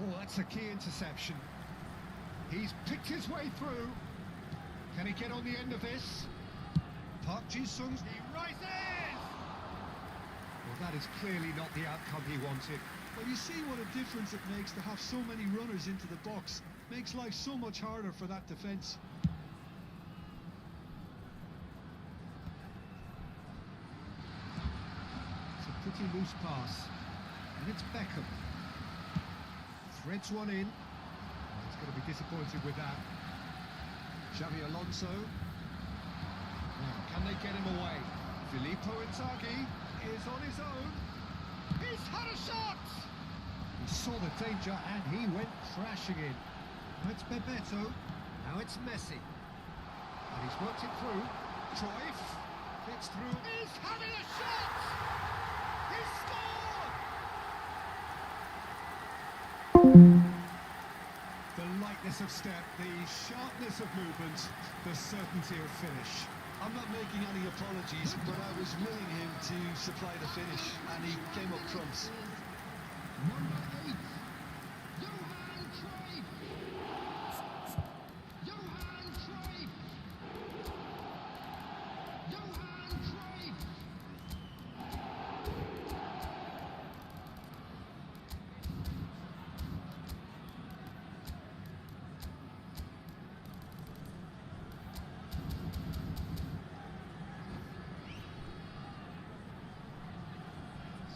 Oh, that's a key interception. He's picked his way through. Can he get on the end of this? Park Ji-sung's... He rises! Well, that is clearly not the outcome he wanted. Well, you see what a difference it makes to have so many runners into the box. Makes life so much harder for that defence. It's a pretty loose pass. And it's Beckham. Threads one in. Oh, he's going to be disappointed with that. Xavi Alonso. Now, can they get him away? Filippo Inzaghi is on his own. He's had a shot! He saw the danger and he went crashing in. Now it's Bebeto. Now it's Messi. And he's worked it through. Cruyff gets through. He's having a shot! He scored! The lightness of step, the sharpness of movement, the certainty of finish. I'm not making any apologies, but I was willing him to supply the finish, and he came up trumps. Number 8, Johan Cruyff. Johan Cruyff. Johan Cruyff.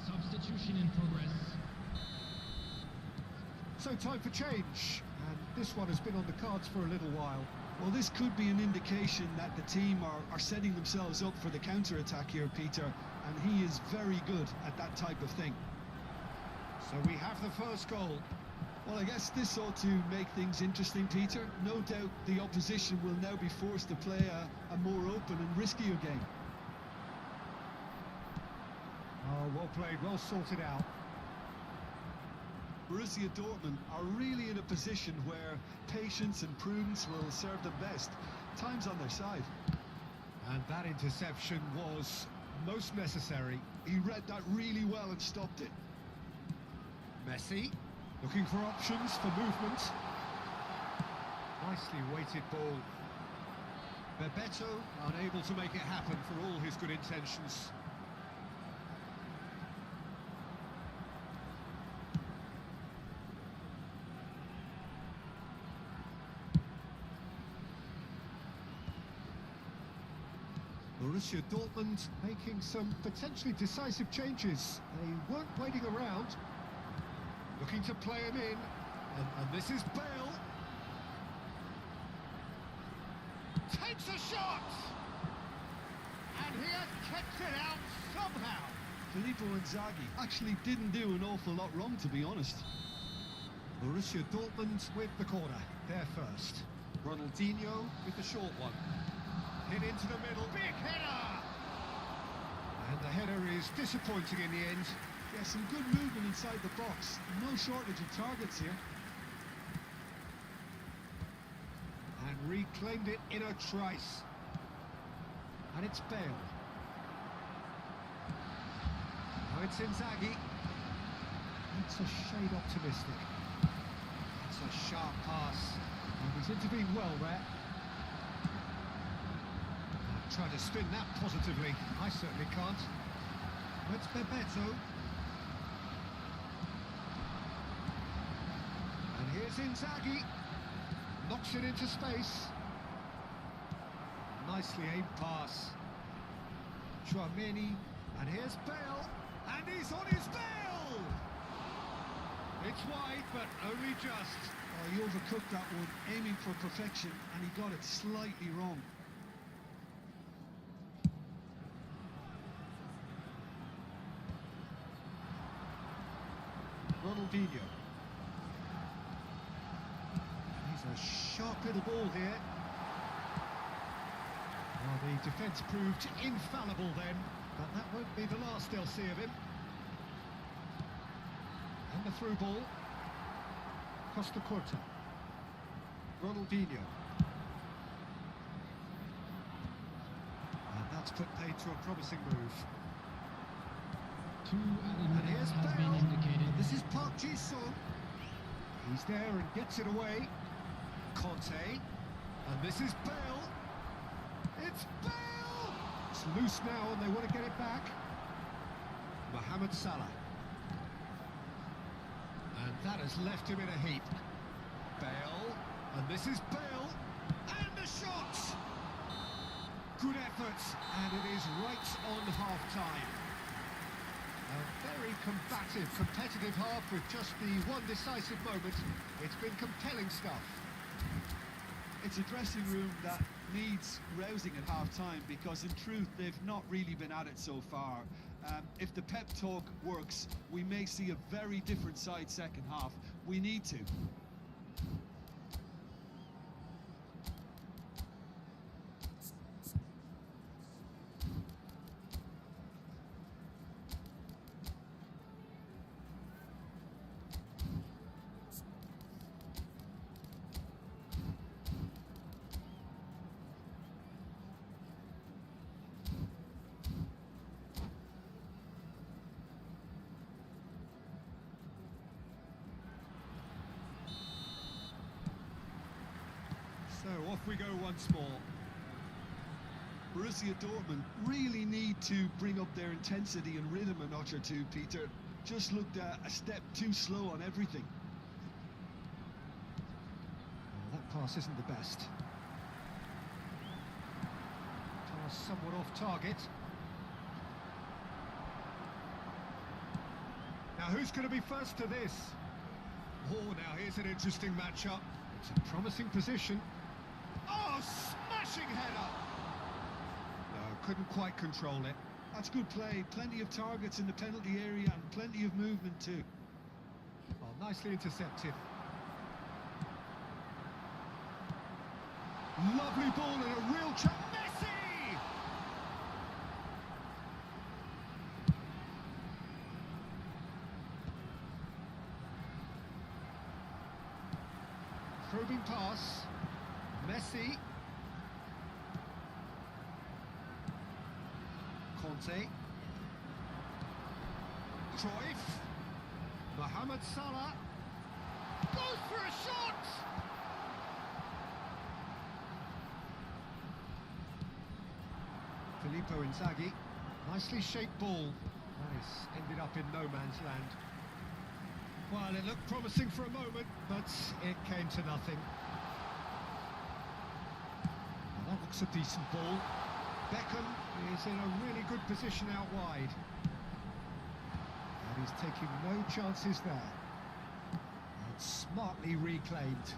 Substitution in progress. So time for change, and this one has been on the cards for a little while. Well, this could be an indication that the team are setting themselves up for the counter-attack here, Peter, and he is very good at that type of thing. So we have the first goal. Well, I guess this ought to make things interesting, Peter. No doubt the opposition will now be forced to play a more open and riskier game. Oh, well played, well sorted out. Borussia Dortmund are really in a position where patience and prudence will serve them best. Time's on their side. And that interception was most necessary. He read that really well and stopped it. Messi, looking for options for movement. Nicely weighted ball. Bebeto, unable to make it happen for all his good intentions. Borussia Dortmund making some potentially decisive changes. They weren't waiting around. Looking to play him in. And this is Bale. Takes a shot! And he has kept it out somehow. Filippo Inzaghi actually didn't do an awful lot wrong, to be honest. Borussia Dortmund with the corner. They're first. Ronaldinho with the short one. Hit into the middle, big header! And the header is disappointing in the end. Yeah, some good movement inside the box. No shortage of targets here. And reclaimed it in a trice. And it's Bale. Now it's Inzaghi. That's a shade optimistic. It's a sharp pass. And he's intervened well there. Try to spin that positively. I certainly can't. It's Bebeto. And here's Inzaghi. Knocks it into space. Nicely aimed pass. Chouameni. And here's Bale. And he's on his Bale! It's wide, but only just. Oh, he overcooked that one, aiming for perfection, and he got it slightly wrong. Ronaldinho. He's a sharp little ball here. Well, the defence proved infallible then, but that won't be the last they'll see of him. And the through ball. Costa Curta. Ronaldinho. And that's put paid to a promising move. Two added And minutes here's has Bale. been indicated. This is Park Ji-sung. He's there and gets it away. Conte. And this is Bale. It's Bale! It's loose now and they want to get it back. Mohamed Salah. And that has left him in a heap. Bale. And this is Bale. And the shot! Good effort. And it is right on half-time. A very combative, competitive half with just the one decisive moment. It's been compelling stuff. It's a dressing room that needs rousing at half-time because in truth they've not really been at it so far. If the pep talk works, we may see a very different side second half. We need to. So off we go once more. Borussia Dortmund really need to bring up their intensity and rhythm a notch or two, Peter. Just looked a step too slow on everything. Well, that pass isn't the best. Pass somewhat off target. Now who's going to be first to this? Oh, now here's an interesting matchup. It's a promising position. Oh, smashing header! No, couldn't quite control it. That's good play. Plenty of targets in the penalty area and plenty of movement too. Oh, nicely intercepted. Lovely ball and a real chance. Messi! Probing pass. Messi. Conte. Cruyff. Mohamed Salah. Goes for a shot! Filippo Inzaghi. Nicely shaped ball. That is ended up in no man's land. Well, it looked promising for a moment, but it came to nothing. Well, that looks a decent ball. Beckham is in a really good position out wide. And he's taking no chances there. And smartly reclaimed.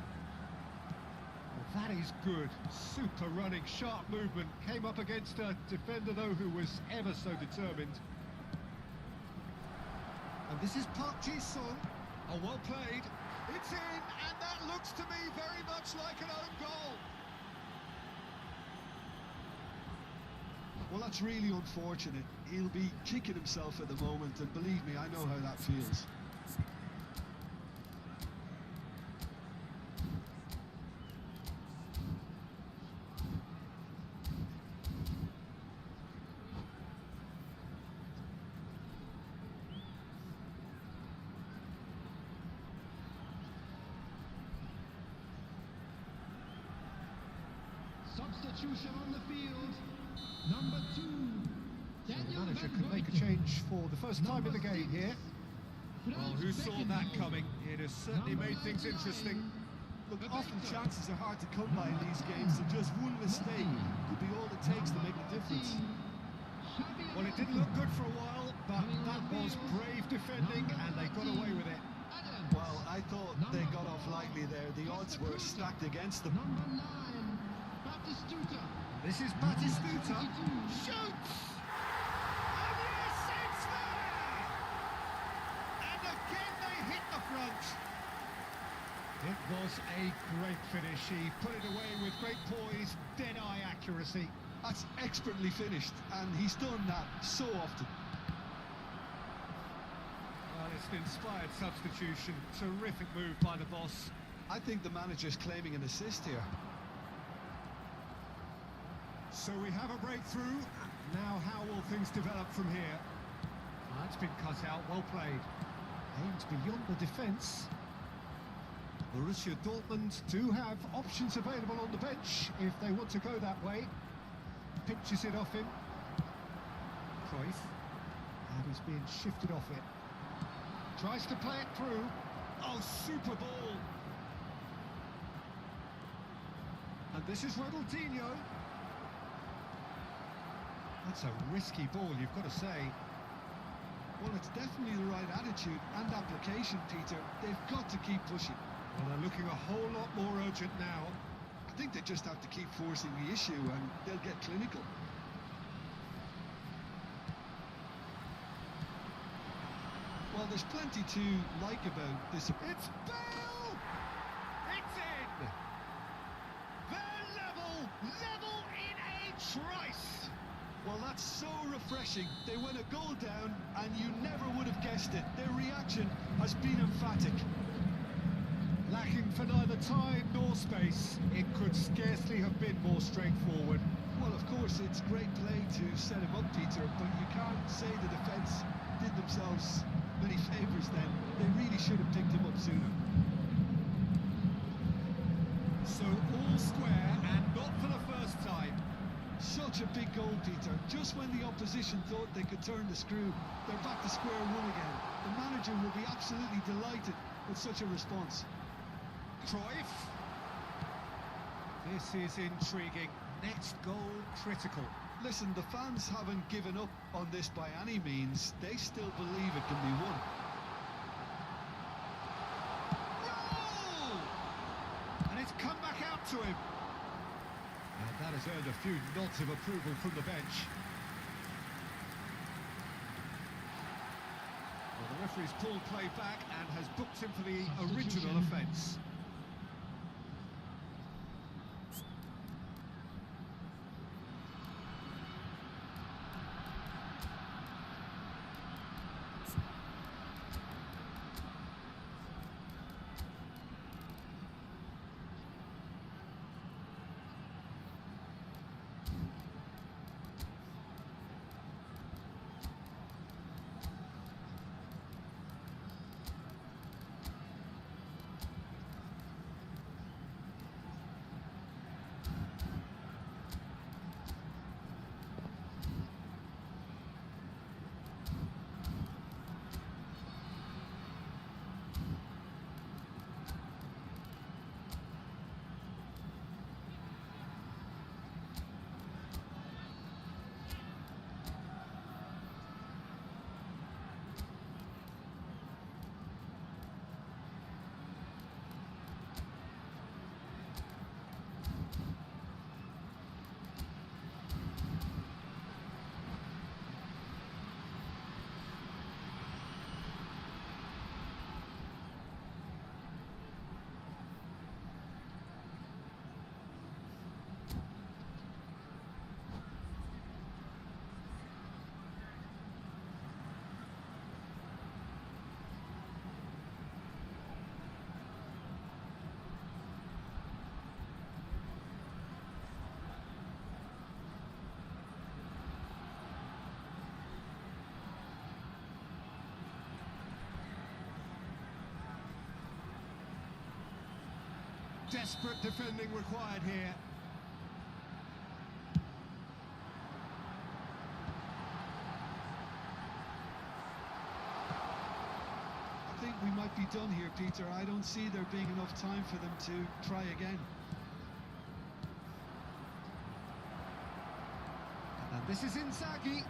Well, that is good. Super running, sharp movement. Came up against a defender, though, who was ever so determined. And this is Park Ji-sung. Oh, well played. It's in, and that looks to me very much like an own goal. Well, that's really unfortunate. He'll be kicking himself at the moment, and believe me, I know how that feels. Substitution on the field. Number 2. So the manager could make a change for the first time in the game here. Well, who saw that coming? It has certainly made things interesting. Look, often chances are hard to come by in these games, and just one mistake could be all it takes to make a difference. Well, it didn't look good for a while, but that was brave defending, and they got away with it. Well, I thought they got off lightly there. The odds were stacked against them. Number 9. Batistuta. This is Batistuta. Shoots! And yes, it's there! And again they hit the front. It was a great finish. He put it away with great poise, dead-eye accuracy. That's expertly finished, and he's done that so often. Well, it's an inspired substitution. Terrific move by the boss. I think the manager's claiming an assist here. So we have a breakthrough. Now how will things develop from here? That's been cut out, well played. Aimed beyond the defence. Borussia Dortmund do have options available on the bench if they want to go that way. Pinches it off him. Cruyff. And he's being shifted off it. Tries to play it through. Oh, super ball. And this is Ronaldinho. That's a risky ball, you've got to say. Well, it's definitely the right attitude and application, Peter. They've got to keep pushing. Well, they're looking a whole lot more urgent now. I think they just have to keep forcing the issue and they'll get clinical. Well, there's plenty to like about this. It's Bale! It's in! They're level in a trice! Well, that's so refreshing. They went a goal down and you never would have guessed it. Their reaction has been emphatic. Lacking for neither time nor space, it could scarcely have been more straightforward. Well, of course, it's great play to set him up, Peter, but you can't say the defence did themselves many favours then. They really should have picked him up sooner. So all square and not for the first time. Such a big goal, Peter. Just when the opposition thought they could turn the screw, they're back to square one again. The manager will be absolutely delighted with such a response. Cruyff. This is intriguing. Next goal critical. Listen, the fans haven't given up on this by any means. They still believe it can be won. Goal! And it's come back out to him. And that has earned a few nods of approval from the bench. Well, the referee's pulled play back and has booked him for the original offence. Desperate defending required here. I think we might be done here, Peter. I don't see there being enough time for them to try again. And this is Inzaghi.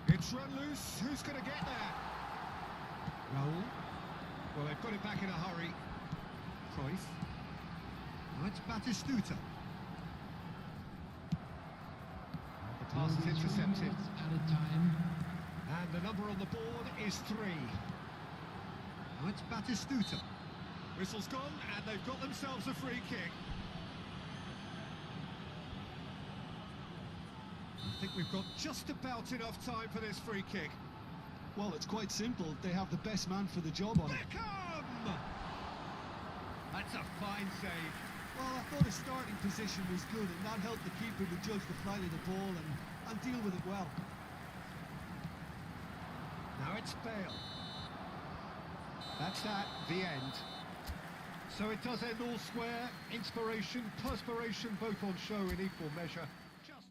It's run loose. Who's going to get there? Raul. Well, they've got it back in a hurry. Cruyff. Now it's Batistuta. The pass is intercepted. Added time. And the number on the board is 3. Now it's Batistuta. Whistle's gone, and they've got themselves a free kick. I think we've got just about enough time for this free kick. Well, it's quite simple. They have the best man for the job on it. Beckham! That's a fine save. Well, I thought his starting position was good, and that helped the keeper to judge the flight of the ball and deal with it well. Now it's Bale. That's that, the end. So it does end all square. Inspiration, perspiration, both on show in equal measure. Just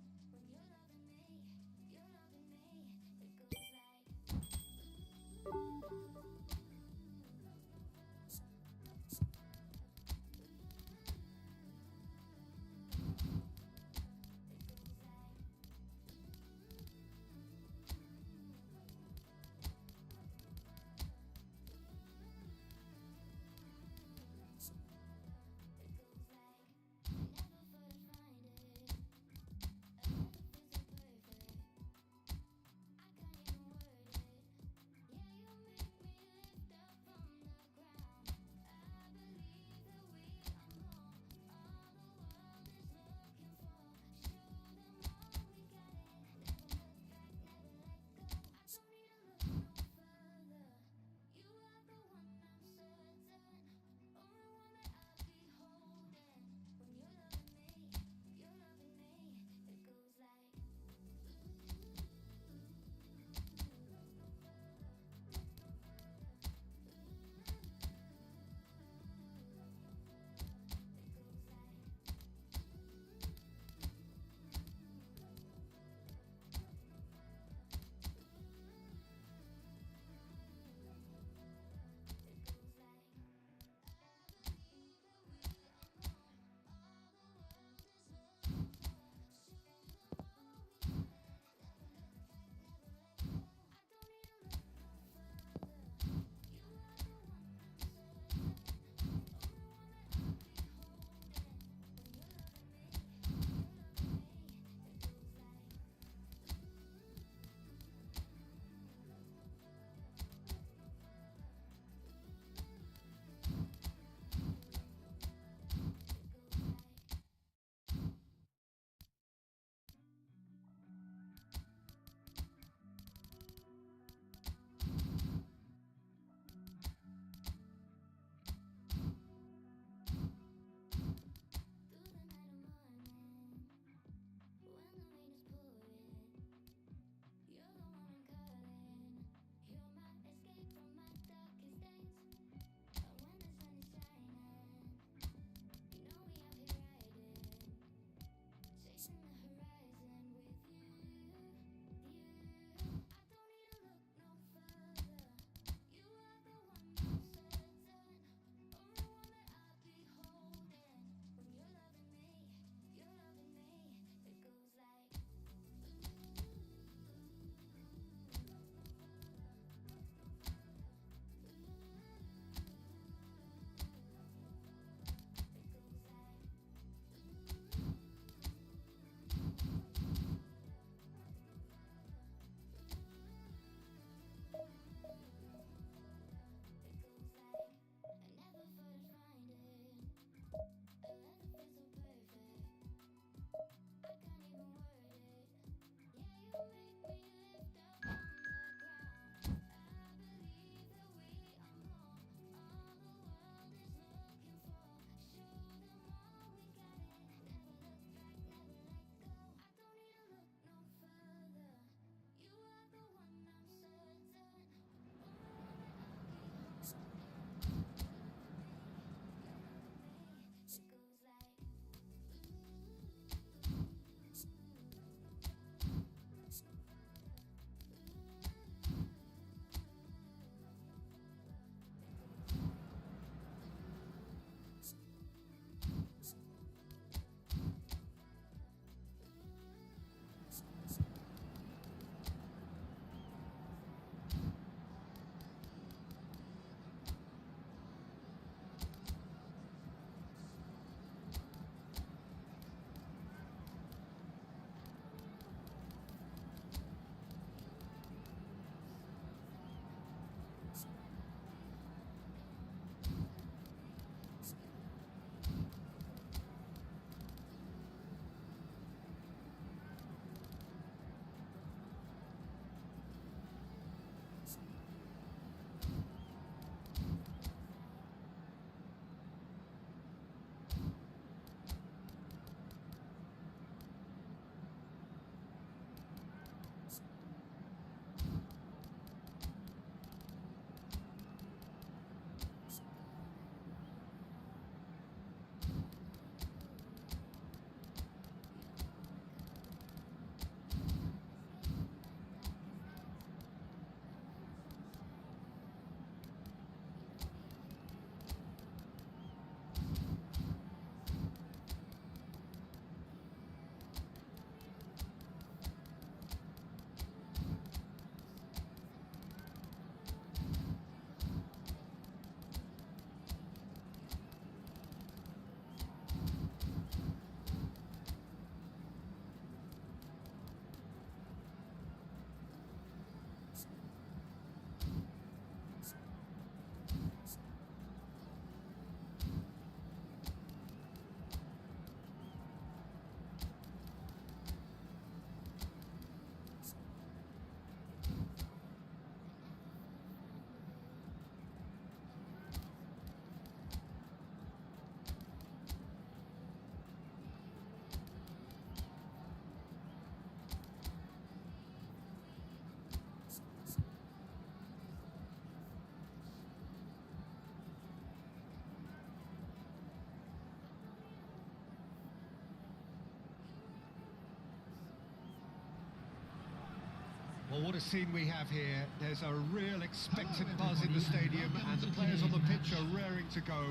Well, what a scene we have here. There's a real expectant buzz in the stadium, and the players on the pitch are raring to go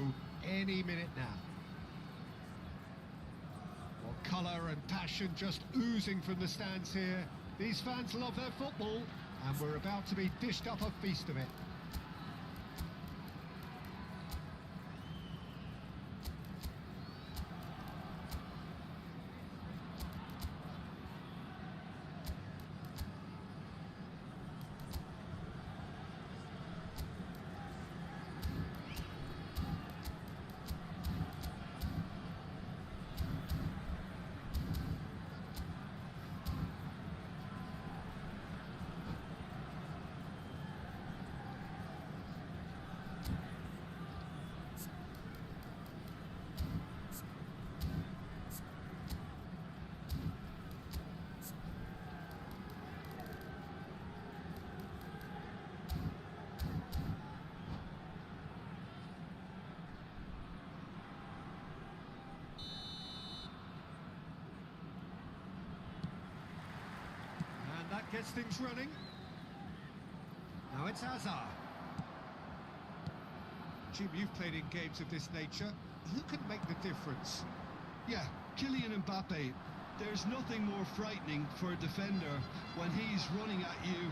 any minute now. Well, colour and passion just oozing from the stands here. These fans love their football, and we're about to be dished up a feast of it. That gets things running. Now it's Hazard. Jim, you've played in games of this nature. Who can make the difference? Yeah, Kylian Mbappe. There's nothing more frightening for a defender when he's running at you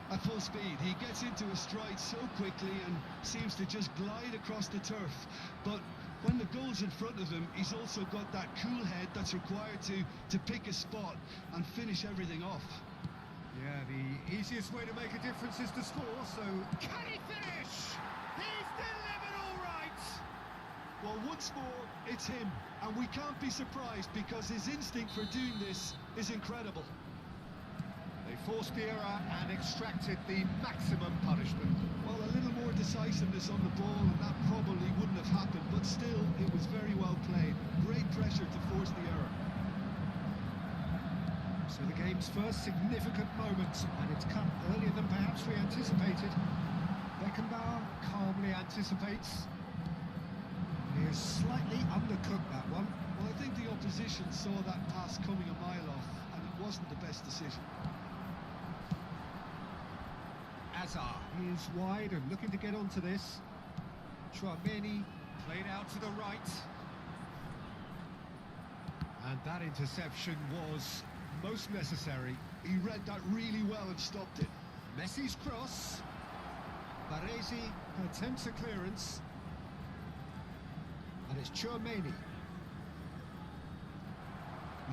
at full speed. He gets into a stride so quickly and seems to just glide across the turf. But when the goal's in front of him, he's also got that cool head that's required to pick a spot and finish everything off. Yeah, the easiest way to make a difference is to score, so can he finish? He's delivered all right! Well, once more, it's him, and we can't be surprised because his instinct for doing this is incredible. They forced the error and extracted the maximum punishment. Well, a little more decisiveness on the ball, and that probably wouldn't have happened, but still, it was very well played. Great pressure to force the error. So the game's first significant moment, and it's come earlier than perhaps we anticipated. Beckenbauer calmly anticipates. He is slightly undercooked, that one. Well, I think the opposition saw that pass coming a mile off, and it wasn't the best decision. Hazard is wide and looking to get onto this. Chouameni played out to the right. And that interception was most necessary. He read that really well and stopped it. Messi's cross. Baresi attempts a clearance. And it's Chouameni.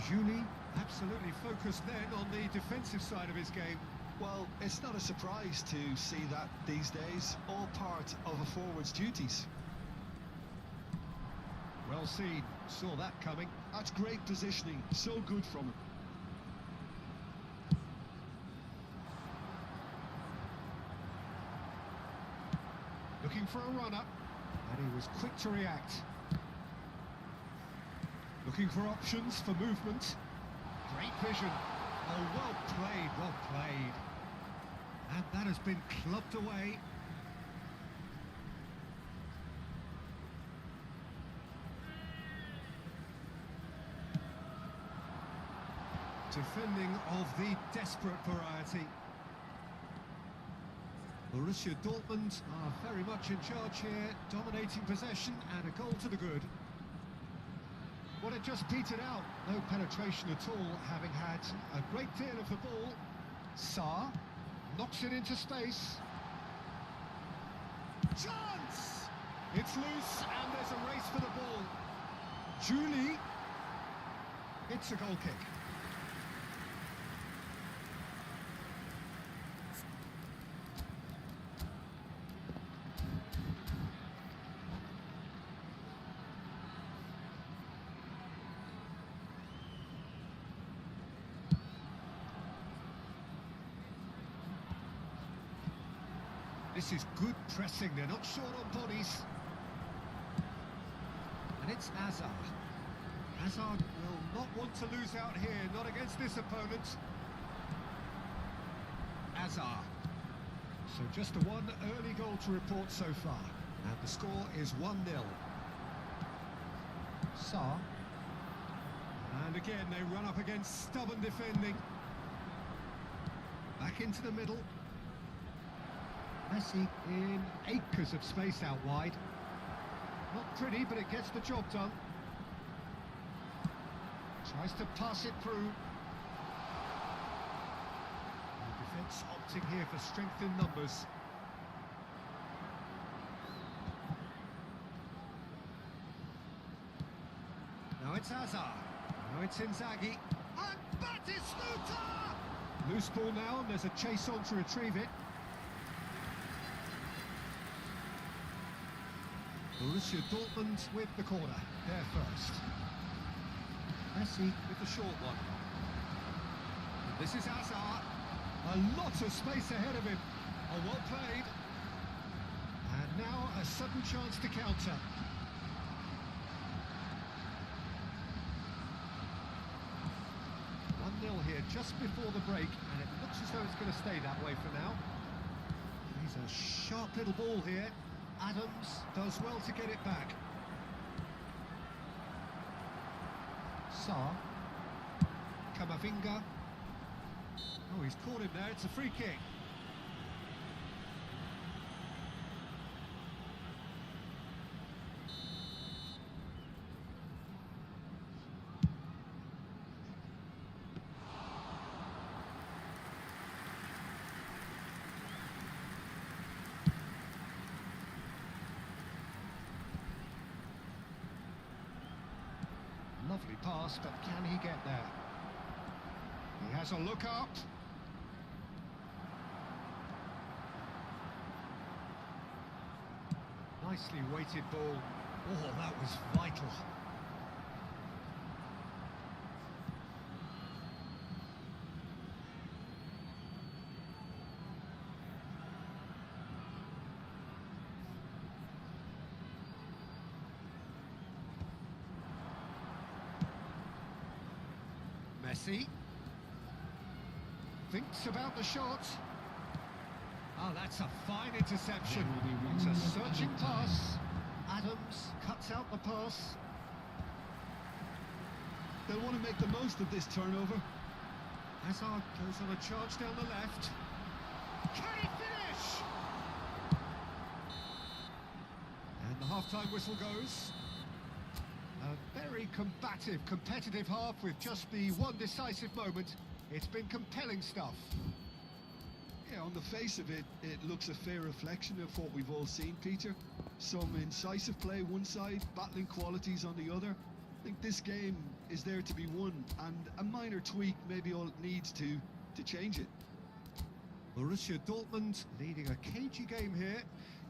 Juli absolutely focused then on the defensive side of his game. Well, it's not a surprise to see that these days, all part of a forward's duties. Well seen, saw that coming. That's great positioning, so good from him. Looking for a run-up, and he was quick to react. Looking for options for movement. Great vision. Oh, well played, well played. And that has been clubbed away. Defending of the desperate variety. Borussia Dortmund are very much in charge here, dominating possession and a goal to the good. Well, it just petered out, no penetration at all, having had a great deal of the ball. Sarr knocks it into space. Chance! It's loose and there's a race for the ball. Juli. It's a goal kick. This is good pressing, they're not short on bodies. And it's Hazard. Hazard will not want to lose out here, not against this opponent. Hazard. So just the one early goal to report so far. And the score is 1-0. Sarr. And again, they run up against stubborn defending. Back back into the middle. Messi in acres of space out wide. Not pretty, but it gets the job done. Tries to pass it through. The defence opting here for strength in numbers. Now it's Hazard. Now it's Inzaghi. And Batistuta! Loose ball now, and there's a chase on to retrieve it. Borussia Dortmund with the corner. There first. Messi with the short one. And this is Hazard. A lot of space ahead of him. Oh, well played. And now a sudden chance to counter. Here just before the break, and it looks as though it's going to stay that way for now. He's a sharp little ball here. Adams does well to get it back. Sarr. Camavinga. Oh, he's caught him there. It's a free kick. Lovely pass, but can he get there? He has a look up. Nicely weighted ball. Oh, that was vital. Messi thinks about the shot. Oh, that's a fine interception. It's a searching pass. Adams cuts out the pass. They'll want to make the most of this turnover. Hazard goes on a charge down the left. Can he finish? And the half-time whistle goes. A very combative, competitive half with just the one decisive moment. It's been compelling stuff. Yeah, on the face of it, it looks a fair reflection of what we've all seen, Peter. Some incisive play one side, battling qualities on the other. I think this game is there to be won, and a minor tweak may be all it needs to change it. Borussia Dortmund leading a cagey game here.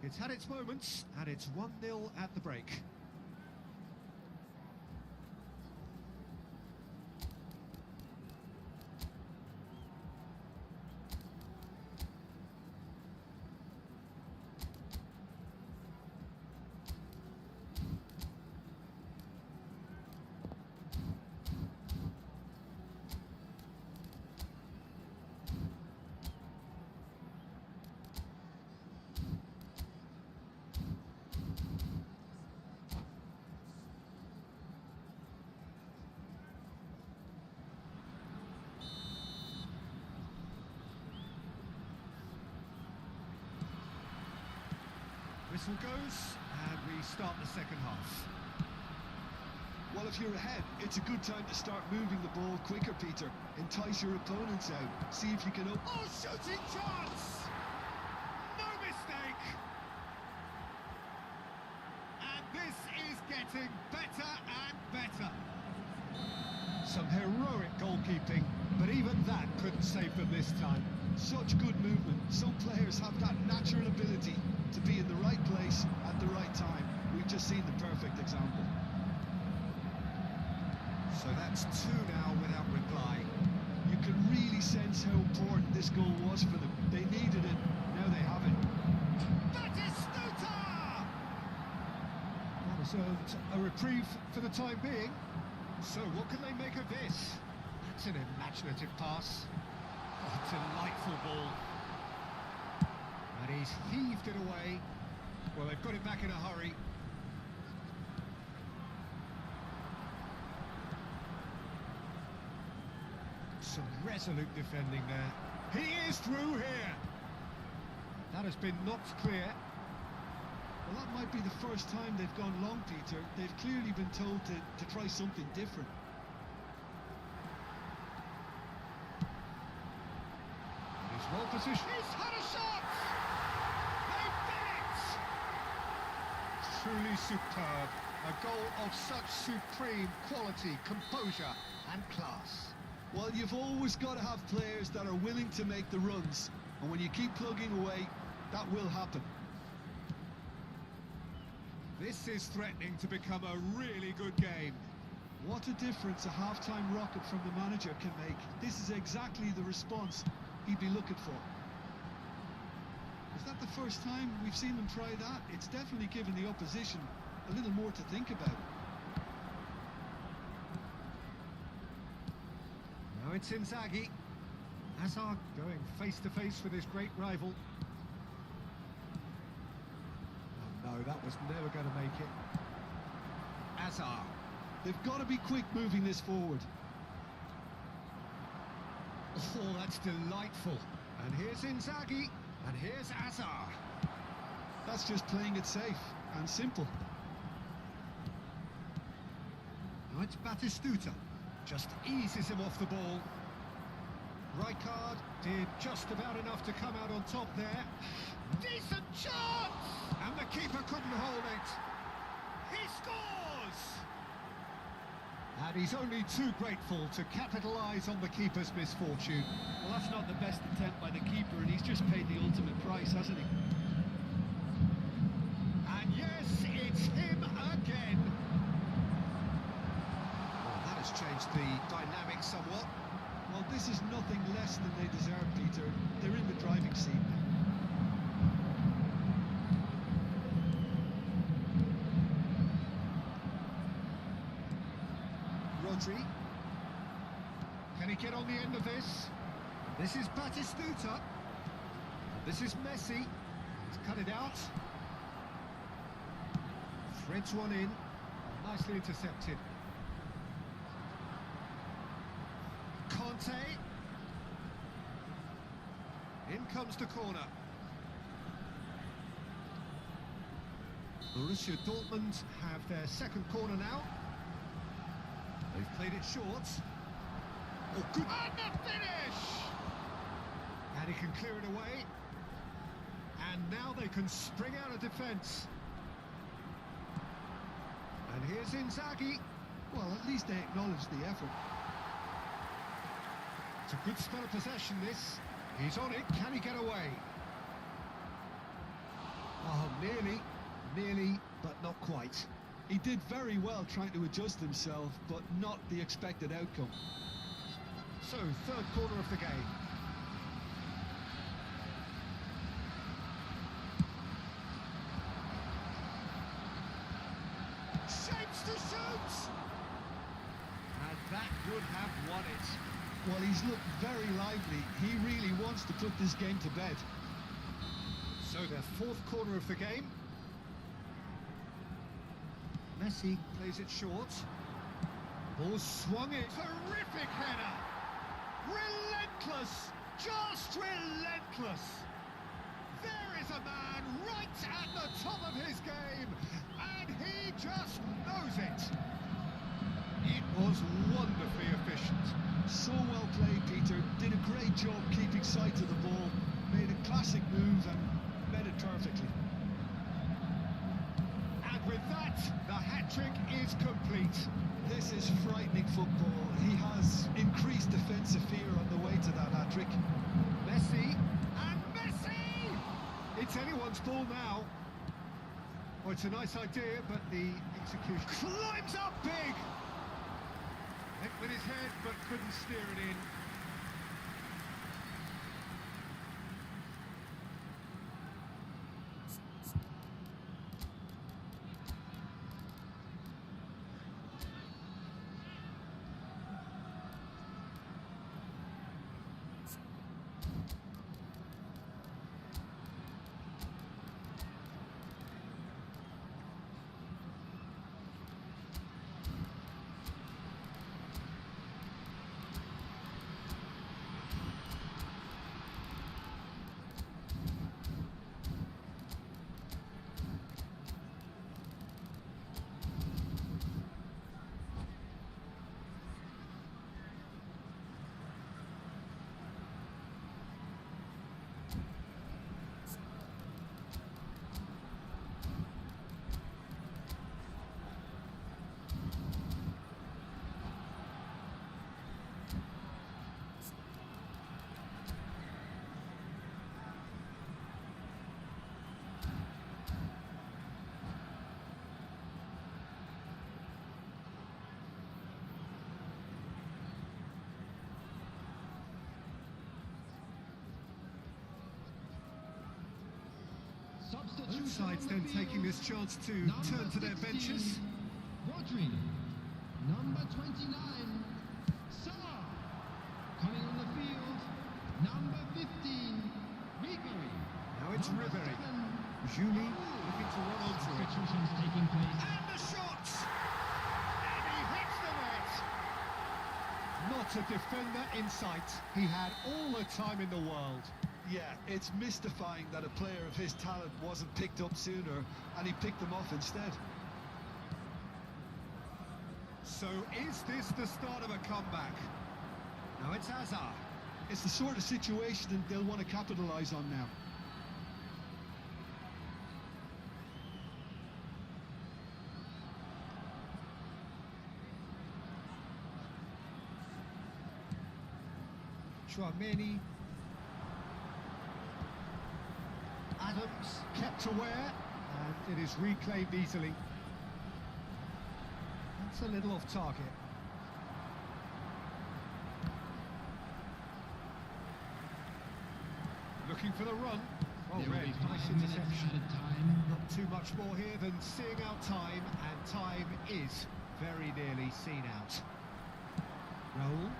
It's had its moments, and it's 1-0 at the break. Whistle goes, and we start the second half. Well, if you're ahead, it's a good time to start moving the ball quicker, Peter. Entice your opponents out. See if you can... Oh, shooting chance! No mistake! And this is getting better and better. Some heroic goalkeeping, but even that couldn't save them this time. Such good movement. Some players have that natural ability to be in the right place at the right time. We've just seen the perfect example. So that's two now without reply. You can really sense how important this goal was for them. They needed it, now they have it. Batistuta! That was a reprieve for the time being. So what can they make of this? That's an imaginative pass. Oh, delightful ball. And he's heaved it away. Well, they've got it back in a hurry. Some resolute defending there. He is through here. That has been knocked clear. Well, that might be the first time they've gone long, Peter. They've clearly been told to try something different. He's well positioned. He's had a shot! They've done it! Truly superb. A goal of such supreme quality, composure and class. Well, you've always got to have players that are willing to make the runs. And when you keep plugging away, that will happen. This is threatening to become a really good game. What a difference a half-time rocket from the manager can make. This is exactly the response he'd be looking for. Is that the first time we've seen them try that? It's definitely given the opposition a little more to think about. Now it's Inzaghi. Hazard going face-to-face with his great rival. Oh, no, that was never going to make it. Hazard. They've got to be quick moving this forward. Oh, that's delightful. And here's Inzaghi. And here's Hazard. That's just playing it safe and simple. Now it's Batistuta. Just eases him off the ball. Rijkaard did just about enough to come out on top there. Decent chance! And the keeper couldn't hold it. He scores! And he's only too grateful to capitalise on the keeper's misfortune. Well, that's not the best attempt by the keeper, and he's just paid the ultimate price, hasn't he? And yes, it's him again. Well, that has changed the dynamic somewhat. Well, this is nothing less than they deserve, Peter. They're in the driving seat now. Rodri. Can he get on the end of this? This is Batistuta. This is Messi. He's cut it out. Threads one in. Nicely intercepted. Conte. In comes the corner. Borussia Dortmund have their second corner now. They've played it short. Oh, good. And the finish! And he can clear it away. And now they can spring out of defence. And here's Inzaghi. Well, at least they acknowledge the effort. It's a good spell of possession, this. He's on it. Can he get away? Oh, nearly, but not quite. He did very well trying to adjust himself, but not the expected outcome. So, third corner of the game. Shapes to shoot! And that would have won it. Well, he's looked very lively. He really wants to put this game to bed. So, their fourth corner of the game. Messi plays it short. Ball swung in. Terrific header. Relentless. Just relentless. There is a man right at the top of his game. And he just knows it. It was wonderfully efficient. So well played, Peter. Did a great job keeping sight of the ball. Made a classic move and met it perfectly. And with that, the hat-trick is complete. This is frightening football. He has increased defensive fear on the way to that hat-trick. Messi, and Messi! It's anyone's ball now. Well, it's a nice idea, but the execution climbs up big! Hit with his head, but couldn't steer it in. Both sides then taking this chance to turn to their benches. Rodri. Number 29, Salah. Coming on the field, number 15, Ribery. Now it's Number Ribery. 7. Julie looking to run onto it. Substitutions taking place. And the shot! And he hits the net! Not a defender in sight. He had all the time in the world. Yeah, it's mystifying that a player of his talent wasn't picked up sooner, and he picked them off instead. So is this the start of a comeback? Now it's Hazard. It's the sort of situation that they'll want to capitalise on now. Chouameni. Adams kept aware, and it is reclaimed easily. That's a little off target. Looking for the run. Well There will read, be nice 5 minutes interception. added time. Not too much more here than seeing out time, and time is very nearly seen out. Raul.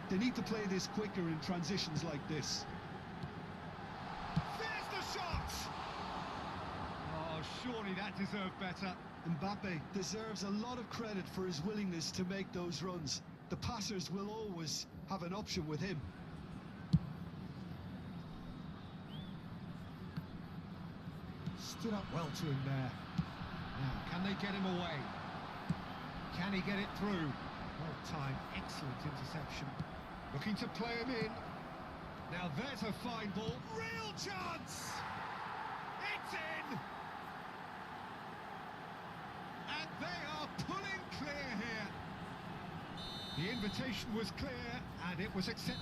They need to play this quicker in transitions like this. There's the shot! Oh, surely that deserved better. Mbappe deserves a lot of credit for his willingness to make those runs. The passers will always have an option with him. Stood up well to him there. Now, can they get him away? Can he get it through? Well timed, excellent interception. Looking to play him in. Now there's a fine ball. Real chance! It's in! And they are pulling clear here. The invitation was clear and it was accepted.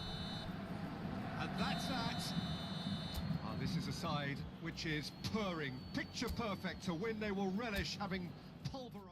And that's that. Oh, this is a side which is purring, picture perfect to win. They will relish having pulverized.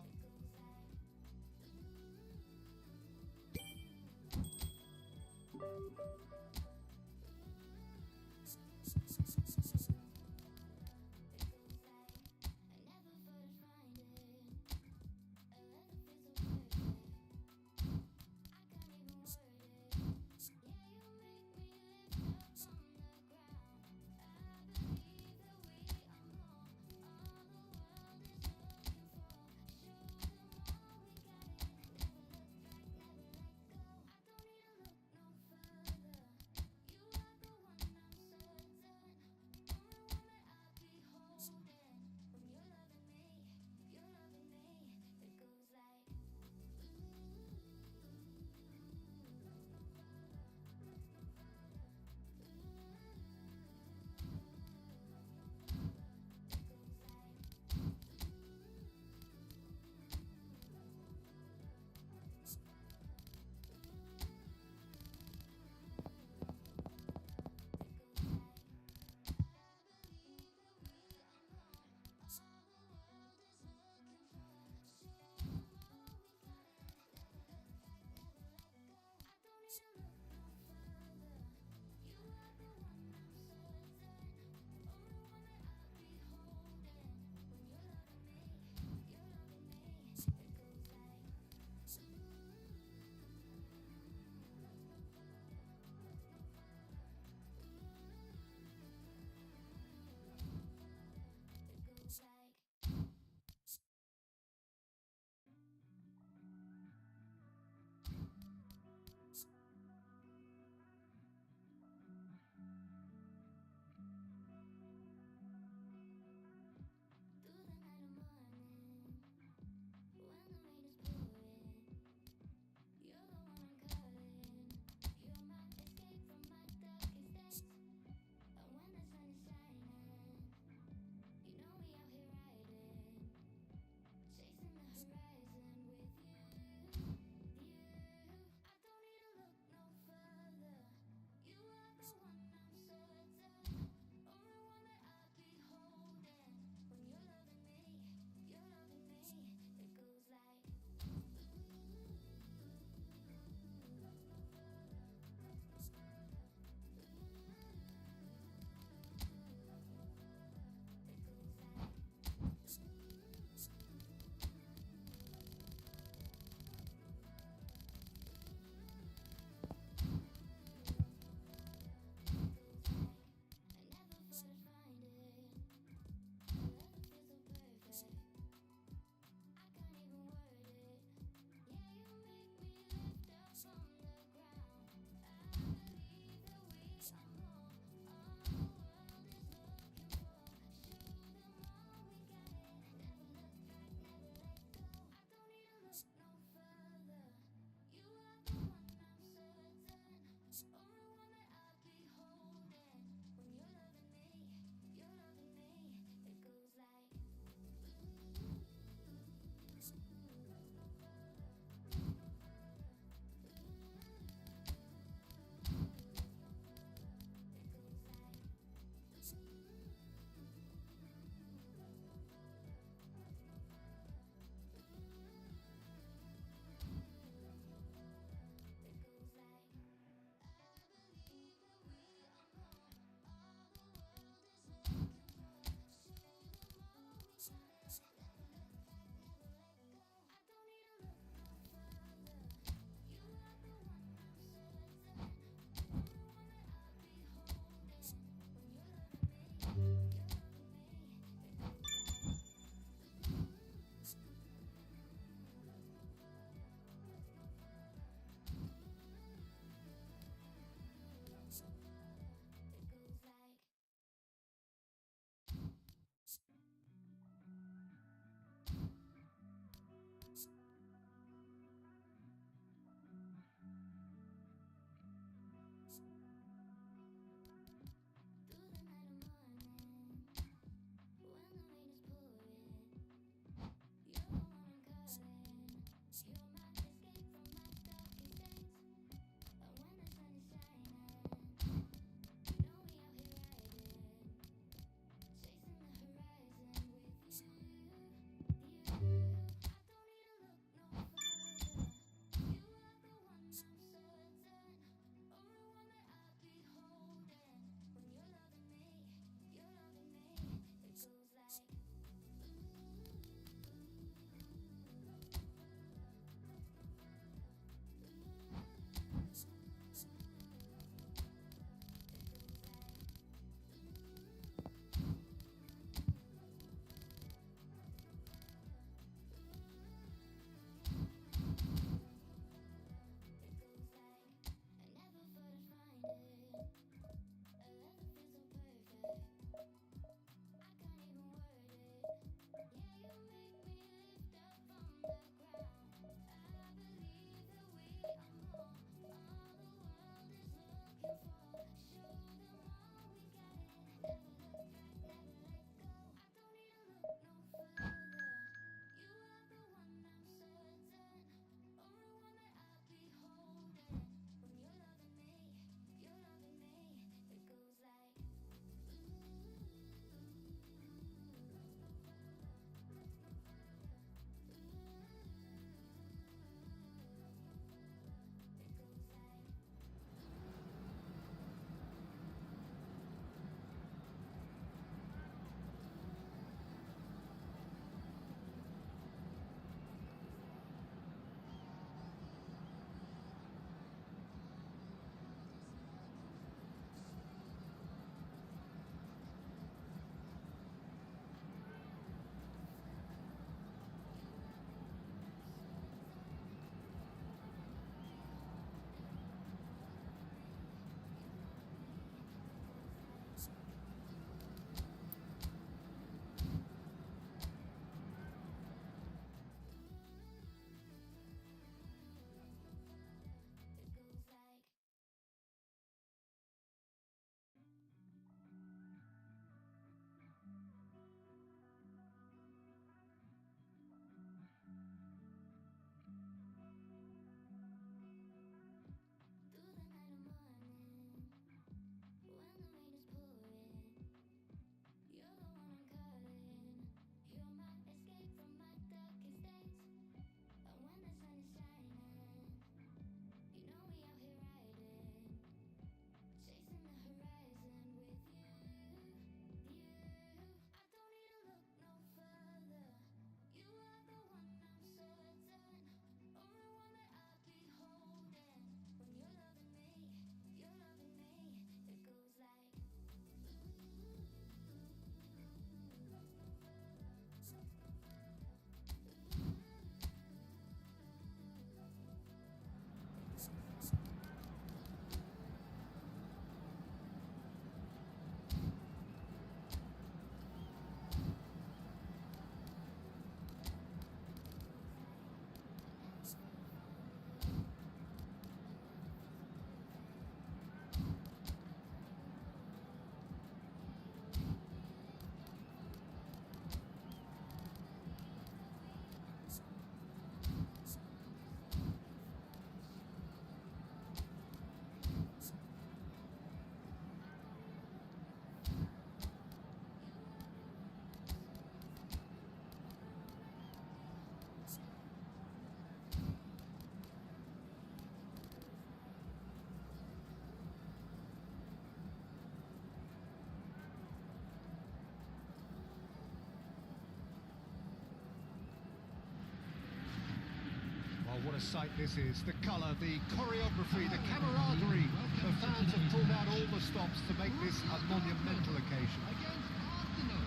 a sight this is. The colour, the choreography, the camaraderie. The fans have pulled out all the stops to make this a monumental occasion. Against Arsenal.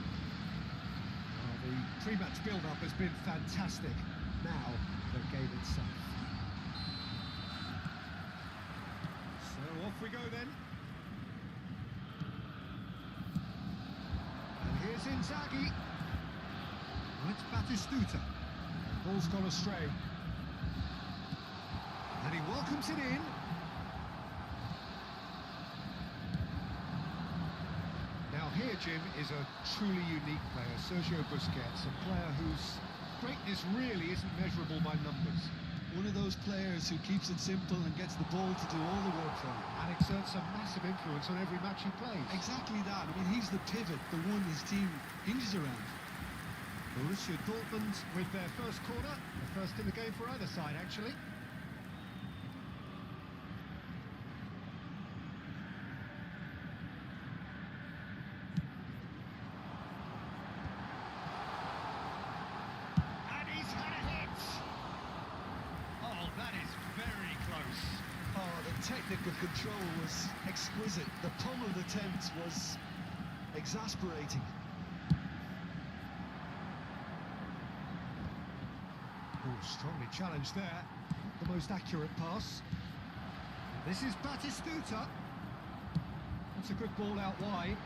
Well, the pre-match build-up has been fantastic. Now, the game itself. So off we go then. And here's Inzaghi. Well, it's Batistuta. Ball's gone astray. And he welcomes it in. Now here, Jim, is a truly unique player, Sergio Busquets, a player whose greatness really isn't measurable by numbers. One of those players who keeps it simple and gets the ball to do all the work for him. And exerts a massive influence on every match he plays. Exactly that. I mean, he's the pivot, the one his team hinges around. Borussia Dortmund with their first corner, the first in the game for either side, actually. And he's had a hit! Oh, that is very close. Oh, the technical control was exquisite. The pummeled attempt was exasperating. Oh, strongly challenged there. The most accurate pass. This is Batistuta. That's a good ball out wide.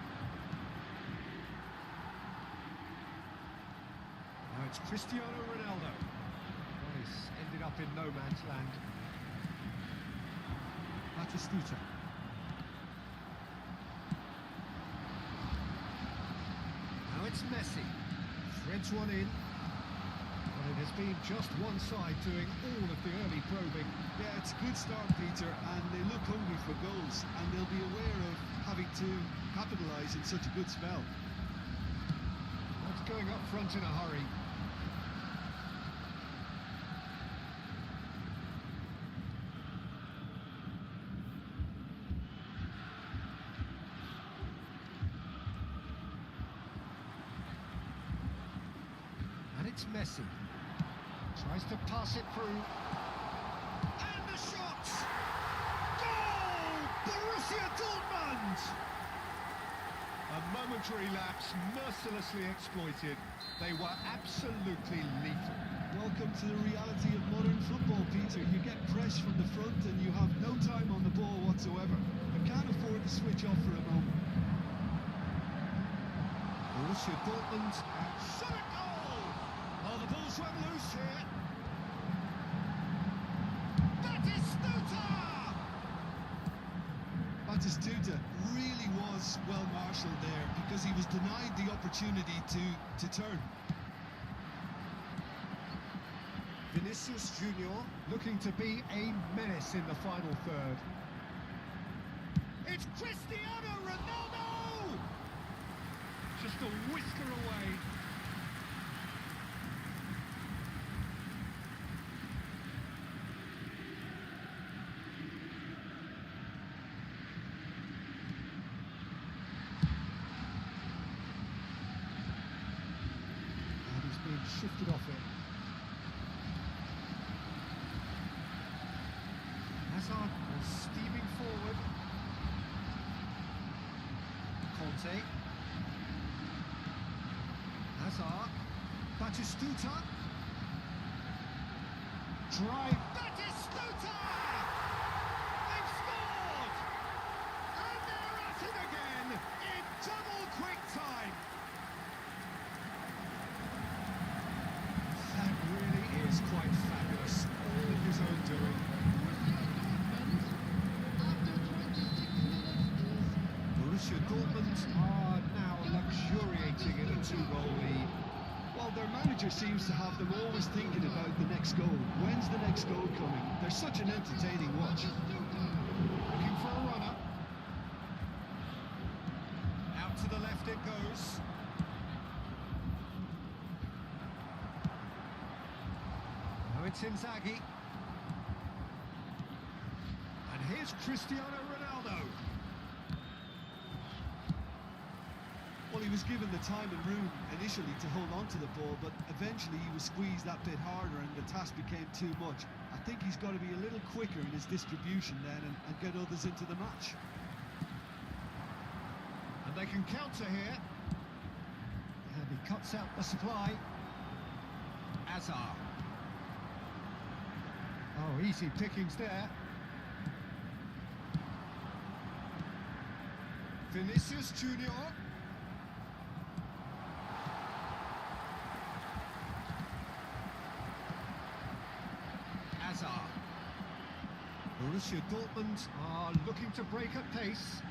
Now it's Cristiano Ronaldo. Well, he's ended up in no man's land. Batistuta. Now it's Messi. Threads one in. Well, it has been just one side doing all of the early probing. Yeah, it's a good start, Peter, and they look hungry for goals, and they'll be aware of having to capitalise in such a good spell. That's going up front in a hurry. And it's Messi. Tries to pass it through. And the shot! Goal! Borussia Dortmund! A momentary lapse, mercilessly exploited. They were absolutely lethal. Welcome to the reality of modern football, Peter. You get pressed from the front and you have no time on the ball whatsoever. They can't afford to switch off for a moment. Borussia Dortmund and shot a goal! Oh, the ball's run loose here. Batistuta really was well marshalled there because he was denied the opportunity to turn. Vinicius Junior looking to be a menace in the final third. It's Cristiano Ronaldo! Just a whisker away. Shifted off it. Hazard was steaming forward. Conte. Hazard. Batistuta. Drive. Batistuta! They've scored! And they're at it again in double quick time. Is quite fabulous, all of his own doing. Borussia Dortmund are now luxuriating in a 2-goal lead. Well, their manager seems to have them always thinking about the next goal. When's the next goal coming? They're such an entertaining watch. Looking for a runner. Out to the left it goes. It's Inzaghi. And here's Cristiano Ronaldo. Well, he was given the time and room initially to hold on to the ball, but eventually he was squeezed that bit harder and the task became too much. A think he's got to be a little quicker in his distribution then and get others into the match. And they can counter here. And he cuts out the supply. Azar. Oh, easy pickings there. Vinicius Junior. Azar. Borussia Dortmund are looking to break at pace.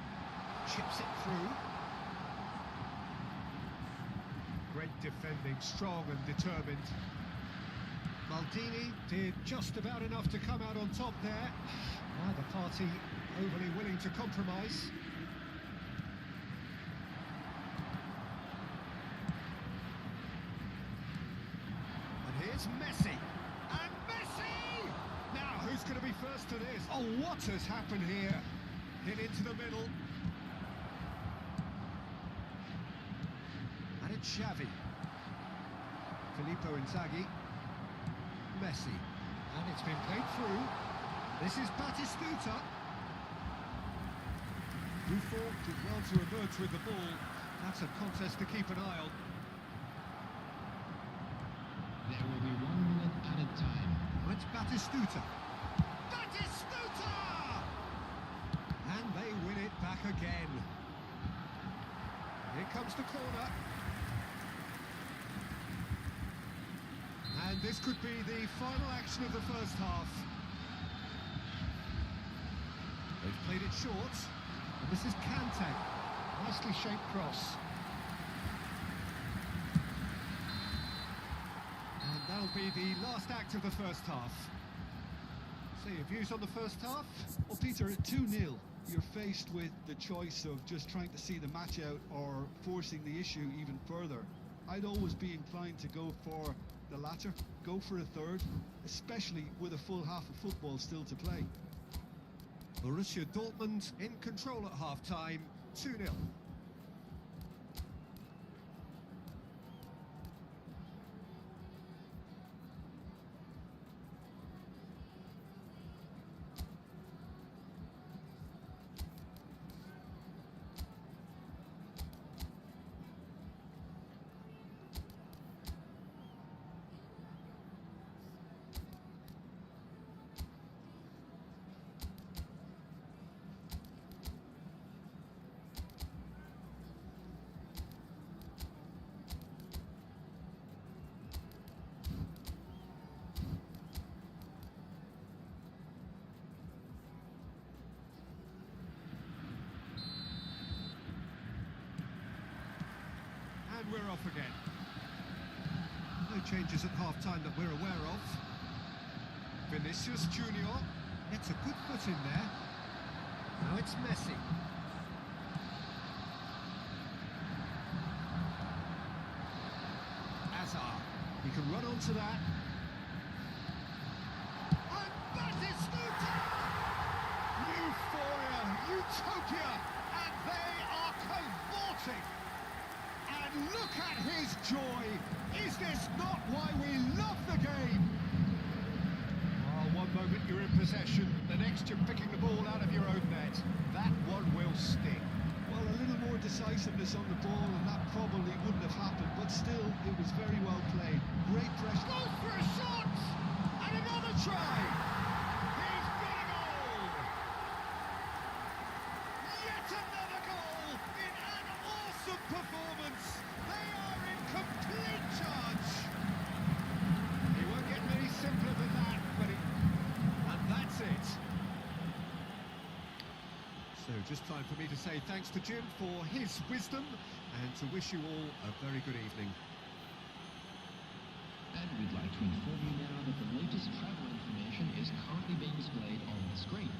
Chips it through. Great defending, strong and determined. Maldini did just about enough to come out on top there. Neither party overly willing to compromise. And here's Messi. And Messi! Now, who's going to be first to this? Oh, what has happened here? Hit into the middle. And it's Xavi. Filippo Inzaghi. Messi. And it's been played through. This is Batistuta. Buffon did well to emerge with the ball. That's a contest to keep an eye on. There will be 1 minute added time. Oh, it's Batistuta. Batistuta! And they win it back again. Here comes the corner. And this could be the final action of the first half. They've played it short. And this is Kante. Nicely shaped cross. And that'll be the last act of the first half. So your views on the first half? Well, Peter, at 2-0, you're faced with the choice of just trying to see the match out or forcing the issue even further. I'd always be inclined to go for the latter, go for a third, especially with a full half of football still to play. Borussia Dortmund in control at half-time, 2-0. And we're off again. No changes at half-time that we're aware of. Vinicius Junior. It's a good foot in there. Now it's Messi. Azar. He can run onto that. And Batistuta! Euphoria, utopia, and they are cavorting. And look at his joy! Is this not why we love the game? Oh, one moment you're in possession, the next you're picking the ball out of your own net. That one will sting. Well, a little more decisiveness on the ball and that probably wouldn't have happened, but still, it was very well played. Great pressure. Goes for a shot! And another try! He's got a goal! Yet another goal in an awesome performance! They are in complete charge! He won't get any simpler than that, but and that's it. So just time for me to say thanks to Jim for his wisdom and to wish you all a very good evening. And we'd like to inform you now that the latest travel information is currently being displayed on the screen.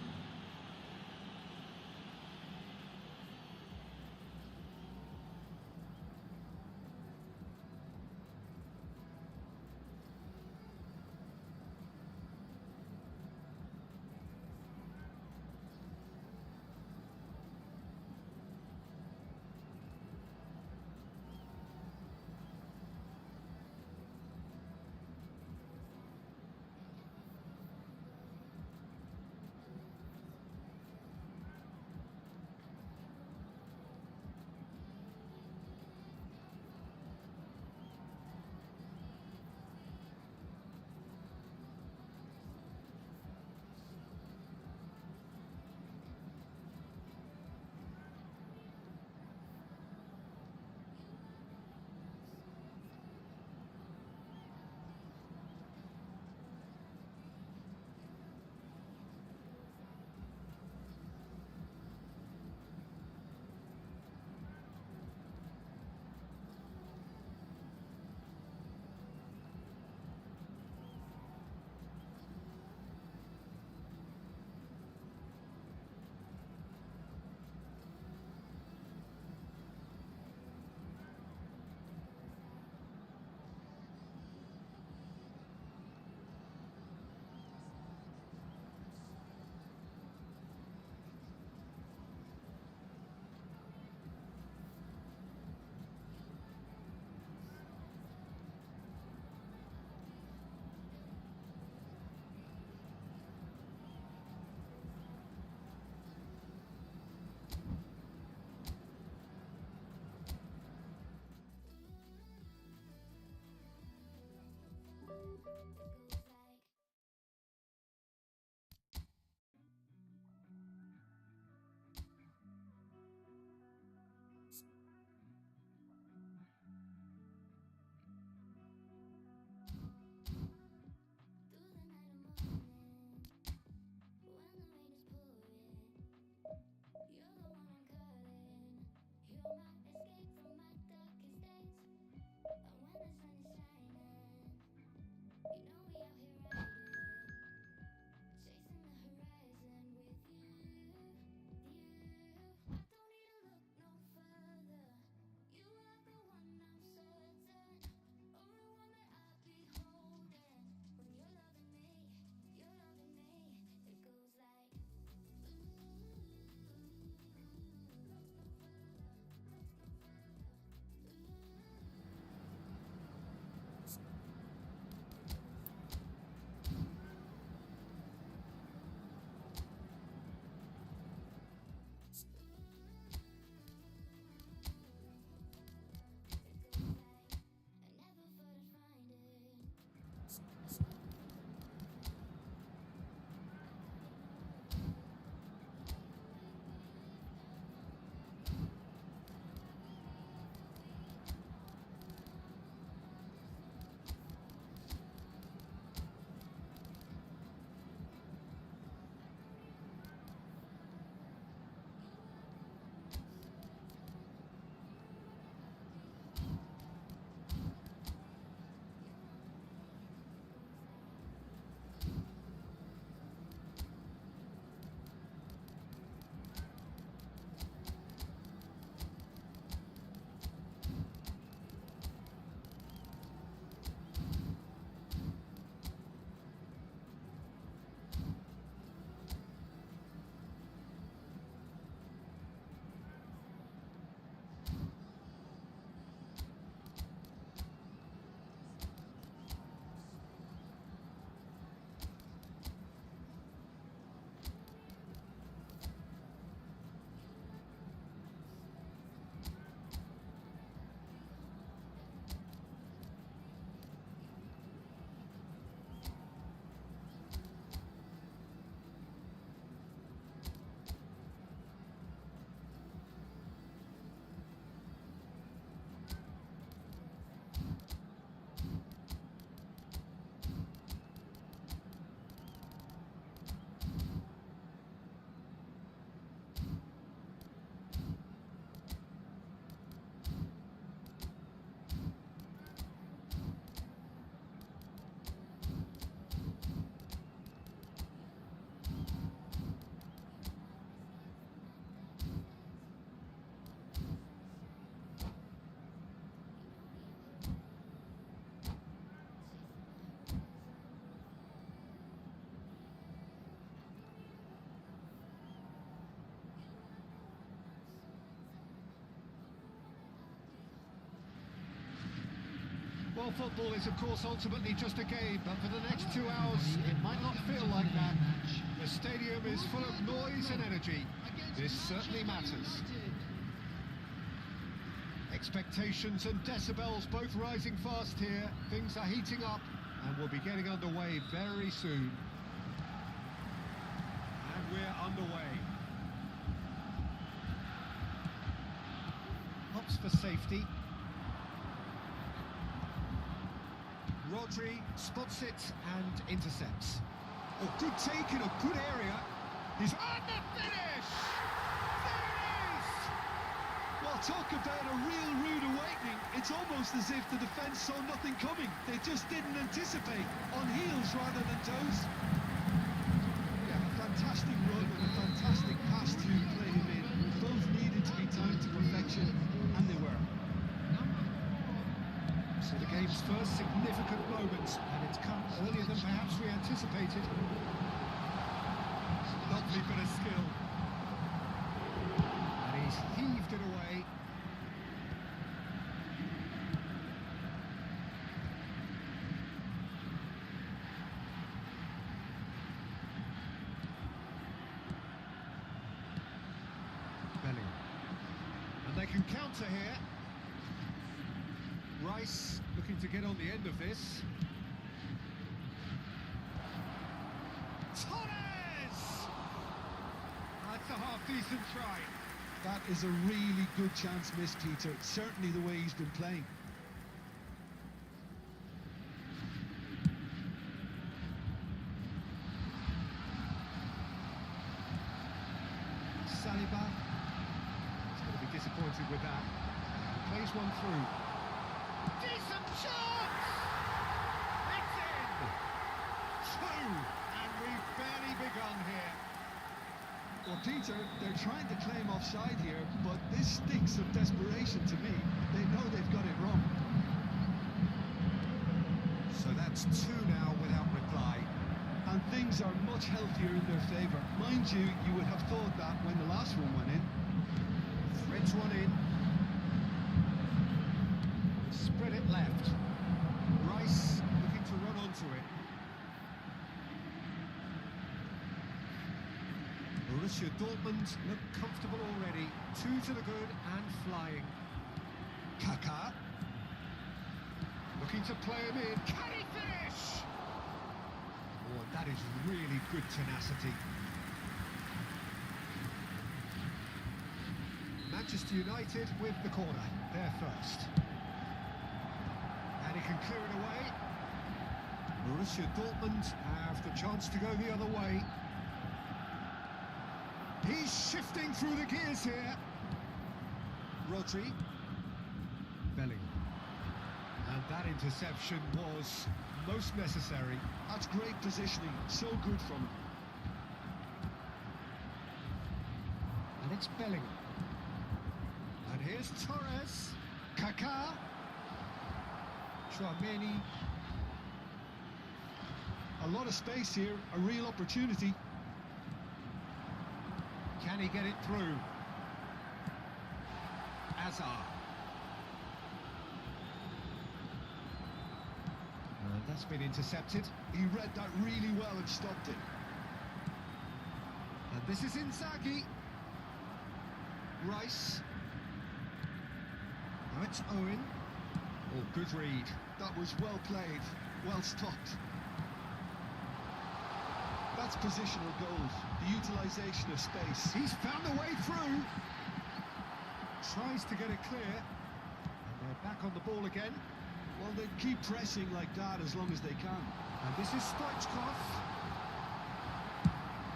Well, football is, of course, ultimately just a game, but for the next 2 hours, it might not feel like that. The stadium is full of noise and energy. This certainly matters. Expectations and decibels both rising fast here. Things are heating up, and we'll be getting underway very soon. And we're underway. Hops for safety. Rodri spots it and intercepts. Oh, good take in a good area. He's on the finish! There it is! Well, talk about a real rude awakening. It's almost as if the defence saw nothing coming. They just didn't anticipate. On heels rather than toes. Yeah, a fantastic run and a fantastic pass to play him in. Both needed to be timed to perfection, and they were. So the game's first significant moment, and it's come earlier than perhaps we anticipated. Lovely bit of skill. And he's heaved it away. Bellingham. And they can counter here. Rice looking to get on the end of this. Torres! That's a half-decent try. That is a really good chance missed, Peter. Certainly the way he's been playing. Saliba. He's going to be disappointed with that. Plays one through. Decent shot! It's in! Two! And we've barely begun here. Well, Peter, they're trying to claim offside here, but this stinks of desperation to me. They know they've got it wrong. So that's two now without reply. And things are much healthier in their favour. Mind you, you would have thought that when the last one went in. Threads one in. Spread it left. Rice looking to run onto it. Borussia Dortmund look comfortable already. Two to the good and flying. Kaká. Looking to play him in. Can he finish? Oh, that is really good tenacity. Manchester United with the corner. They're first. And he can clear it away. Borussia Dortmund have the chance to go the other way. He's shifting through the gears here. Rodri. Bellingham. And that interception was most necessary. That's great positioning. So good from him. And it's Bellingham. And here's Torres. Kaká. Tchouaméni. A lot of space here, a real opportunity. Can he get it through? Hazard. And that's been intercepted. He read that really well and stopped it. And this is Inzaghi. Rice. Now it's Owen. Oh, good read. That was well played, well stopped. That's positional gold, the utilisation of space. He's found a way through. Tries to get it clear. And they're back on the ball again. Well, they keep pressing like that as long as they can. And this is Stoichkov.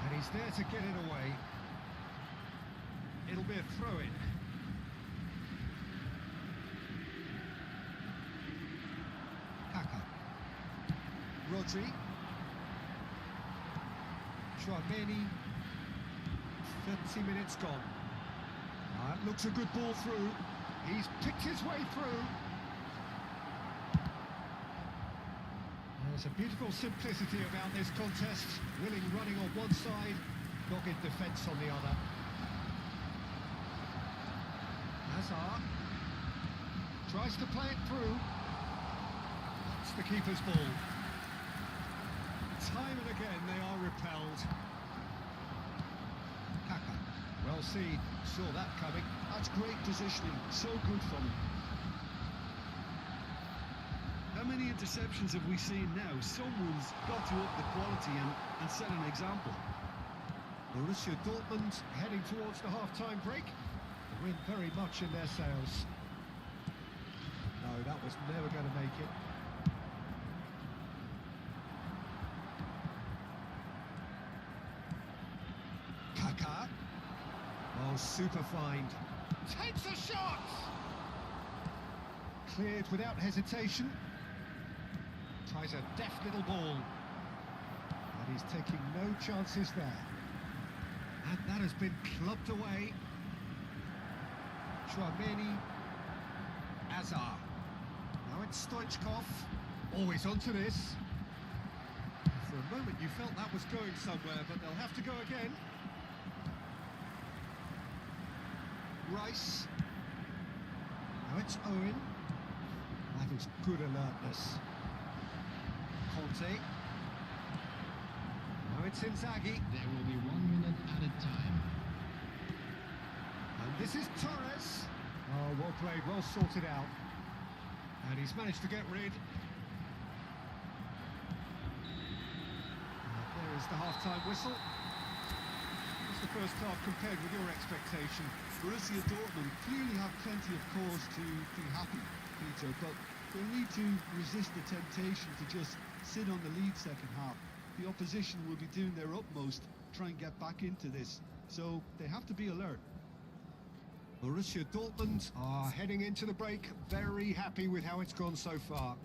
And he's there to get it away. It'll be a throw-in. Kaká. Rodri. Tchouaméni. 30 minutes gone. That looks a good ball through. He's picked his way through. There's a beautiful simplicity about this contest. Willing running on one side, dogged defence on the other. Hazard tries to play it through. It's the keeper's ball. Time and again they are repelled. Kaka, well seen, saw that coming. That's great positioning, so good from him. How many interceptions have we seen now? Someone's got to up the quality and set an example. Borussia Dortmund heading towards the half-time break. The wind very much in their sails. No, that was never going to make it. Kaka. Oh, super find. Takes a shot! Cleared without hesitation. Tries a deft little ball. And he's taking no chances there. And that has been clubbed away. Chouameni. Azar. Now it's Stoichkov. Always onto this. For a moment you felt that was going somewhere, but they'll have to go again. Rice. Now it's Owen. That is good alertness. Conte. Now it's Inzaghi. There will be 1 minute added time. And this is Torres. Oh, well played, well sorted out. And he's managed to get rid. And there is the half-time whistle. What's the first half compared with your expectation? Borussia Dortmund clearly have plenty of cause to be happy, Peter, but they'll need to resist the temptation to just sit on the lead second half. The opposition will be doing their utmost to try and get back into this, so they have to be alert. Borussia Dortmund are heading into the break very happy with how it's gone so far.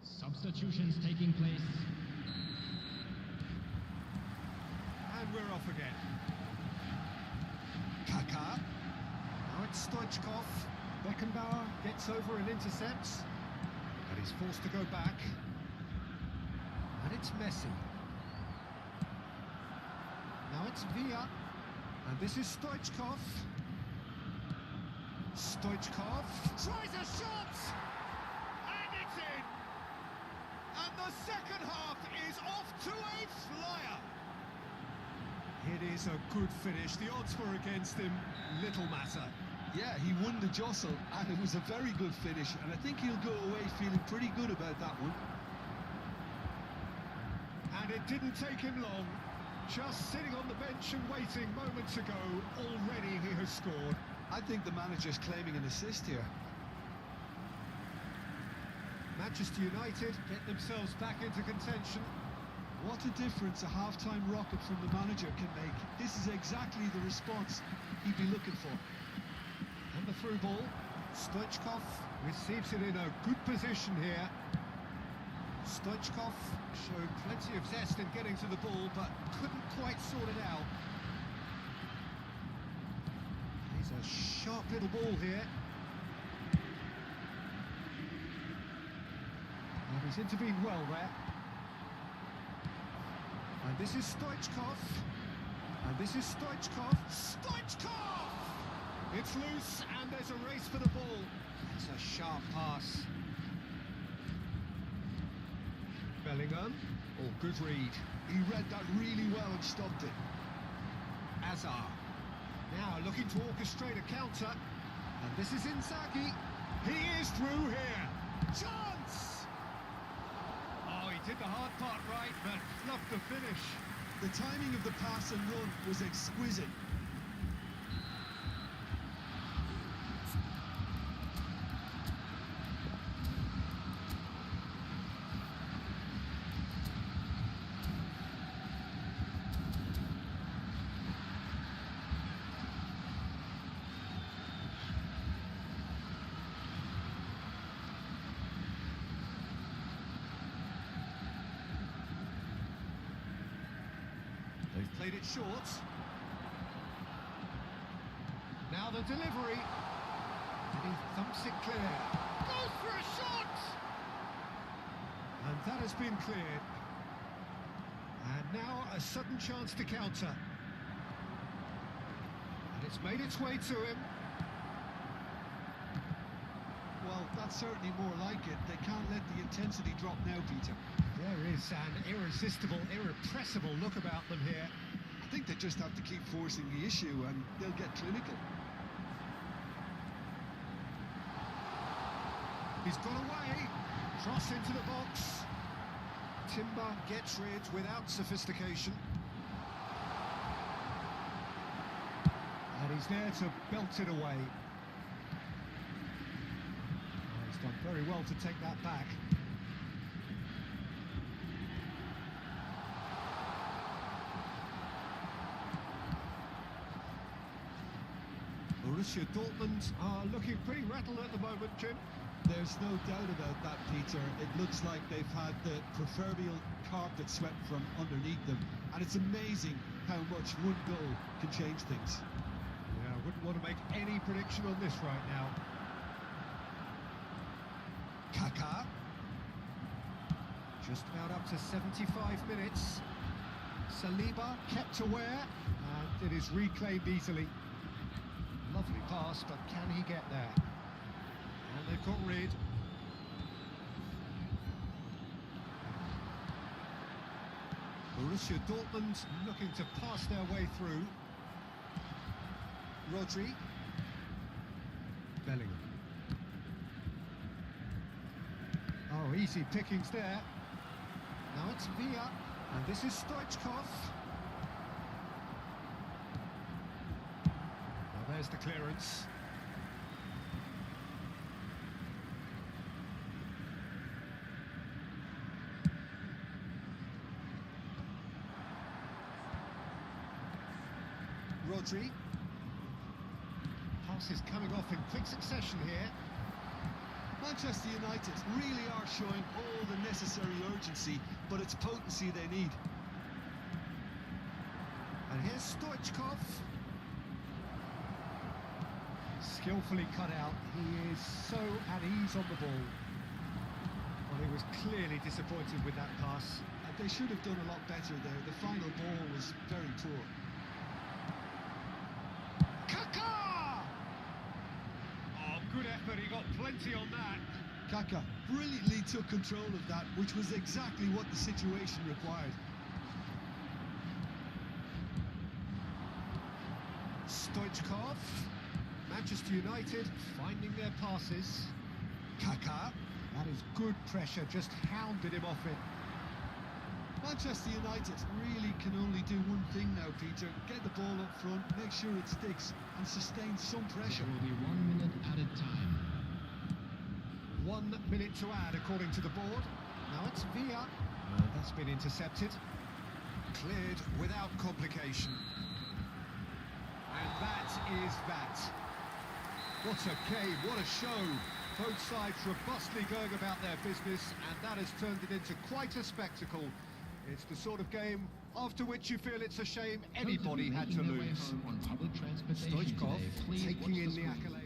Substitutions taking place. And we're off again. Kaka. Now it's Stoichkov. Beckenbauer gets over and intercepts. But he's forced to go back. And it's Messi. Now it's Villa. And this is Stoichkov. Stoichkov tries a shot! And it's in! And the second half is off to a flyer! It is a good finish. The odds were against him. Little matter. Yeah, he won the jostle, and it was a very good finish, and I think he'll go away feeling pretty good about that one. And it didn't take him long. Just sitting on the bench and waiting moments ago, already he has scored. I think the manager's claiming an assist here. Manchester United get themselves back into contention. What a difference a half-time rocket from the manager can make. This is exactly the response he'd be looking for. And the through ball. Stoichkov receives it in a good position here. Stoichkov showed plenty of zest in getting to the ball, but couldn't quite sort it out. He's a sharp little ball here. And he's intervened well there. And this is Stoichkov. And this is Stoichkov. Stoichkov! It's loose, and there's a race for the ball. It's a sharp pass. Bellingham. Oh, good read. He read that really well and stopped it. Azar. Now looking to orchestrate a counter. And this is Inzaghi. He is through here. Chance! Oh, he did the hard part right, but fluffed the finish. The timing of the pass and run was exquisite. They've played it short. Now the delivery. And he thumps it clear. Goes for a shot! And that has been cleared. And now a sudden chance to counter. And it's made its way to him. Well, that's certainly more like it. They can't let the intensity drop now, Peter. There is an irresistible, irrepressible look about them here. I think they just have to keep forcing the issue and they'll get clinical. He's got away. Cross into the box. Timber gets rid without sophistication. And he's there to belt it away. He's done very well to take that back. Borussia Dortmund are looking pretty rattled at the moment, Jim. There's no doubt about that, Peter. It looks like they've had the proverbial carpet swept from underneath them. And it's amazing how much one goal can change things. Yeah, I wouldn't want to make any prediction on this right now. Kaká. Just about up to 75 minutes. Saliba kept aware, and it is reclaimed easily. Lovely pass, but can he get there? And they've got rid. Borussia Dortmund looking to pass their way through. Rodri. Bellingham. Oh, easy pickings there. Now it's Villa, and this is Stoichkov. Now there's the clearance. Rodri. Passes coming off in quick succession here. Manchester United really are showing all the necessary urgency, but it's potency they need. And here's Stoichkov. Skillfully cut out. He is so at ease on the ball. Well, he was clearly disappointed with that pass. They should have done a lot better there. The final ball was very poor. Kaká! Oh, good effort. He got plenty on that. Kaká brilliantly took control of that, which was exactly what the situation required. Stoichkov. Manchester United finding their passes. Kaká. That is good pressure, just hounded him off it. Manchester United really can only do one thing now, Peter. Get the ball up front, make sure it sticks, and sustain some pressure. There will be 1 minute added time. 1 minute to add, according to the board. Now it's Villa. That's been intercepted. Cleared without complication. And that is that. What a game, what a show. Both sides robustly going about their business, and that has turned it into quite a spectacle. It's the sort of game after which you feel it's a shame anybody had to lose. Stoichkov taking in the accolade.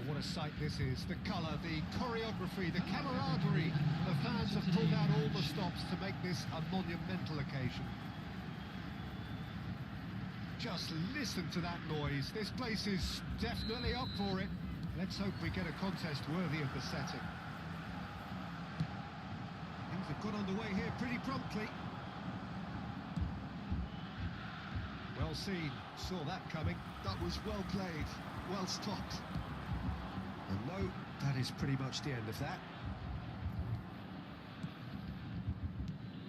what a sight this is. The colour, the choreography, the camaraderie. The fans have pulled out all the stops to make this a monumental occasion. Just listen to that noise. This place is definitely up for it. Let's hope we get a contest worthy of the setting. Things have got underway here pretty promptly. Well seen, saw that coming. That was well played, well stopped. And no, that is pretty much the end of that.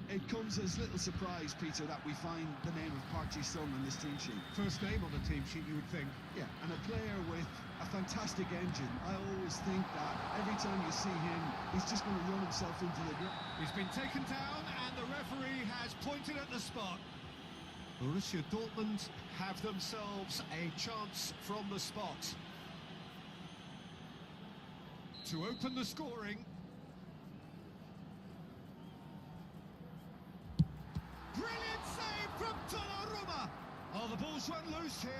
It comes as little surprise, Peter, that we find the name of Park Ji-sung on this team sheet. First name on the team sheet, you would think. Yeah, and a player with a fantastic engine. I always think that every time you see him, he's just going to run himself into the ground. He's been taken down and the referee has pointed at the spot. Borussia Dortmund have themselves a chance from the spot to open the scoring. Brilliant save from Donnarumma. Oh, the ball's run loose here.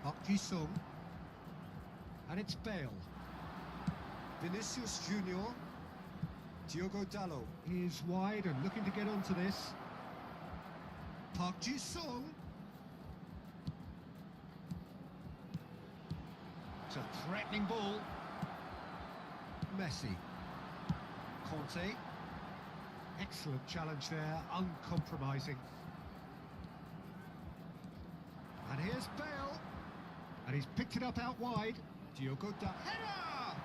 Park Ji-sung. And it's Bale. Vinicius Junior. Diogo Dalot is wide and looking to get onto this. Park Ji-sung. It's a threatening ball. Messi. Conte. Excellent challenge there, uncompromising. And here's Bale. And he's picked it up out wide. Diogo Dalot. Header!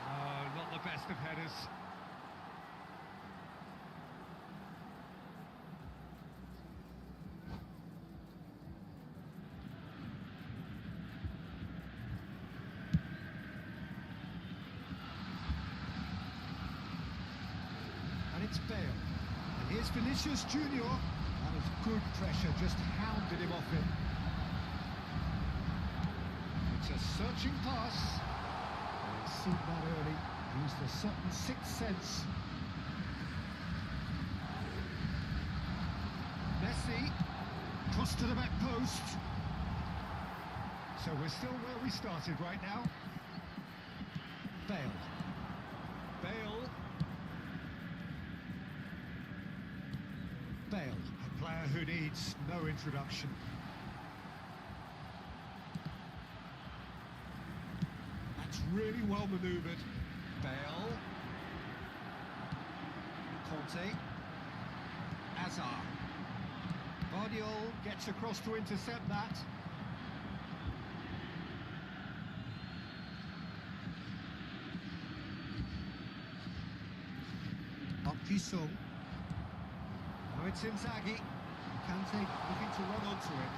Oh, not the best of headers. And it's Bale. And here's Vinicius Junior. That was good pressure, just hounded him off it. It's a searching pass. And he's seen that early. Used a certain sixth sense. Messi. Cross to the back post. So we're still where we started right now. Bale. Bale. Bale, a player who needs no introduction. That's really well manoeuvred. Bale. Conte. Azar. Guardiola gets across to intercept that. Park Ji-sung. Now it's Inzaghi. Kante looking to run onto it.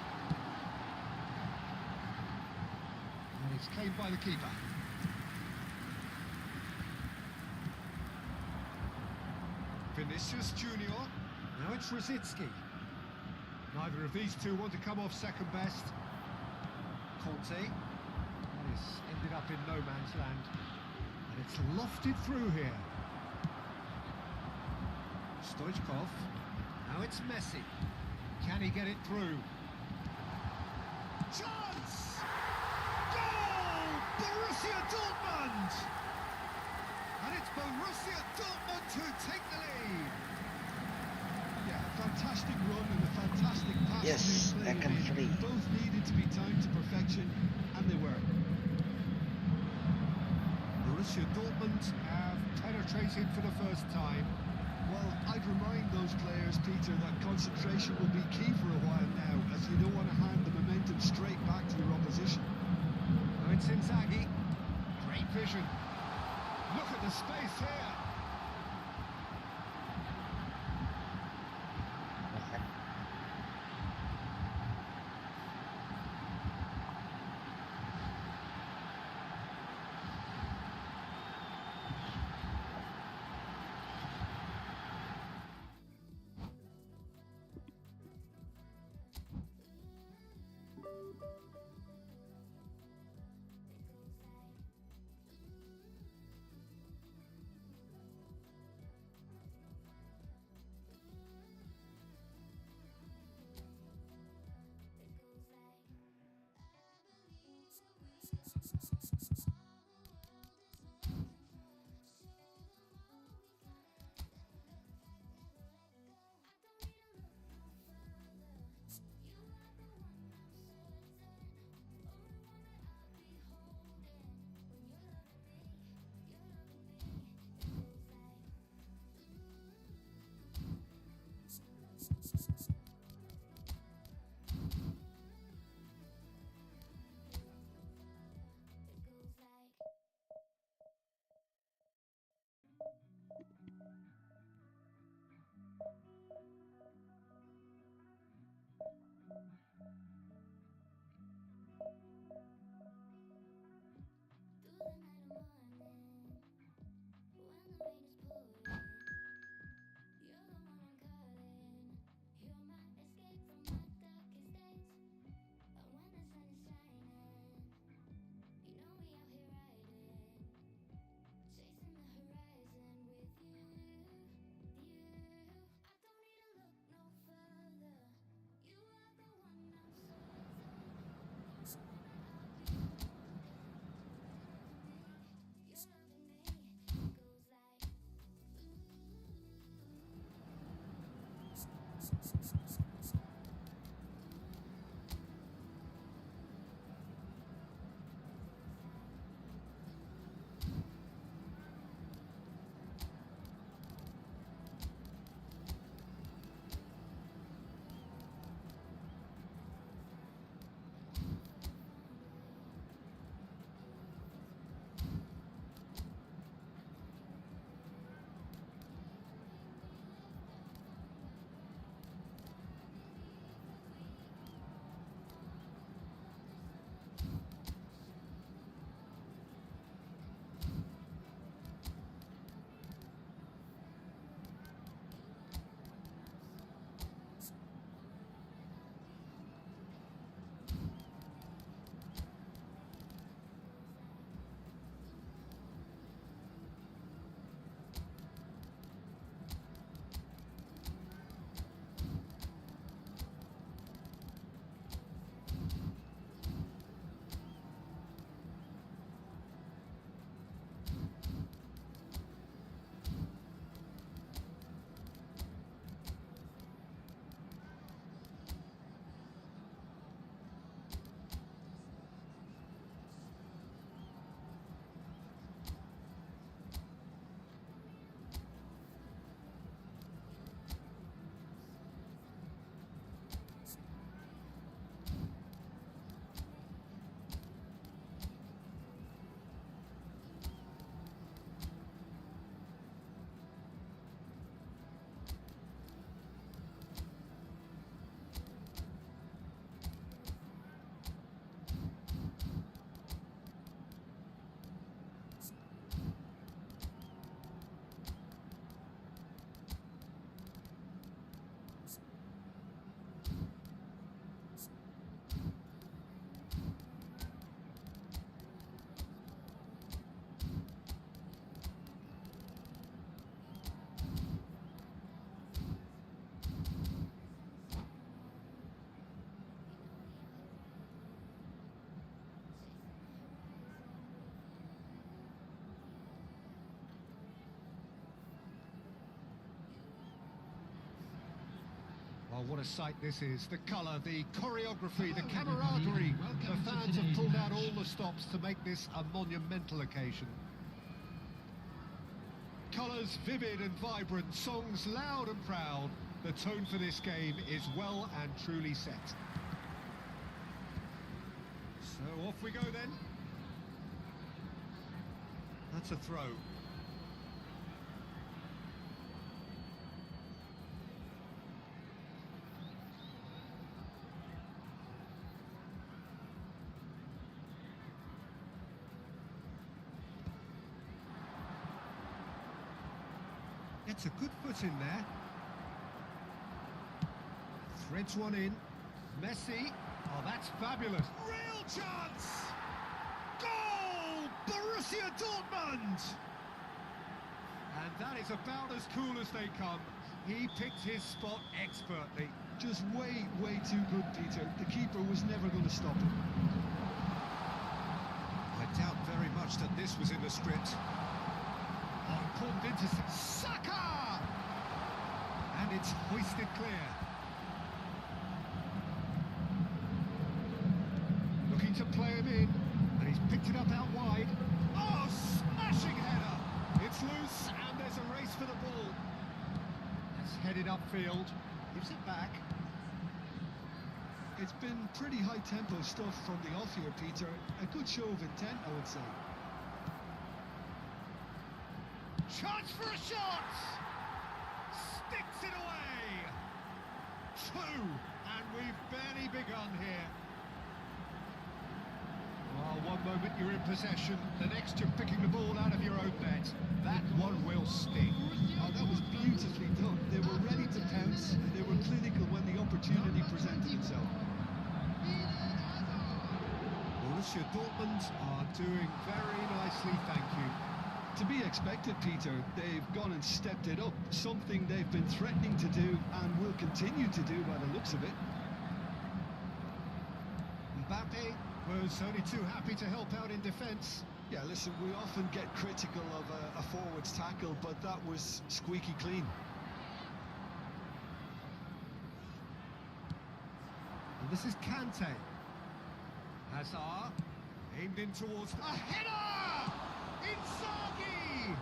And it's claimed by the keeper. Vinicius Junior. Now it's Rosicki. Neither of these two want to come off second best. Conte. This ended up in no man's land. And it's lofted through here. Stoichkov. Now it's Messi. Can he get it through? Chance! Goal! Borussia Dortmund! And it's Borussia Dortmund who take the lead. Yeah, a fantastic run and a fantastic pass. Yes, I can free. Both needed to be timed to perfection, and they were. Borussia Dortmund have penetrated for the first time. Well, I'd remind those players, Peter, that concentration will be key for a while now, as you don't want to hand the momentum straight back to your opposition. Now it's Inzaghi. Great vision. Look at the space here. Well, what a sight this is. The colour, the choreography, the camaraderie. The fans have pulled out all the stops to make this a monumental occasion. Colours vivid and vibrant, songs loud and proud. The tone for this game is well and truly set. So off we go then. That's a throw. Gets a good foot in there. Threads one in. Messi. Oh, that's fabulous. Real chance! Goal! Borussia Dortmund! And that is about as cool as they come. He picked his spot expertly. Just way too good, Peter. The keeper was never going to stop him. I doubt very much that this was in the script. Oh, important intercept. Saka! And it's hoisted clear. Looking to play him in, and he's picked it up out wide. Oh, smashing header! It's loose, and there's a race for the ball. It's headed upfield, gives it back. It's been pretty high-tempo stuff from the off here, Peter. A good show of intent, I would say. Chance for a shot! Sticks it away! 2, and we've barely begun here. Well, one moment you're in possession, the next you're picking the ball out of your own net. That one will sting. Oh, that was beautifully done. They were ready to pounce, and they were clinical when the opportunity presented itself. Borussia Dortmund are doing very nicely, thank you. To be expected, Peter. They've gone and stepped it up, something they've been threatening to do and will continue to do by the looks of it. Mbappe was only too happy to help out in defence. Yeah, listen, we often get critical of a forward's tackle, but that was squeaky clean. And this is Kante. Hazard, aimed in towards... A header! Inzaghi!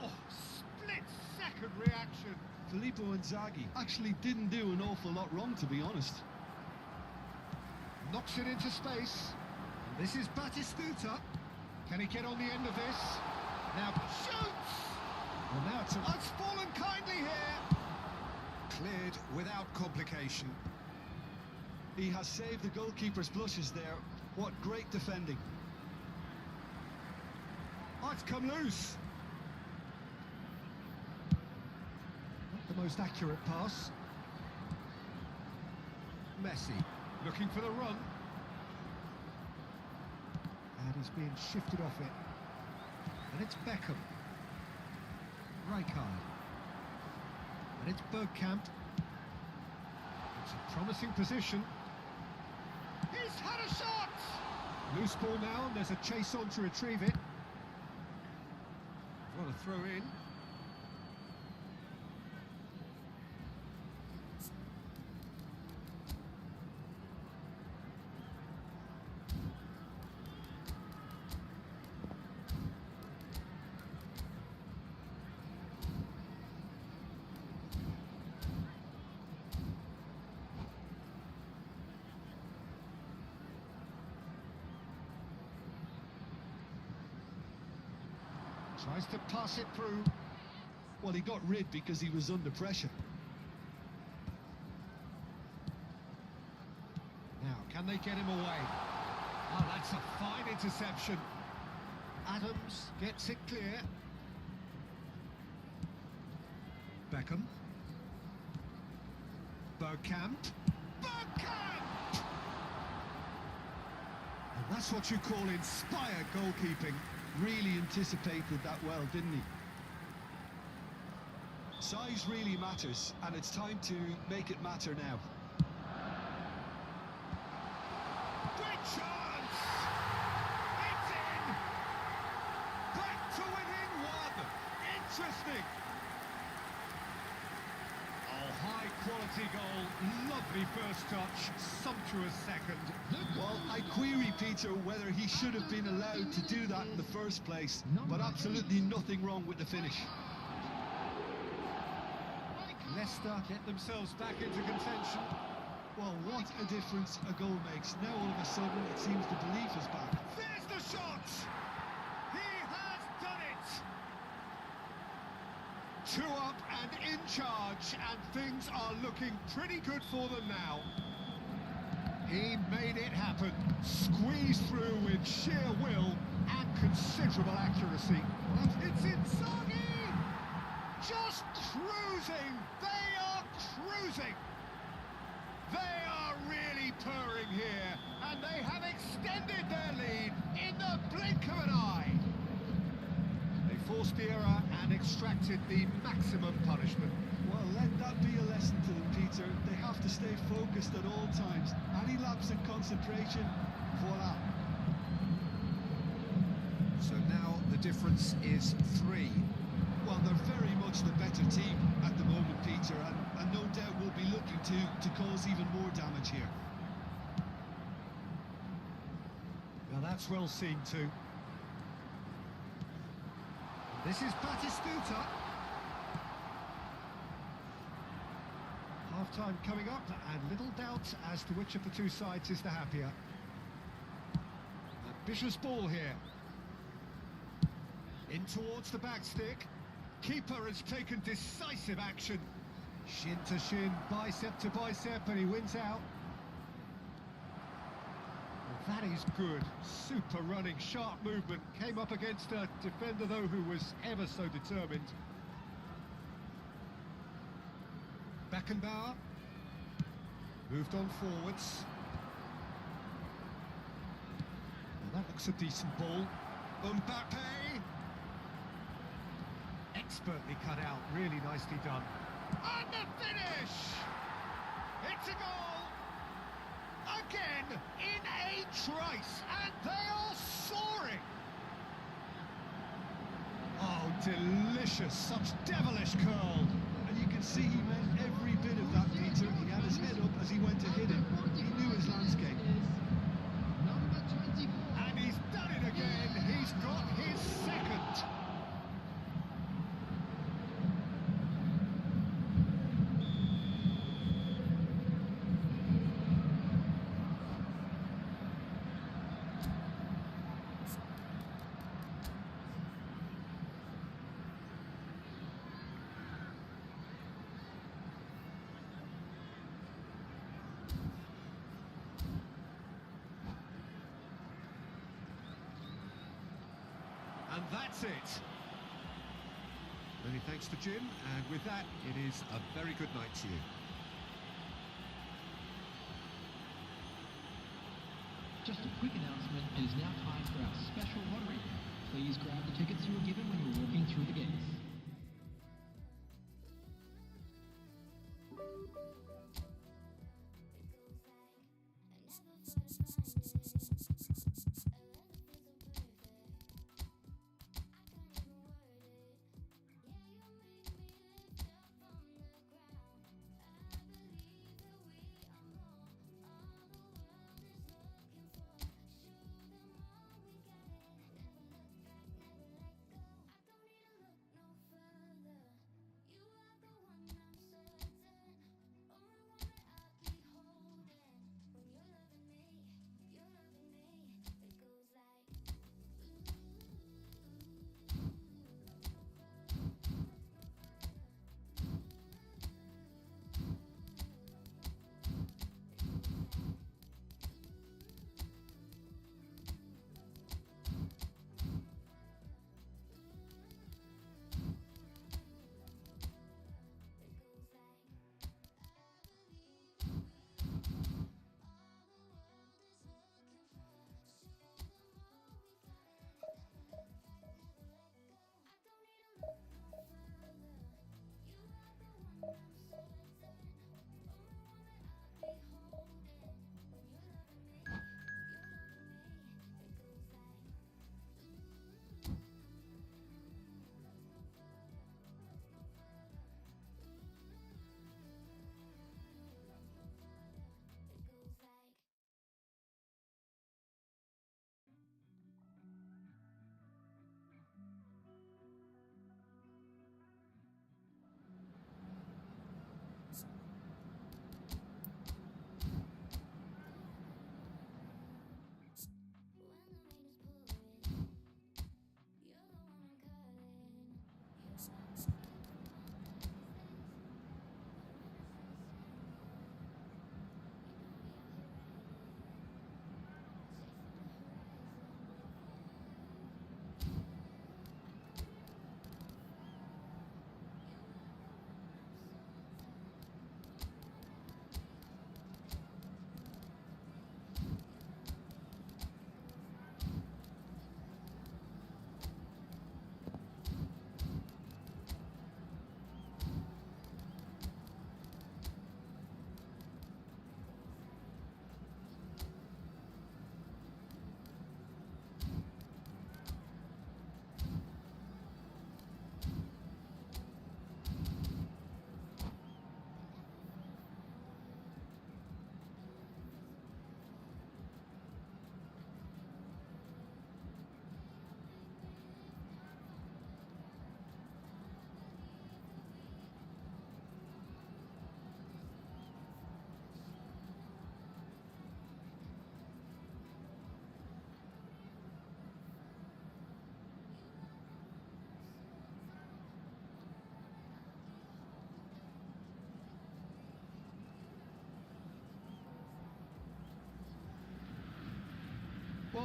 Oh, split-second reaction. Filippo Inzaghi actually didn't do an awful lot wrong, to be honest. Knocks it into space. And this is Batistuta. Can he get on the end of this? Now shoots! Well, now it's fallen kindly here. Cleared without complication. He has saved the goalkeeper's blushes there. What great defending. Oh, it's come loose. Not the most accurate pass. Messi looking for the run. And he's being shifted off it. And it's Beckham. Rijkaard. And it's Bergkamp. It's a promising position. He's had a shot! Loose ball now, and there's a chase on to retrieve it. What a throw in. Tries to pass it through. Well, he got rid because he was under pressure. Now, can they get him away? Oh, that's a fine interception. Adams gets it clear. Beckham. Bergkamp. Bergkamp! And that's what you call inspired goalkeeping. Really anticipated that well, didn't he? Size really matters, and it's time to make it matter now. Great chance! It's in! Back to within one! Interesting! Oh, high-quality goal. Lovely first touch. Sumptuous second. Well, I query, Peter, whether he should have been allowed to do that in the first place, but absolutely nothing wrong with the finish. Leicester get themselves back into contention. Well, what a difference a goal makes. Now all of a sudden it seems the belief is back. There's the shot! He has done it! 2 up and in charge, and things are looking pretty good for them now. He made it happen, squeezed through with sheer will and considerable accuracy. It's Inzaghi! Just cruising! They are cruising! They are really purring here, and they have extended their lead in the blink of an eye. They forced the error and extracted the maximum punishment. Well, let that be a lesson to them, Peter. They have to stay focused at all times. Any lapse in concentration, voila. So now the difference is 3. Well, they're very much the better team at the moment, Peter, and no doubt will be looking to cause even more damage here. Now that's well seen too. This is Batistuta. Half-time coming up, and little doubt as to which of the two sides is the happier. Ambitious ball here. In towards the back stick. Keeper has taken decisive action. Shin to shin, bicep to bicep, and he wins out. Well, that is good. Super running, sharp movement. Came up against a defender, though, who was ever so determined. Beckenbauer. Moved on forwards. Well, that looks a decent ball. Mbappe. Expertly cut out, really nicely done. And the finish! It's a goal! Again, in a trice, and they are soaring! Oh, delicious, such devilish curl! And you can see he meant every bit of that, Peter. He had his head up as he went to hit it. He knew his landscape. Number 24. And he's done it again! He's got his second! And that's it. Many thanks to Jim, and with that, it is a very good night to you. Just a quick announcement, it is now time for our special lottery. Please grab the tickets you were given when you were walking through the gates.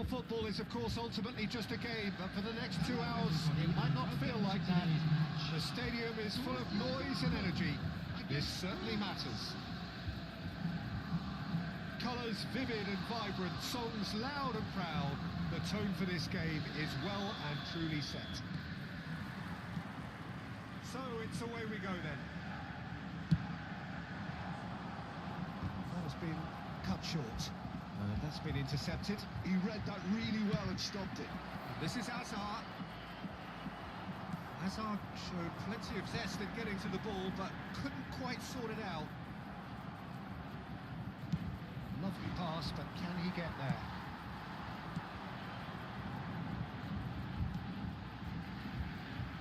football is, of course, ultimately just a game, but for the next 2 hours, it might not feel like that. The stadium is full of noise and energy. This certainly matters. Colours vivid and vibrant, songs loud and proud. The tone for this game is well and truly set. So it's away we go then. That has been cut short. That's been intercepted. He read that really well and stopped it. And this is Hazard. Hazard showed plenty of zest in getting to the ball, but couldn't quite sort it out. Lovely pass, but can he get there?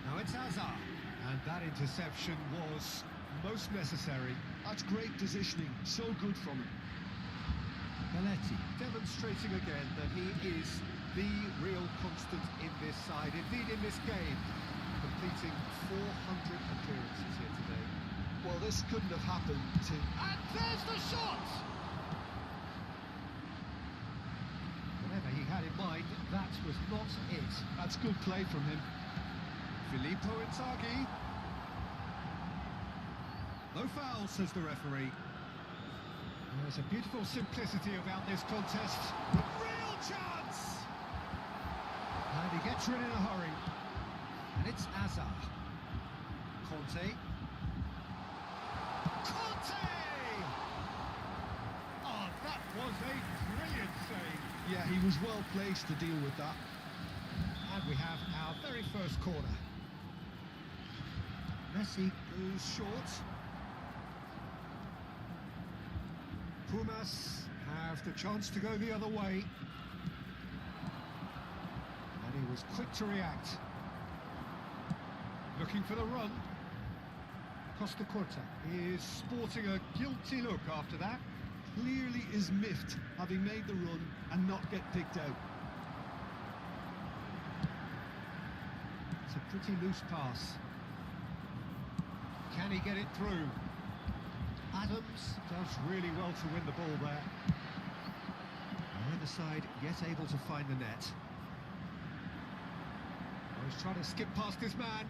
Now it's Hazard. And that interception was most necessary. That's great positioning, so good from him. Belletti demonstrating again that he is the real constant in this side, indeed in this game, completing 400 appearances here today. Well, this couldn't have happened to... And there's the shot! Whatever he had in mind, that was not it. That's good play from him. Filippo Inzaghi. No foul, says the referee. There's a beautiful simplicity about this contest. A real chance! And he gets rid in a hurry. And it's Hazard. Conte. Conte! Oh, that was a brilliant save. Yeah, he was well placed to deal with that. And we have our very first corner. Messi goes short. Pumas have the chance to go the other way. And he was quick to react. Looking for the run. Costa Curta is sporting a guilty look after that. Clearly is miffed, having made the run and not get picked out. It's a pretty loose pass. Can he get it through? Adams does really well to win the ball there. Either side yet able to find the net. Oh, he's trying to skip past his man.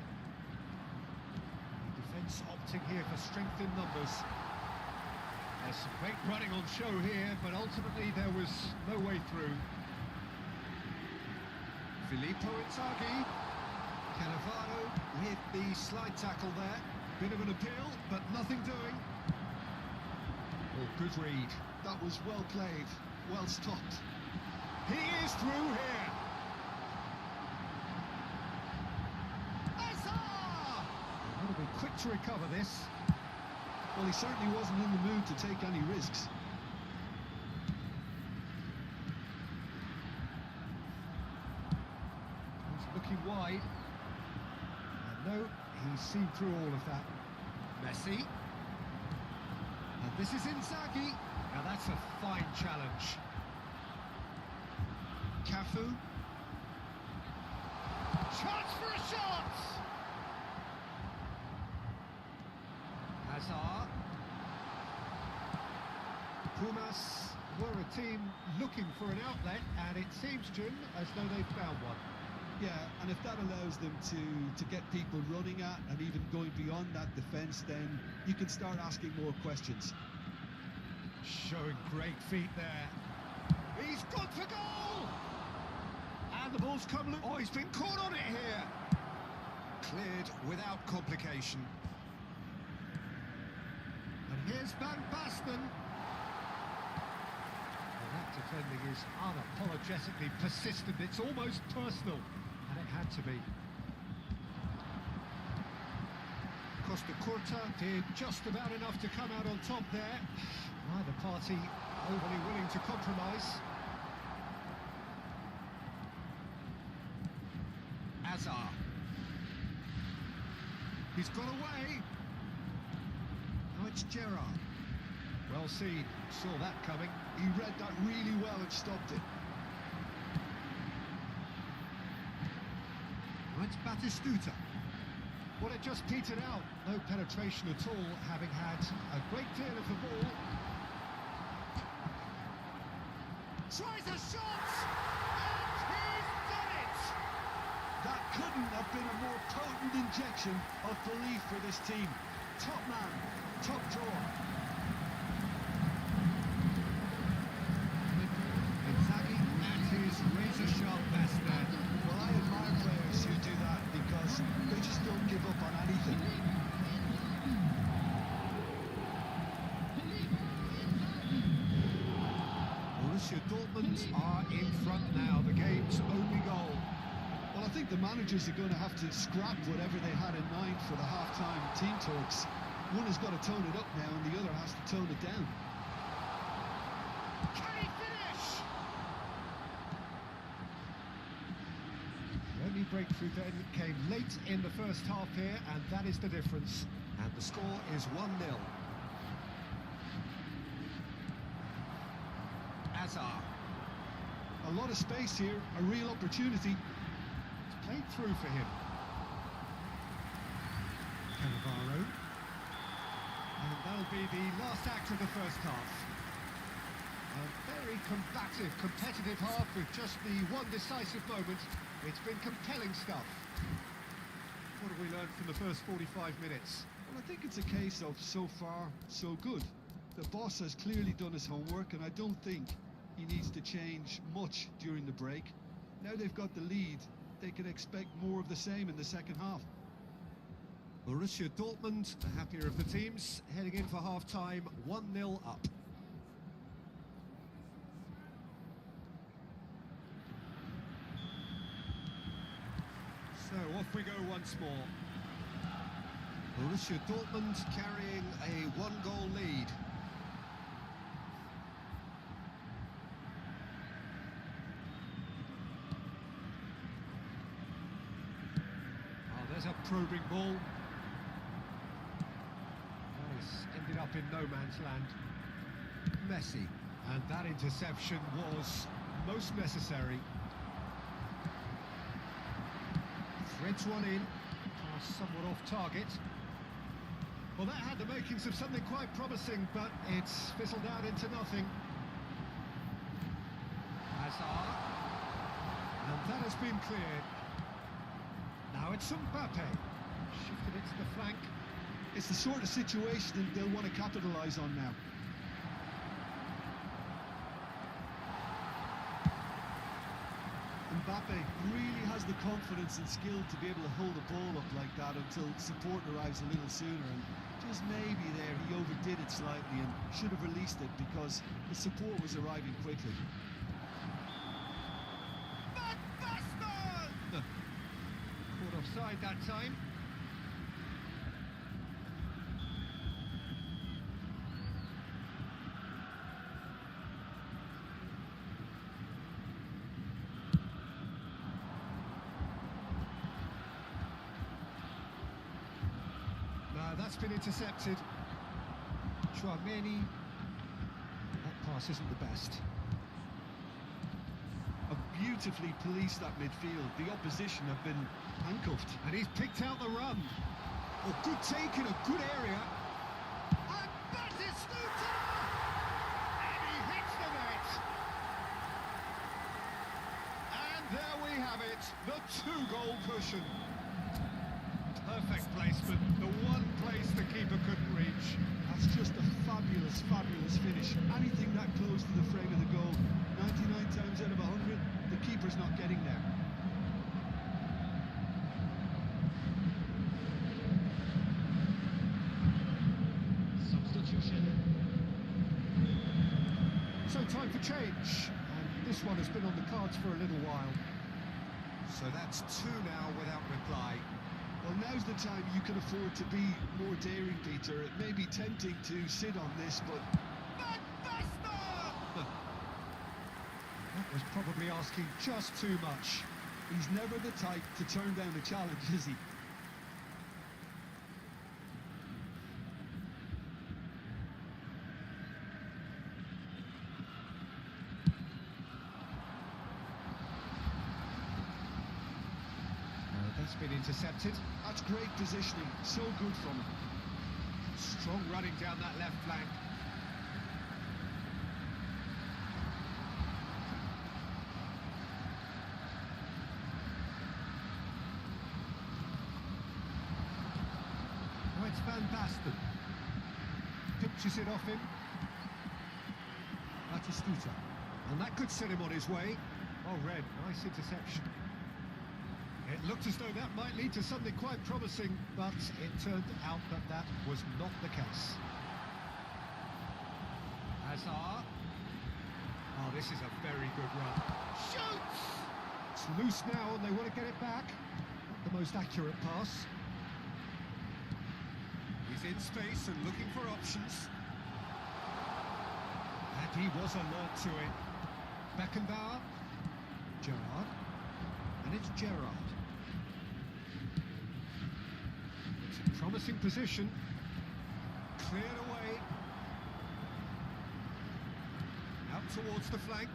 The defence opting here for strength in numbers. There's some great running on show here, but ultimately there was no way through. Filippo Inzaghi. Cannavaro with the slide tackle there. Bit of an appeal, but nothing doing. Oh, good read. That was well played, well stopped. He is through here. Hazard! Got to be quick to recover this. Well, he certainly wasn't in the mood to take any risks. He's looking wide. And no, he's seen through all of that. Messi. And this is Inzaghi. Now that's a fine challenge. Cafu. Chance for a shot! Hazard. Pumas were a team looking for an outlet, and it seems, Jim, as though they've found one. Yeah, and if that allows them to get people running at and even going beyond that defence, then you can start asking more questions. Showing great feet there. He's gone for goal! And the ball's come loose. Oh, he's been caught on it here. Cleared without complication. And here's Van Basten. Well, that defending is unapologetically persistent. It's almost personal. And it had to be. Costa Curta did just about enough to come out on top there. Neither party overly willing to compromise. Hazard. He's got away. Now it's Gerrard. Well seen. Saw that coming. He read that really well and stopped it. Now it's Batistuta. Well, it just petered out. No penetration at all, having had a great deal of the ball. Tries a shot! That couldn't have been a more potent injection of belief for this team. Top man, top draw. Inzaghi at his razor-sharp best there. Well, I admire players who do that because they just don't give up on anything. Borussia Dortmund are in front now, the game's only goal. Well, I think the managers are going to have to scrap whatever they had in mind for the half-time team talks. One has got to tone it up now and the other has to tone it down. Can he finish? The only breakthrough then came late in the first half here, and that is the difference. And the score is 1-0. Hazard. A lot of space here, a real opportunity. It's played through for him. Cannavaro. And that'll be the last act of the first half. A very combative, competitive half with just the one decisive moment. It's been compelling stuff. What have we learned from the first 45 minutes? Well, I think it's a case of so far, so good. The boss has clearly done his homework, and I don't think he needs to change much during the break. Now they've got the lead, they can expect more of the same in the second half. Borussia Dortmund, the happier of the teams, heading in for half-time, 1-0 up. So off we go once more. Borussia Dortmund carrying a one-goal lead. Oh, there's a probing ball. Nice, ended up in no man's land. Messi, and that interception was most necessary. Threads one in, pass somewhat off target. Well, that had the makings of something quite promising, but it's fizzled out into nothing. Hazard, and that has been cleared. Now it's Mbappe, shifted it to the flank. It's the sort of situation they'll want to capitalise on now. Mbappe really has the confidence and skill to be able to hold the ball up like that until support arrives a little sooner, and just maybe there he overdid it slightly and should have released it because the support was arriving quickly. Caught offside that time. That's been intercepted. Chouameni. That pass isn't the best. Beautifully policed that midfield. The opposition have been handcuffed. And he's picked out the run. Oh, good take in a good area. And that is snooped over! And he hits the net. And there we have it, the two-goal cushion. Perfect placement, the one place the keeper couldn't reach. That's just a fabulous, fabulous finish. Anything that close to the frame of the goal, 99 times out of 100, the keeper's not getting there. Substitution. So time for change. And this one has been on the cards for a little while. So that's two now without reply. Well, now's the time you can afford to be more daring, Peter. It may be tempting to sit on this, but... That was probably asking just too much. He's never the type to turn down a challenge, is he? That's been intercepted. That's great positioning, so good from him. Strong running down that left flank. it's Van Basten. Pinches it off him. Batistuta. And that could set him on his way. Oh, Red, nice interception. It looked as though that might lead to something quite promising, but it turned out that that was not the case. Hazard. Oh, this is a very good run. Shoots! It's loose now and they want to get it back. Not the most accurate pass. He's in space and looking for options. And he was alert to it. Beckenbauer. Gerrard. And it's Gerrard. It's a promising position. Cleared away. Out towards the flank.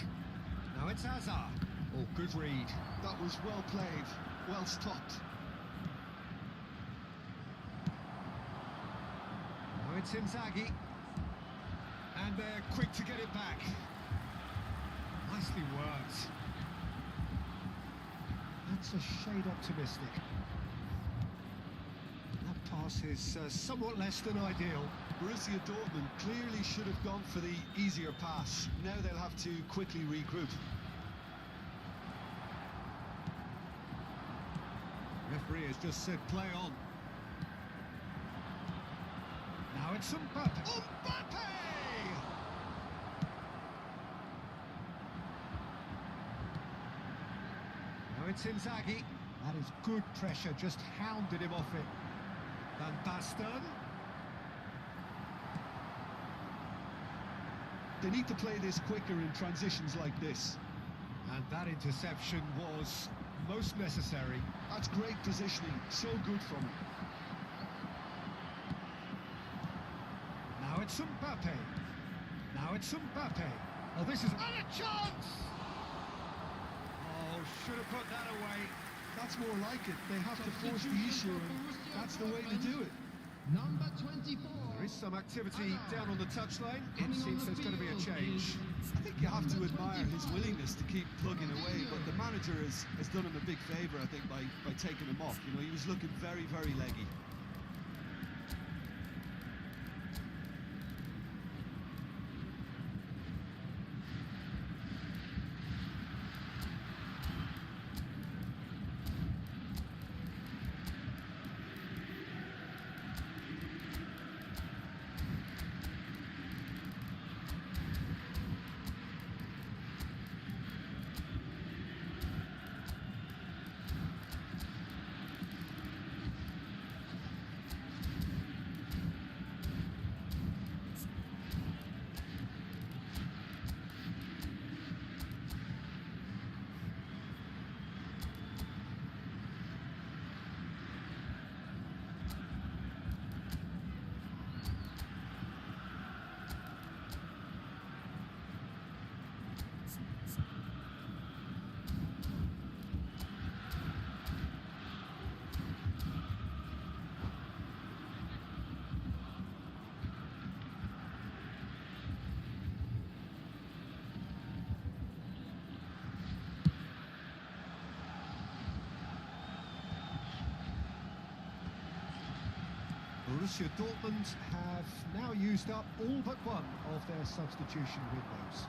Now it's Hazard. Oh, good read. That was well played, well stopped. Now it's Inzaghi. And they're quick to get it back. Nicely worked. That's a shade optimistic. That pass is somewhat less than ideal. Borussia Dortmund clearly should have gone for the easier pass. Now they'll have to quickly regroup. Referee has just said play on. Now it's Mbappe. Mbappe! Now it's Inzaghi. That is good pressure, just hounded him off it. Van Basten. They need to play this quicker in transitions like this. And that interception was most necessary. That's great positioning, so good from him. Now it's Mbappe. Now it's Mbappe. Oh, this is... And a chance! Oh, should have put that away. That's more like it. They have to force the issue, and that's the way to do it. Number 24. There is some activity down on the touchline. It seems there's going to be a change. I think you have to admire his willingness to keep plugging away, but the manager has done him a big favour, I think, by taking him off. You know, he was looking very, very leggy. Borussia Dortmund have now used up all but one of their substitution windows.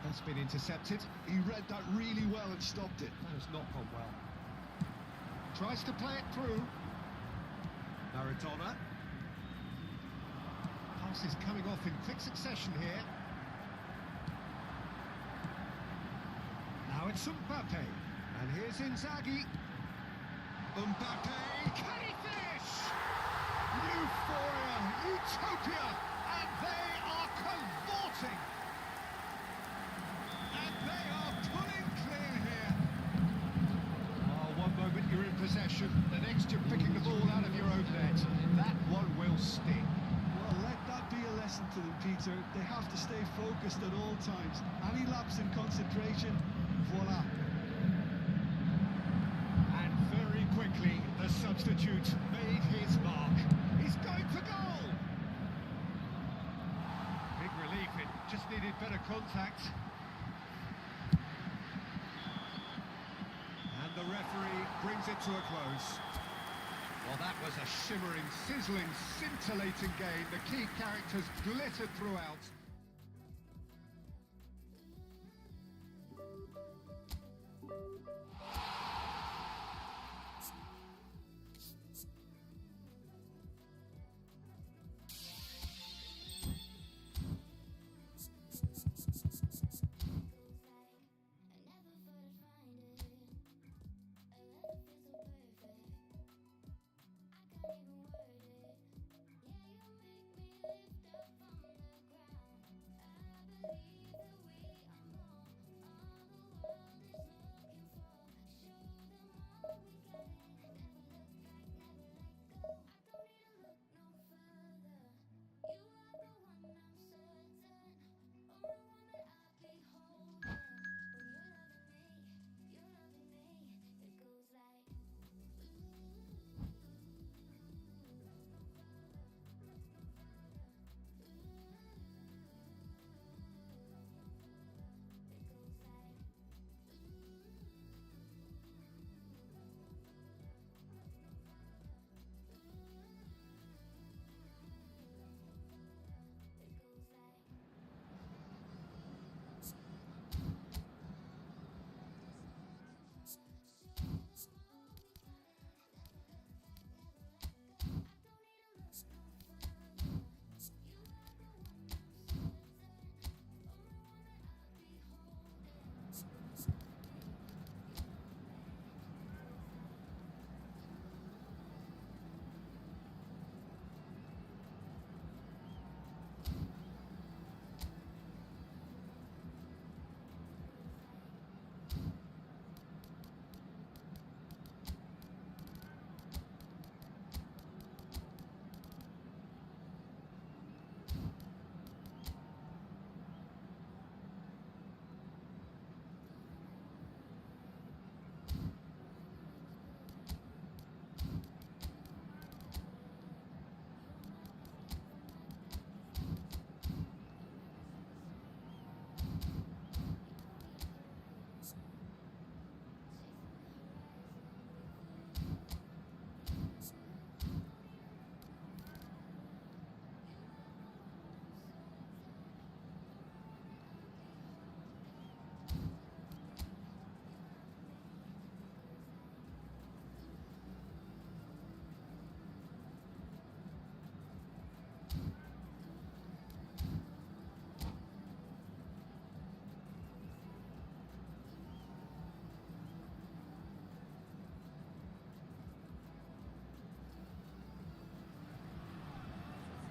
That's been intercepted. He read that really well and stopped it. That has not gone well. Tries to play it through. Maradona. Pass is coming off in quick succession here. Now it's Mbappe. And here's Inzaghi. Mbappe. Can he finish? Euphoria, utopia, and they are cavorting. And they are pulling clear here. Oh, one moment you're in possession, the next you're picking the ball out of your own net. That one will sting. Well, let that be a lesson to them, Peter. They have to stay focused at all times. Any lapse in concentration, voila. And very quickly, the substitute made his mark. He's going for goal! Big relief, it just needed better contact. And the referee brings it to a close. Well, that was a shimmering, sizzling, scintillating game. The key characters glittered throughout.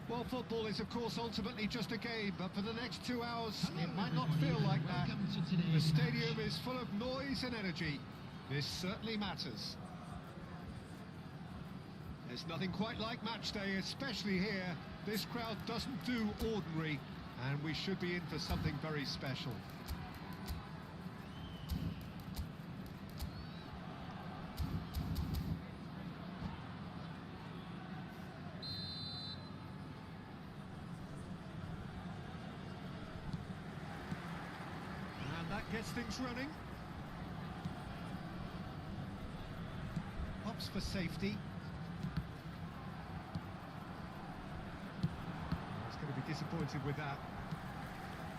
Well, football is, of course, ultimately just a game, but for the next 2 hours, it might not feel like that. The stadium is full of noise and energy. This certainly matters. There's nothing quite like match day, especially here. This crowd doesn't do ordinary, and we should be in for something very special. Gets things running. Opts for safety. He's going to be disappointed with that.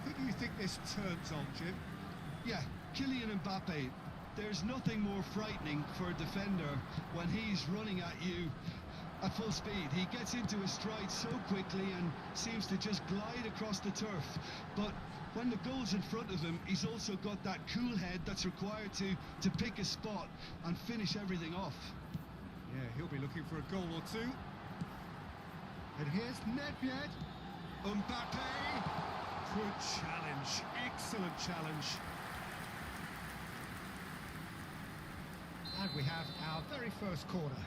Who do you think this turns on, Jim? Yeah, Kylian Mbappe. There's nothing more frightening for a defender when he's running at you at full speed. He gets into a stride so quickly and seems to just glide across the turf. But when the goal's in front of him, he's also got that cool head that's required to pick a spot and finish everything off. Yeah, he'll be looking for a goal or two. And here's Nedved. Mbappe. Good challenge. Excellent challenge. And we have our very first corner.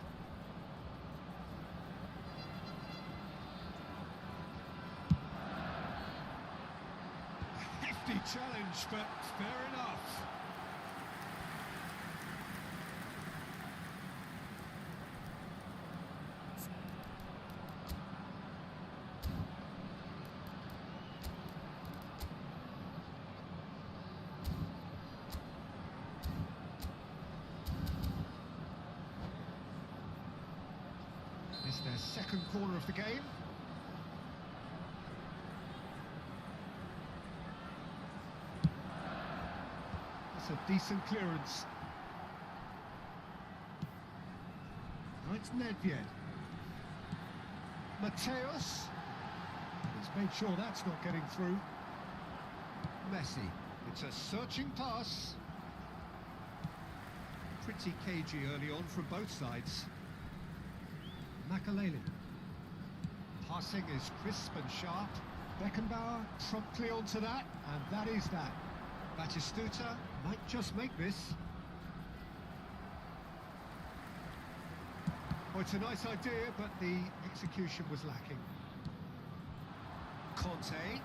Hefty challenge, but fair enough. It's their second corner of the game. That's a decent clearance. Now it's Nedved. Mateus. He's made sure that's not getting through. Messi. It's a searching pass. Pretty cagey early on from both sides. Makaleli. Passing is crisp and sharp. Beckenbauer promptly onto that, and that is that. Batistuta might just make this. Well, it's a nice idea, but the execution was lacking. Conte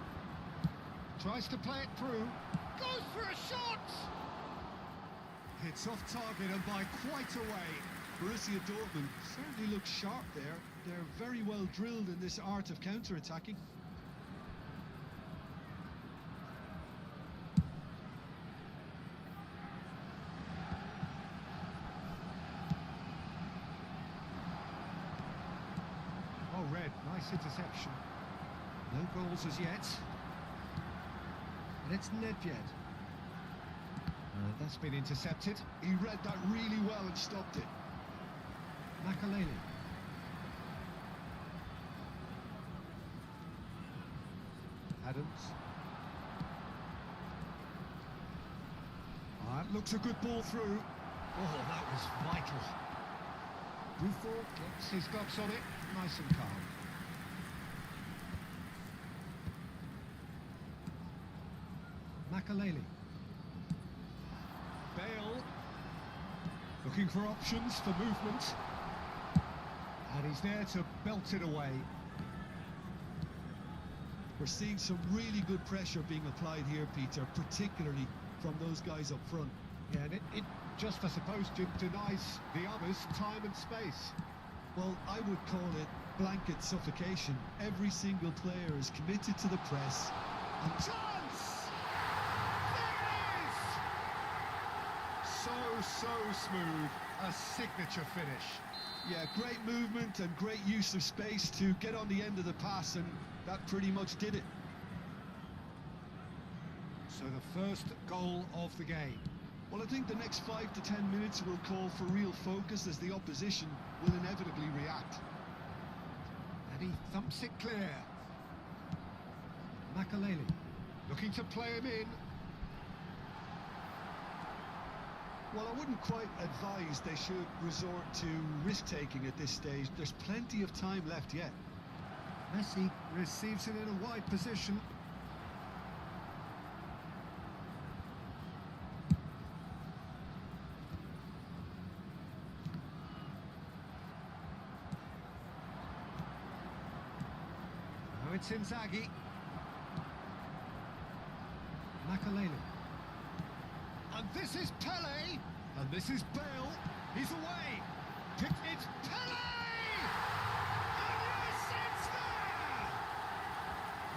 tries to play it through. Goes for a shot! It's off target and by quite a way. Borussia Dortmund certainly looks sharp there. They're very well drilled in this art of counter-attacking. Oh, Red, nice interception. No goals as yet. And it's Nedved. That's been intercepted. He read that really well and stopped it. Makaleli. Adams. That looks a good ball through. Oh, that was vital. Buffon gets his gloves on it, nice and calm. Makaleli. Bale. Looking for options for movement. And he's there to belt it away. We're seeing some really good pressure being applied here, Peter, particularly from those guys up front. Yeah, and it just, I suppose, denies the others time and space. Well, I would call it blanket suffocation. Every single player is committed to the press. And Chance! There it is! So smooth. A signature finish. yeah, great movement and great use of space to get on the end of the pass, and that pretty much did it. So the first goal of the game. Well, I think the next 5 to 10 minutes will call for real focus as the opposition will inevitably react. And he thumps it clear. Makaleli looking to play him in. Well, I wouldn't quite advise they should resort to risk-taking at this stage. There's plenty of time left yet. Messi receives it in a wide position. Now it's Inzaghi. Makaleli. And this is Pele. And this is Bale. He's away. It's Pele! And yes, it's there!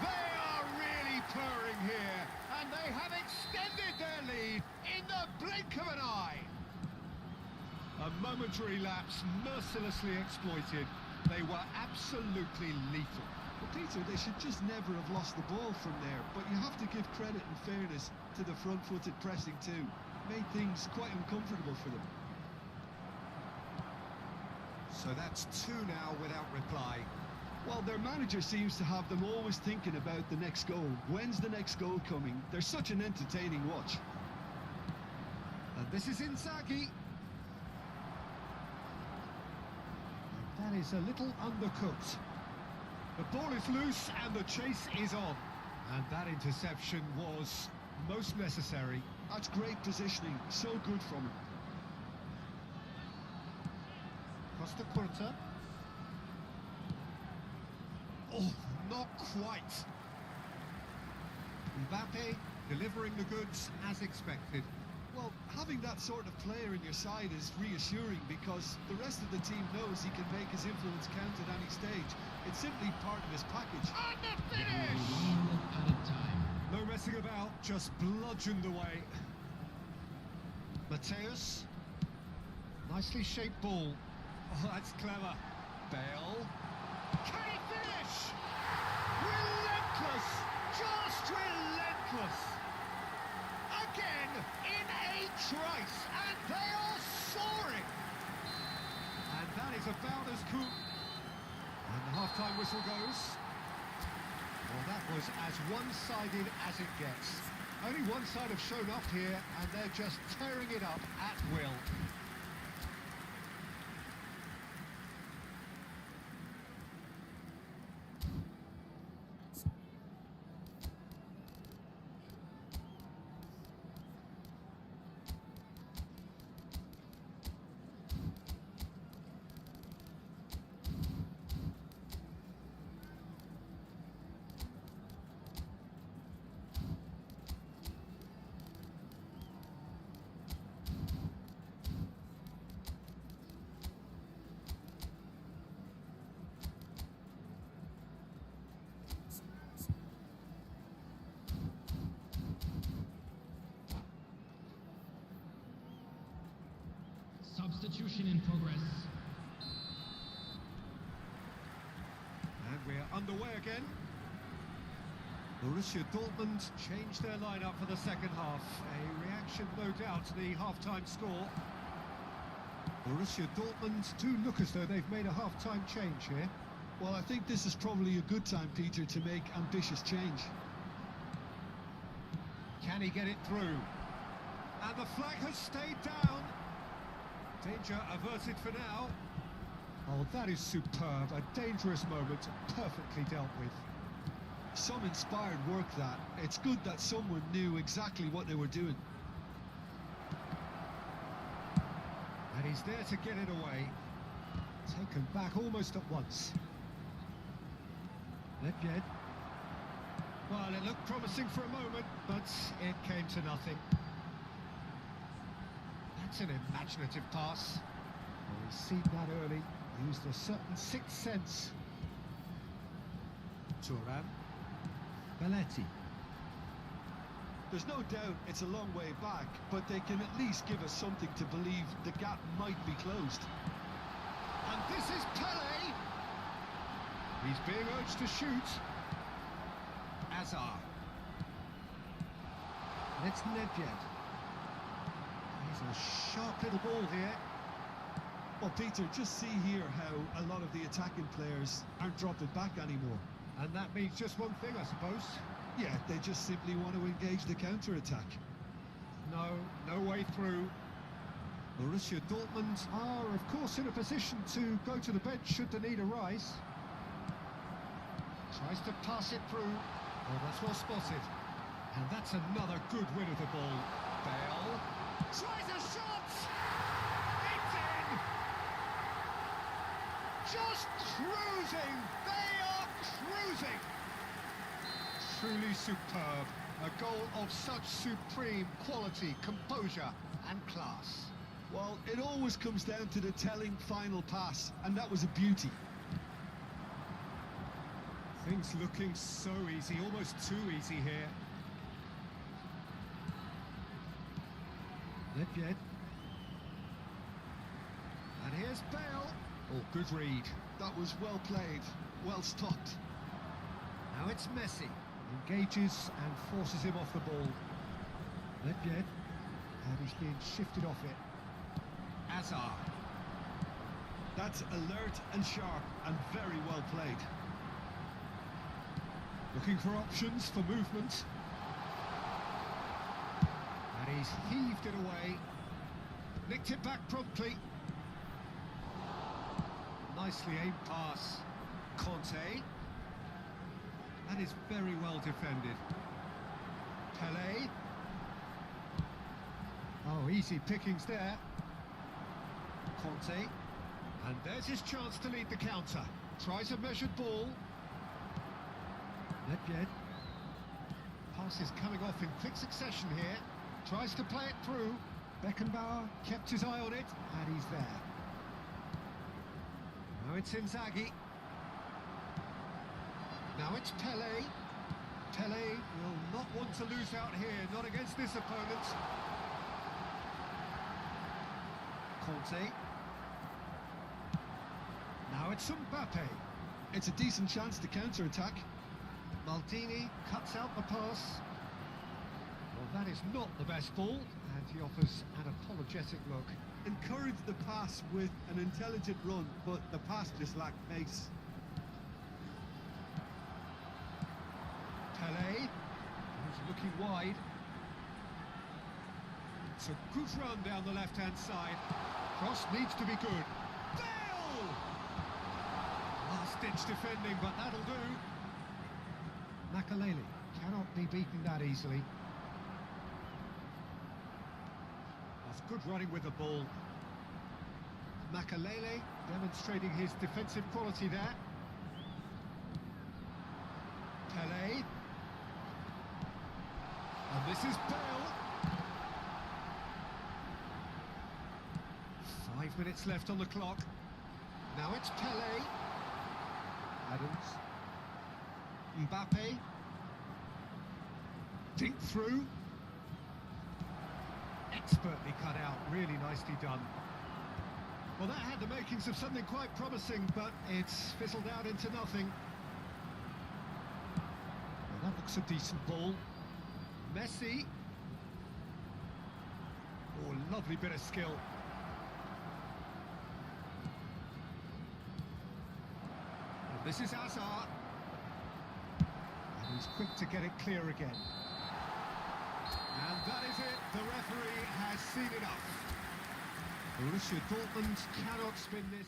They are really purring here. And they have extended their lead in the blink of an eye. A momentary lapse mercilessly exploited. They were absolutely lethal. But Peter, they should just never have lost the ball from there. But you have to give credit and fairness to the front-footed pressing too. Made things quite uncomfortable for them. So that's 2 now without reply. Well, their manager seems to have them always thinking about the next goal. When's the next goal coming? They're such an entertaining watch. And this is Inzaghi. And that is a little undercooked. The ball is loose and the chase is on. And that interception was most necessary. That's great positioning, so good from him. Costa Curta. Oh, not quite. Mbappe delivering the goods as expected. Well, having that sort of player in your side is reassuring because the rest of the team knows he can make his influence count at any stage. It's simply part of his package. And the finish! Added time. No messing about, just bludgeoned away. Mateus. Nicely shaped ball. Oh, that's clever. Bale. Can he finish? Relentless! Just relentless! Again, in a trice, and they are soaring! And that is about as cool. And the half-time whistle goes. Well, that was as one-sided as it gets. Only one side have shown up here, and they're just tearing it up at will. Substitution in progress. And we're underway again. Borussia Dortmund changed their lineup for the second half. A reaction, no doubt, to the half-time score. Borussia Dortmund do look as though they've made a half-time change here. Well, I think this is probably a good time, Peter, to make ambitious change. Can he get it through? And the flag has stayed down. Danger averted for now. Oh, that is superb. A dangerous moment, perfectly dealt with. Some inspired work, that. It's good that someone knew exactly what they were doing. And he's there to get it away. Taken back almost at once. Nedved. Well, it looked promising for a moment, but it came to nothing. That's an imaginative pass. Well, he's seen that early. Used a certain sixth sense. Turan. Belletti. There's no doubt it's a long way back, but they can at least give us something to believe the gap might be closed. And this is Pele. He's being urged to shoot. Azar. And it's Nedved. He's a sharp little ball here. Well, Peter, just see here how a lot of the attacking players aren't dropping back anymore. And that means just one thing, I suppose. Yeah, they just simply want to engage the counter-attack. No way through. Borussia Dortmund are, of course, in a position to go to the bench should the need arise. Tries to pass it through. Oh, that's well spotted. And that's another good win of the ball. Bale tries a shot! It's in! Just cruising! They are cruising! Truly superb. A goal of such supreme quality, composure and class. Well, it always comes down to the telling final pass, and that was a beauty. Things looking so easy, almost too easy here. Nedved. And here's Bale. Oh, good read. That was well played, well stopped. Now it's Messi. Engages and forces him off the ball. Nedved. And he's being shifted off it. Azar. That's alert and sharp and very well played. Looking for options for movement. And he's heaved it away. Nicked it back promptly. Nicely aimed pass. Conte. That is very well defended. Pele. Oh, easy pickings there. Conte. And there's his chance to lead the counter. Tries a measured ball. Nedved. Pass is coming off in quick succession here. Tries to play it through. Beckenbauer kept his eye on it, and he's there. Now it's Inzaghi. Now it's Pele. Pele will not want to lose out here, not against this opponent. Conte. Now it's It's Mbappe. It's a decent chance to counter-attack. Maldini cuts out the pass. Well, that is not the best ball, and he offers an apologetic look. Encourage the pass with an intelligent run, but the pass just lacked pace. Pele, who's looking wide. It's a good run down the left-hand side. Cross needs to be good. Bale! Last-ditch defending, but that'll do. Makalele cannot be beaten that easily. That's good running with the ball. Makalele demonstrating his defensive quality there. Pele. And this is Bale. 5 minutes left on the clock. Now it's Pele. Adams. Mbappe. Dink through. Expertly cut out, really nicely done. Well, that had the makings of something quite promising, but it's fizzled out into nothing. Well, that looks a decent ball. Messi. Oh, lovely bit of skill. And this is Hazard. And he's quick to get it clear again. And that is it. The referee has seen enough. Borussia Dortmund cannot spin this.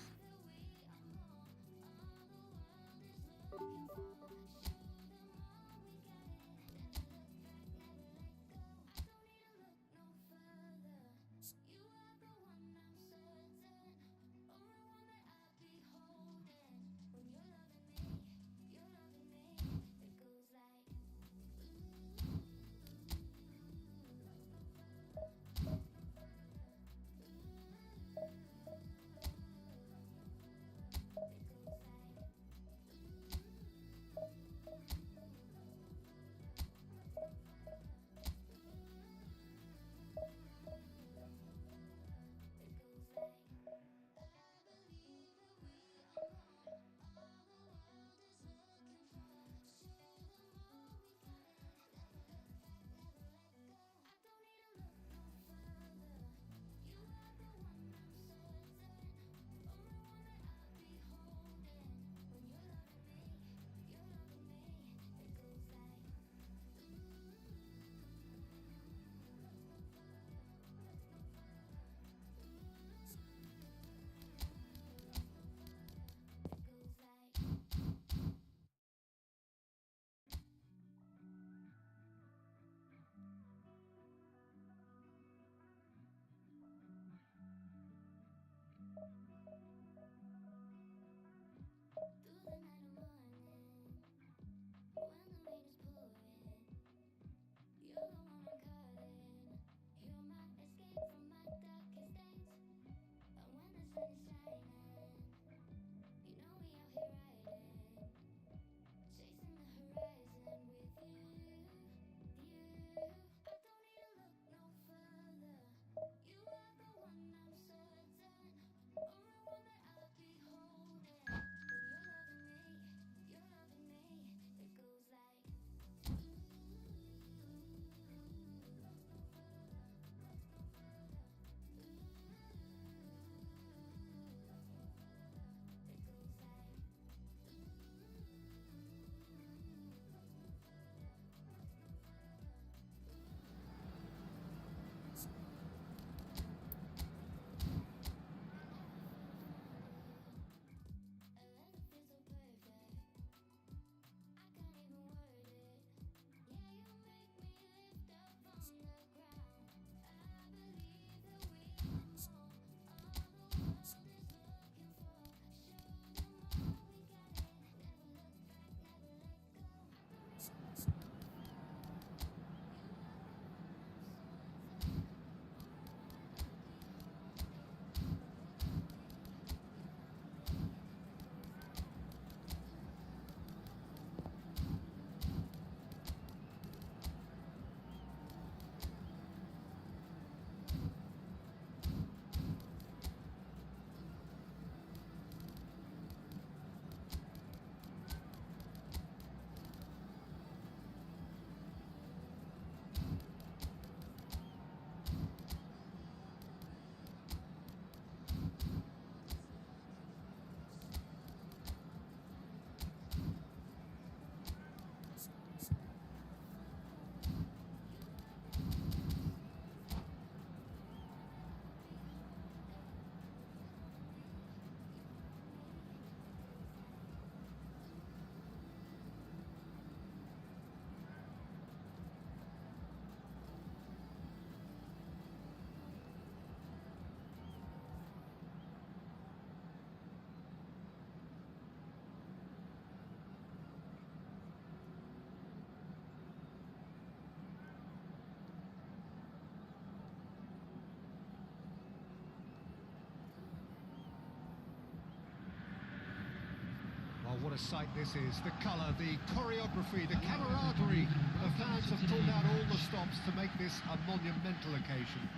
what a sight this is. The colour, the choreography, the camaraderie. The fans have pulled out all the stops to make this a monumental occasion.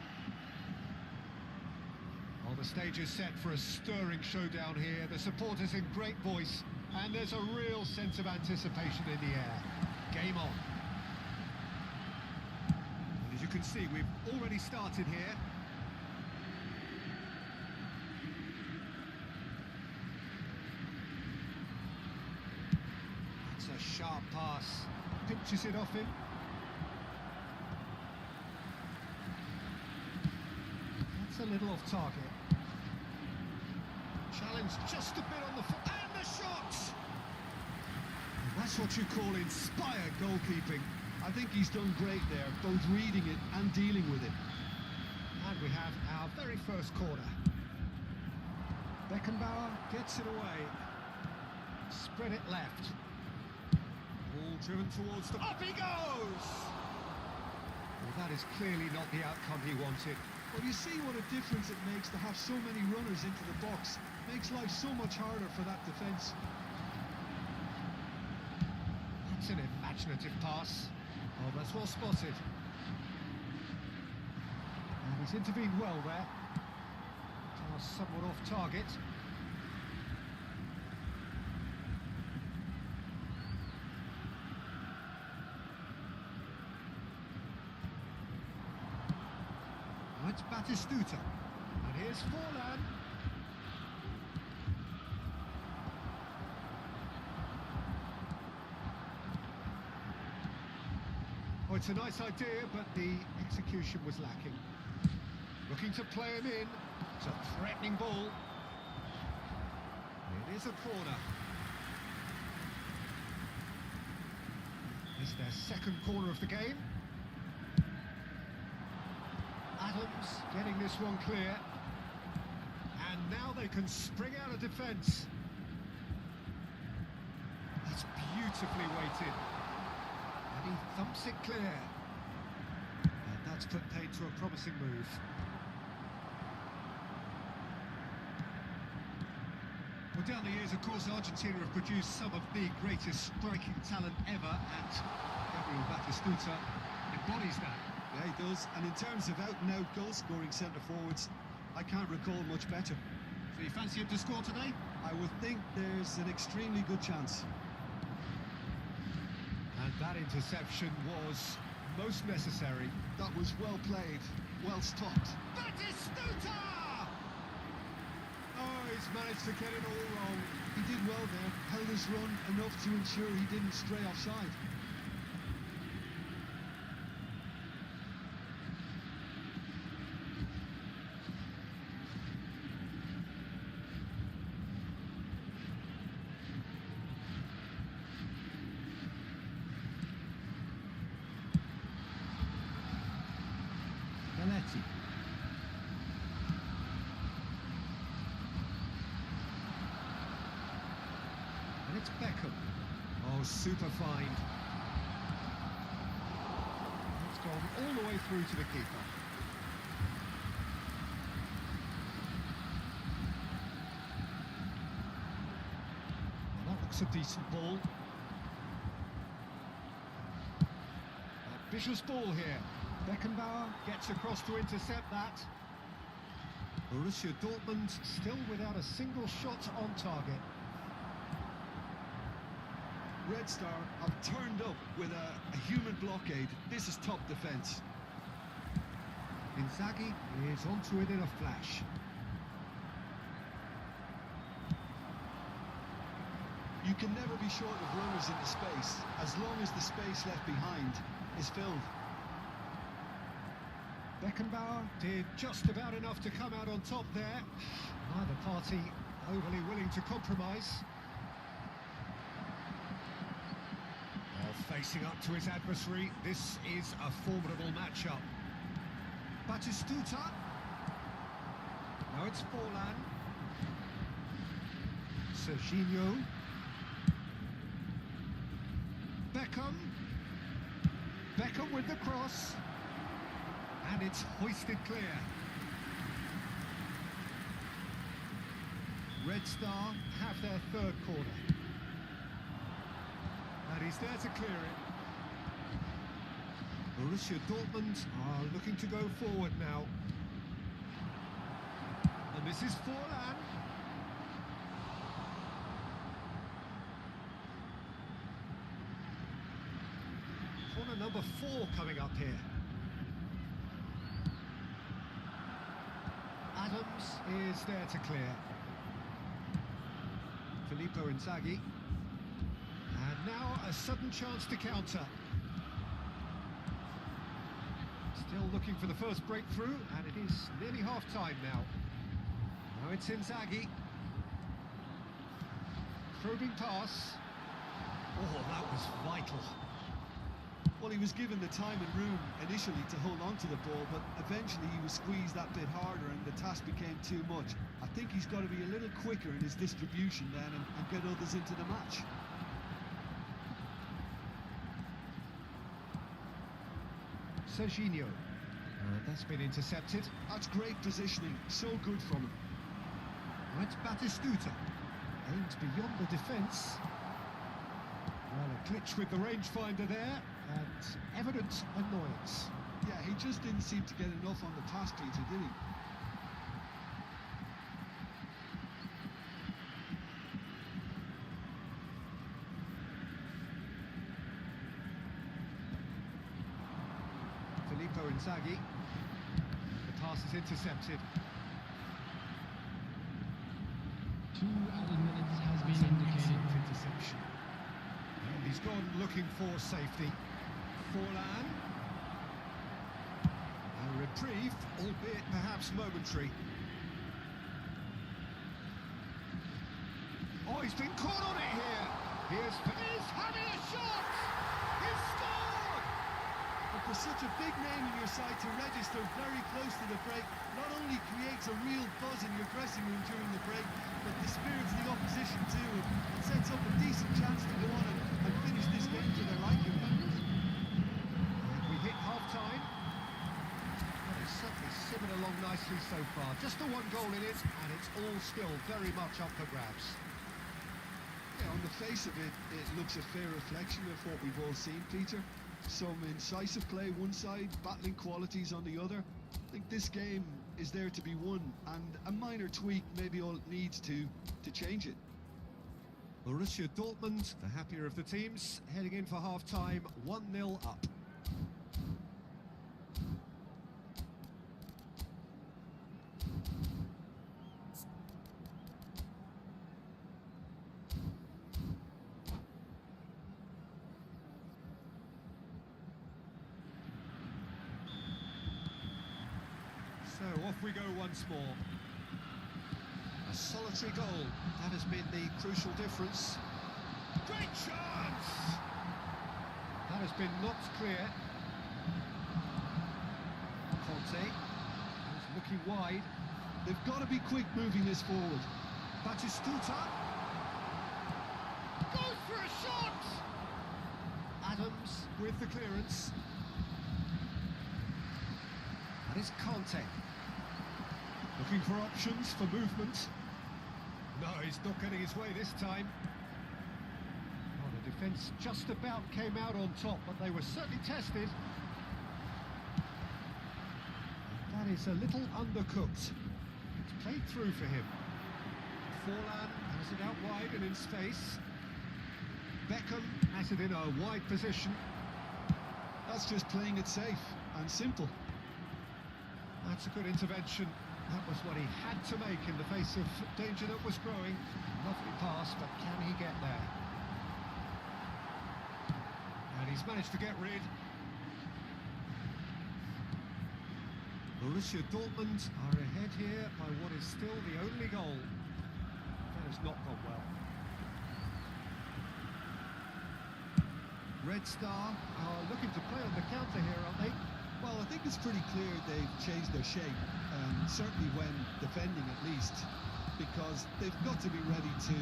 Well, the stage is set for a stirring showdown here. The supporters in great voice, and there's a real sense of anticipation in the air. Game on. And as you can see, we've already started here. That's a sharp pass. Pinches it off him. That's a little off target. Challenge just a bit on the foot, and the shot! That's what you call inspired goalkeeping. I think he's done great there, both reading it and dealing with it. And we have our very first corner. Beckenbauer gets it away. Spread it left. Ball driven towards the... Up he goes! Well, that is clearly not the outcome he wanted. Well, you see what a difference it makes to have so many runners into the box. Makes life so much harder for that defence. That's an imaginative pass. Oh, that's well spotted. And he's intervened well there. Pass somewhat off target. Now it's Batistuta. And here's Forlan. Oh, it's a nice idea, but the execution was lacking. Looking to play him in. It's a threatening ball. It is a corner. It's their second corner of the game. Adams getting this one clear. And now they can spring out of defence. It's beautifully weighted. And he thumps it clear. And that's put paid to a promising move. Well, down the years, of course, Argentina have produced some of the greatest striking talent ever, and Gabriel Batistuta embodies that. Yeah, he does. And in terms of out-and-out goal-scoring centre-forwards, I can't recall much better. So you fancy him to score today? I would think there's an extremely good chance. And that interception was most necessary. That was well played, well stopped. Batistuta! Oh, he's managed to get it all wrong. He did well there, held his run enough to ensure he didn't stray offside. Belletti. And it's Beckham. Oh, super find. It's gone all the way through to the keeper. Well, that looks a decent ball. A vicious ball here. Beckenbauer gets across to intercept that. Borussia Dortmund still without a single shot on target. Red Star have turned up with a human blockade. This is top defence. Inzaghi is onto it in a flash. You can never be short of runners into space, as long as the space left behind is filled. Beckenbauer did just about enough to come out on top there. Neither party overly willing to compromise. Well, facing up to his adversary, this is a formidable matchup. Batistuta. Now it's Forlan. Serginho. Beckham. Beckham with the cross. And it's hoisted clear. Red Star have their third corner. And he's there to clear it. Borussia Dortmund are looking to go forward now. And this is Forlan. Corner number 4 coming up here. Adams is there to clear. Filippo Inzaghi. And now a sudden chance to counter. Still looking for the first breakthrough, and it is nearly half-time now. Now it's Inzaghi. Probing pass. Oh, that was vital. Well, he was given the time and room initially to hold on to the ball, but eventually he was squeezed that bit harder and the task became too much. I think he's got to be a little quicker in his distribution then and get others into the match. Serginho. That's been intercepted. That's great positioning, so good from him. Right, Batistuta. Aims beyond the defence. Well, a glitch with the rangefinder there, and evident annoyance. Yeah, he just didn't seem to get enough on the pass, Peter, did he? Filippo Inzaghi. The pass is intercepted. 2 added minutes has been indicated. Interception. And he's gone looking for safety. Forlan. A reprieve, albeit perhaps momentary. Oh, he's been caught on it here. He's having a shot. He's scored. But for such a big name in your side to register very close to the break, not only creates a real buzz in your dressing room during the break, but dispirits the opposition too, and sets up a decent chance to go on and finish this game to their liking. And we hit half-time. Well, it's certainly simmered along nicely so far. Just the 1 goal in it, and it's all still very much up for grabs. Yeah, on the face of it, it looks a fair reflection of what we've all seen, Peter. Some incisive play one side, battling qualities on the other. I think this game is there to be won, and a minor tweak may be all it needs to change it. Borussia Dortmund, the happier of the teams, heading in for half-time, 1-0 up. So off we go once more. A solitary goal, that has been the crucial difference. Great chance! That has been knocked clear. Conte is looking wide. They've got to be quick moving this forward. Batistuta goes for a shot! Adams with the clearance. That is Conte. Looking for options for movement. No, he's not getting his way this time. Oh, the defence just about came out on top, but they were certainly tested. That is a little undercooked. It's played through for him. Forlan has it out wide and in space. Beckham has it in a wide position. That's just playing it safe and simple. That's a good intervention. That was what he had to make in the face of danger that was growing. Lovely pass, but can he get there? And he's managed to get rid. Borussia Dortmund are ahead here by what is still the only goal. That has not gone well. Red Star are looking to play on the counter here, aren't they? Well, I think it's pretty clear they've changed their shape, certainly when defending at least, because they've got to be ready to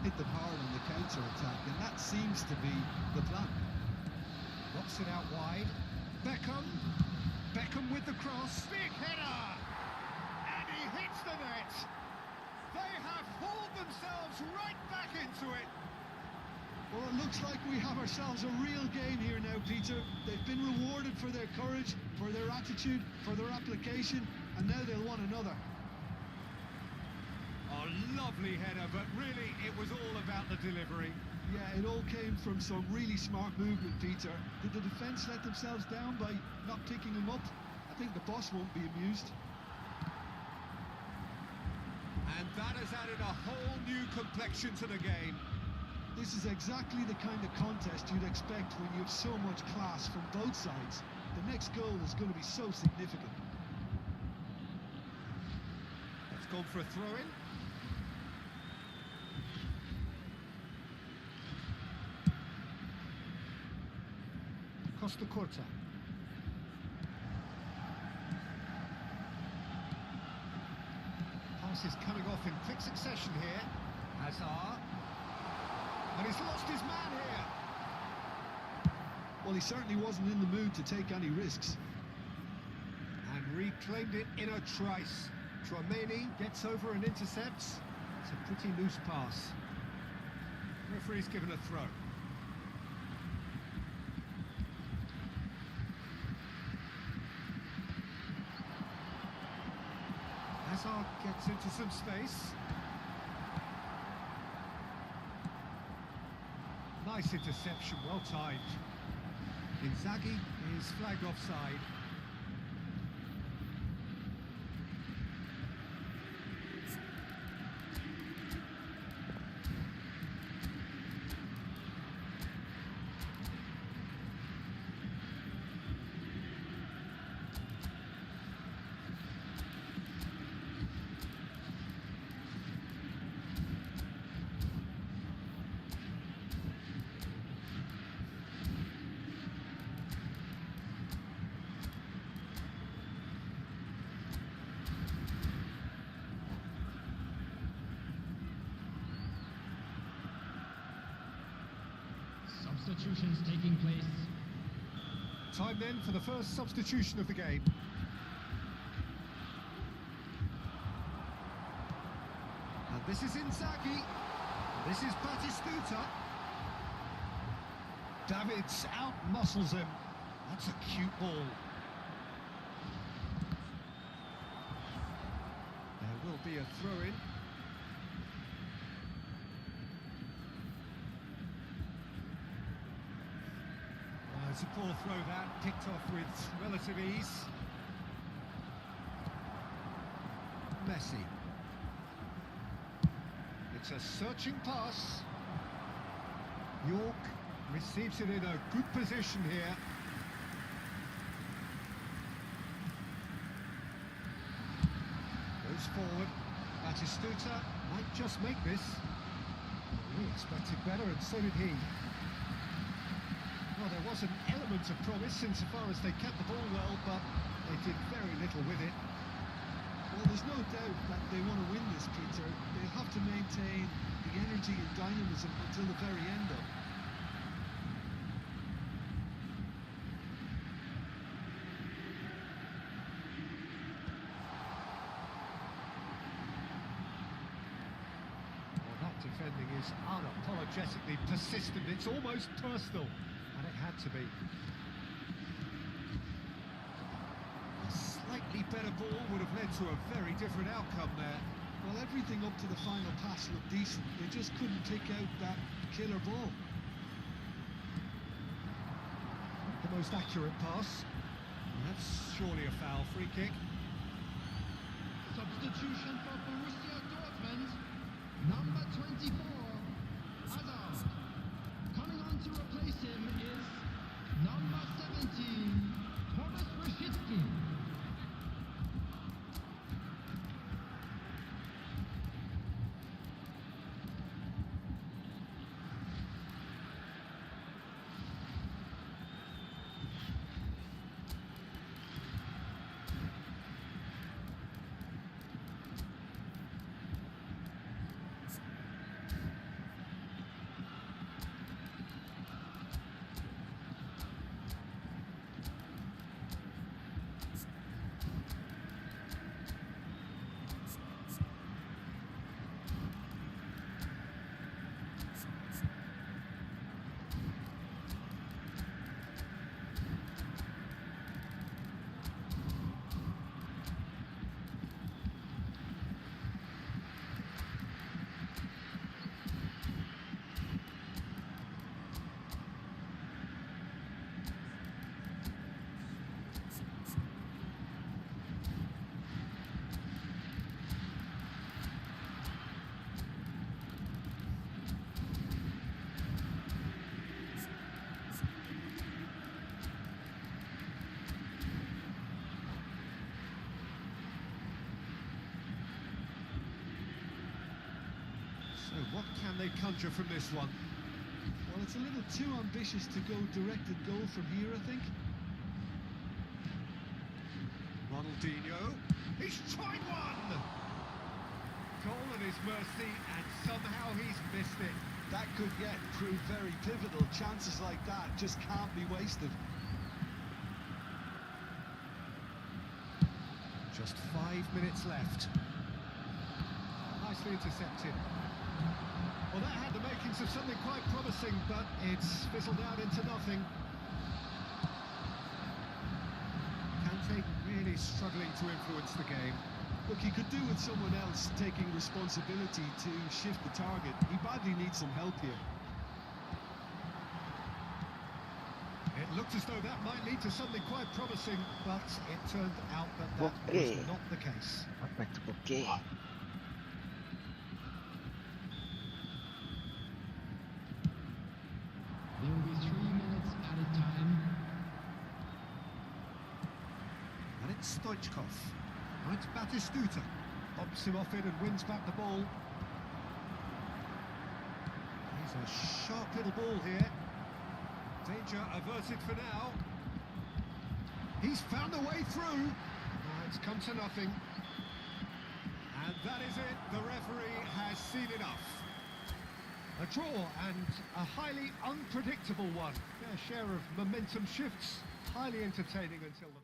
hit them hard on the counter-attack, and that seems to be the plan. Drops it out wide. Beckham with the cross. Big header! And he hits the net! They have hauled themselves right back into it! Well, it looks like we have ourselves a real game here now, Peter. They've been rewarded for their courage, for their attitude, for their application, and now they'll want another. Oh, lovely header, but really it was all about the delivery. Yeah, it all came from some really smart movement, Peter. Did the defence let themselves down by not picking him up? I think the boss won't be amused. And that has added a whole new complexion to the game. This is exactly the kind of contest you'd expect when you have so much class from both sides. The next goal is going to be so significant. It's gone for a throw-in. Costa Corta. Passes coming off in quick succession here. Hazard. And he's lost his man here. Well, he certainly wasn't in the mood to take any risks. And reclaimed it in a trice. Tchouameni gets over and intercepts. It's a pretty loose pass. Referee's given a throw. Hazard gets into some space. Nice interception, well timed. Inzaghi is flagged offside. Substitutions taking place. Time then for the first substitution of the game. And this is Inzaghi. This is Batistuta. Davids out-muscles him. That's a cute ball. There will be a throw-in. It's a poor throw that, picked off with relative ease. Messi. It's a searching pass. York receives it in a good position here. Goes forward. Batistuta might just make this. We expected better, and so did he. Well, there was an element of promise insofar as they kept the ball well, but they did very little with it. Well, there's no doubt that they want to win this, Peter. They'll have to maintain the energy and dynamism until the very end, though. Well, that defending is unapologetically persistent. It's almost personal. And it had to be. A slightly better ball would have led to a very different outcome there. Well, everything up to the final pass looked decent. They just couldn't pick out that killer ball. The most accurate pass. That's surely a foul. Free kick. Substitution for Borussia Dortmund. Number 24, Hazard. Coming on to replace him is number 17, Thomas Rexus. So what can they conjure from this one? Well, it's a little too ambitious to go directed goal from here, I think. Ronaldinho, he's tried one! Goal at his mercy, and somehow he's missed it. That could yet prove very pivotal. Chances like that just can't be wasted. Just 5 minutes left. Nicely intercepted. Well, that had the makings of something quite promising, but it's fizzled out into nothing. Kante really struggling to influence the game. Look, he could do with someone else taking responsibility to shift the target. He badly needs some help here. It looked as though that might lead to something quite promising, but it turned out that that Okay. was not the case. Okay. There will be 3 minutes added time. And it's Stoichkov. Now it's Batistuta. Pops him off it and wins back the ball. He's a sharp little ball here. Danger averted for now. He's found a way through. It's come to nothing. And that is it. The referee has seen enough. A draw and a highly unpredictable one. Fair share of momentum shifts. Highly entertaining until the...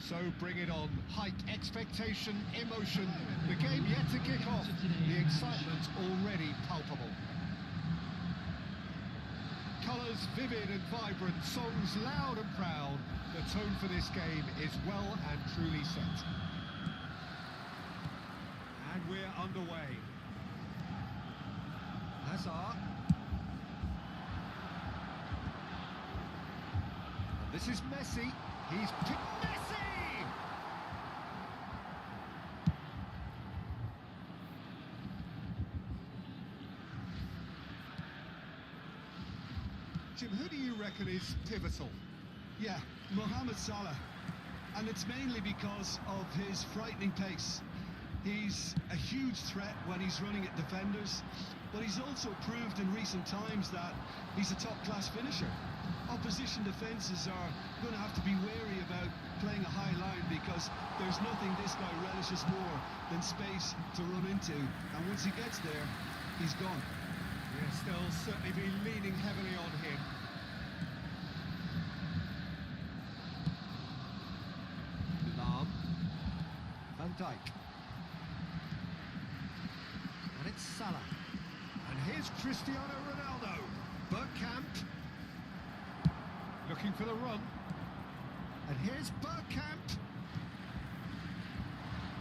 So bring it on. Hype, expectation, emotion. The game yet to kick off. The excitement already palpable. Colours vivid and vibrant, songs loud and proud. The tone for this game is well and truly set. And we're underway. Hazard. This is Messi. He's picked Messi! Jim, who do you reckon is pivotal? Yeah, Mohamed Salah. And it's mainly because of his frightening pace. He's a huge threat when he's running at defenders, but he's also proved in recent times that he's a top-class finisher. Opposition defences are going to have to be wary about playing a high line because there's nothing this guy relishes more than space to run into, and once he gets there, he's gone. Yes, they'll certainly be leaning heavily on him. Lam. Van Dijk. And it's Salah. And here's Cristiano Ronaldo. Bergkamp. Looking for the run. And here's Bergkamp.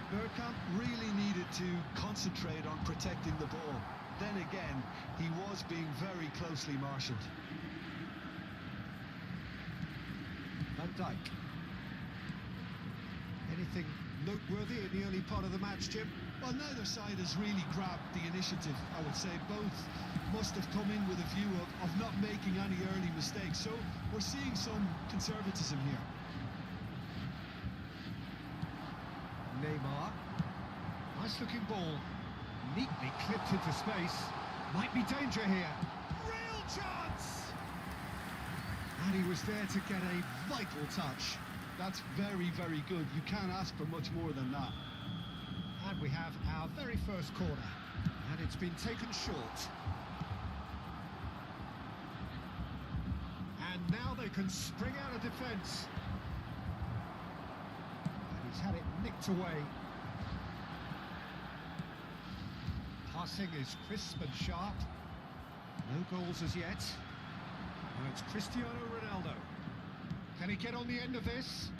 Bergkamp really needed to concentrate on protecting the ball. Then again, he was being very closely marshalled. Van Dijk. Anything noteworthy in the early part of the match, Jim? Well, neither side has really grabbed the initiative, I would say. Both must have come in with a view of not making any early mistakes. So we're seeing some conservatism here. Neymar. Nice looking ball. Neatly clipped into space. Might be danger here. Real chance! And he was there to get a vital touch. That's very, very good. You can't ask for much more than that. And we have our very first corner. And it's been taken short. And now they can spring out of defence. And he's had it nicked away. Passing is crisp and sharp. No goals as yet. Now it's Cristiano Ronaldo. Can he get on the end of this?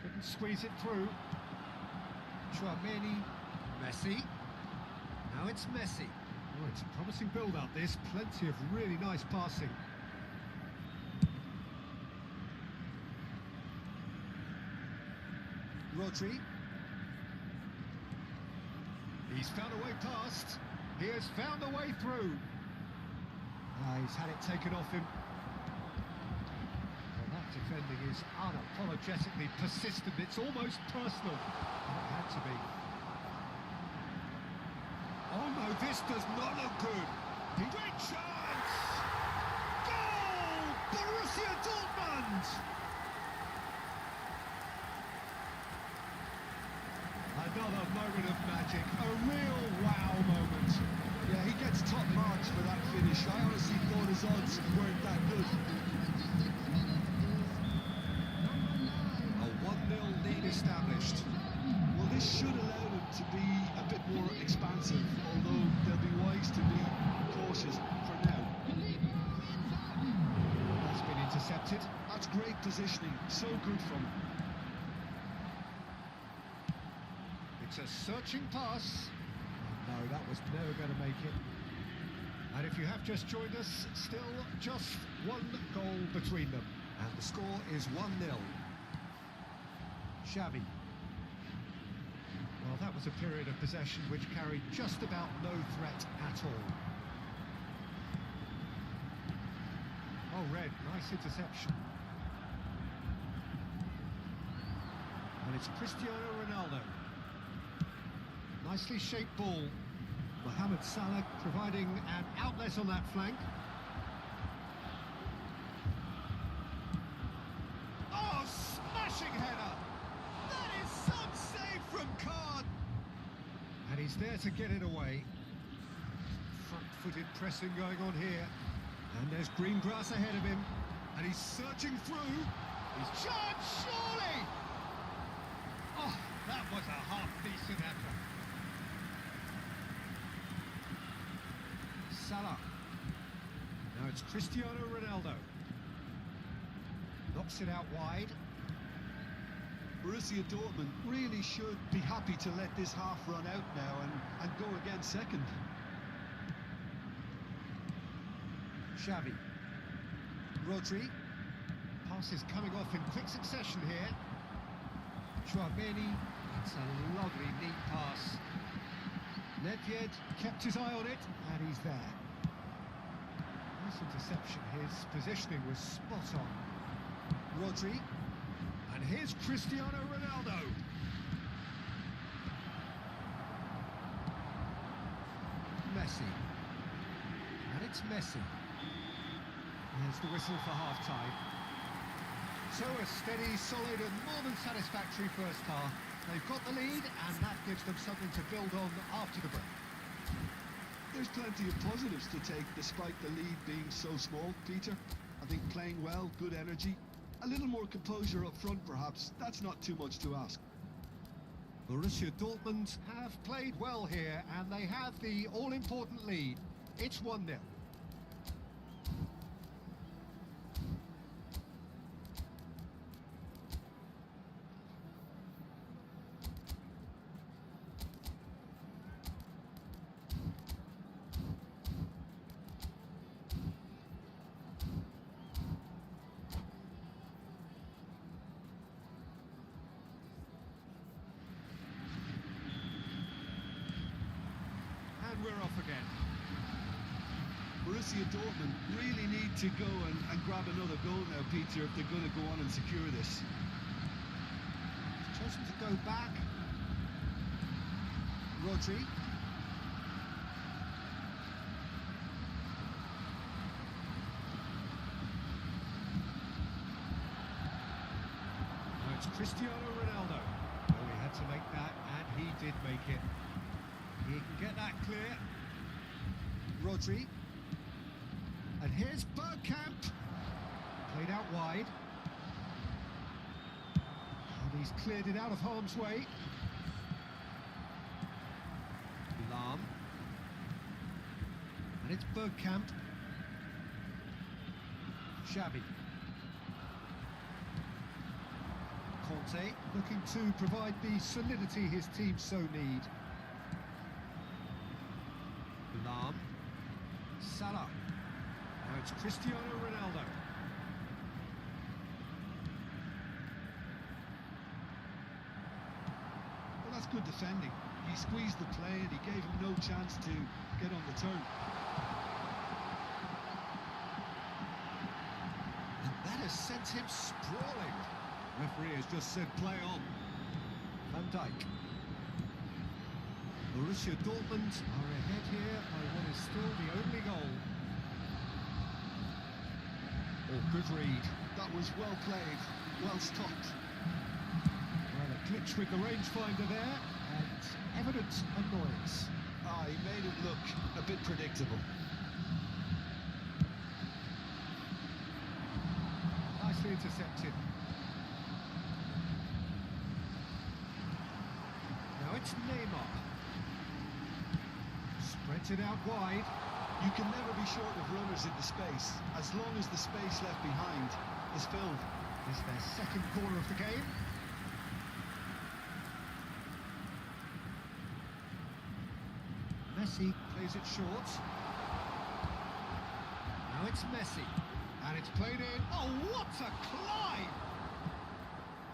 Couldn't squeeze it through. Chouameni, Messi. Now it's Messi. Oh, it's a promising build-up, this. Plenty of really nice passing. Rodri. He's found a way past. He has found a way through. He's had it taken off him. Well, that defending is unapologetically persistent. It's almost personal. It had to be. Oh no, this does not look good. Great chance! Goal! Borussia Dortmund! Another moment of magic, a real wow moment. Yeah, he gets top marks for that finish. I honestly thought his odds weren't that good. A 1-0 lead established. Well, this should allow them to be a bit more expansive, although they'll be wise to be cautious for now. That's been intercepted. That's great positioning, so good from him. It's a searching pass. No, that was never going to make it. And if you have just joined us, still just one goal between them. And the score is 1-0. Xavi. Well, that was a period of possession which carried just about no threat at all. Oh, Red, nice interception. And it's Cristiano Ronaldo. Nicely shaped ball. Mohamed Salah providing an outlet on that flank. Oh, smashing header! That is some save from Khan! And he's there to get it away. Front-footed pressing going on here. And there's green grass ahead of him. And he's searching through. He's charged, surely! Oh, that was a half-decent effort. Salah. Now it's Cristiano Ronaldo. Knocks it out wide. Borussia Dortmund really should be happy to let this half run out now and go again second. Xavi. Rodri. Passes coming off in quick succession here. Chouameni. It's a lovely, neat pass. Nedved kept his eye on it, and he's there. Nice interception. His positioning was spot on. Rodri. And here's Cristiano Ronaldo. Messi. And it's Messi. There's the whistle for half-time. So a steady, solid and more than satisfactory first half. They've got the lead and that gives them something to build on after the break. There's plenty of positives to take despite the lead being so small, Peter. I think playing well, good energy. A little more composure up front, perhaps. That's not too much to ask. Borussia Dortmund have played well here, and they have the all-important lead. It's 1-0. We're off again. Borussia Dortmund really need to go and grab another goal now, Peter, if they're going to go on and secure this. He's chosen to go back. Rodri. Now it's Cristiano Ronaldo. Oh, he had to make that, and he did make it. He can get that clear. Rodri. And here's Bergkamp. Played out wide. And he's cleared it out of harm's way. Lahm. And it's Bergkamp. Xavi. Conte looking to provide the solidity his team so need. Lahm. Salah. Now it's Cristiano Ronaldo. Well, that's good defending. He squeezed the play and he gave him no chance to get on the turn. And that has sent him sprawling. Referee has just said play on. Van Dijk. Borussia Dortmund are ahead here by what is still the only goal. Oh, good read. That was well played, well stopped. Well, a glitch with the rangefinder there, and evident annoyance. He made it look a bit predictable. Nicely intercepted. Now it's Neymar. Spreads it out wide. You can never be short of runners in the space, as long as the space left behind is filled. It's their second corner of the game. Messi plays it short. Now it's Messi. And it's played in. Oh, what a climb!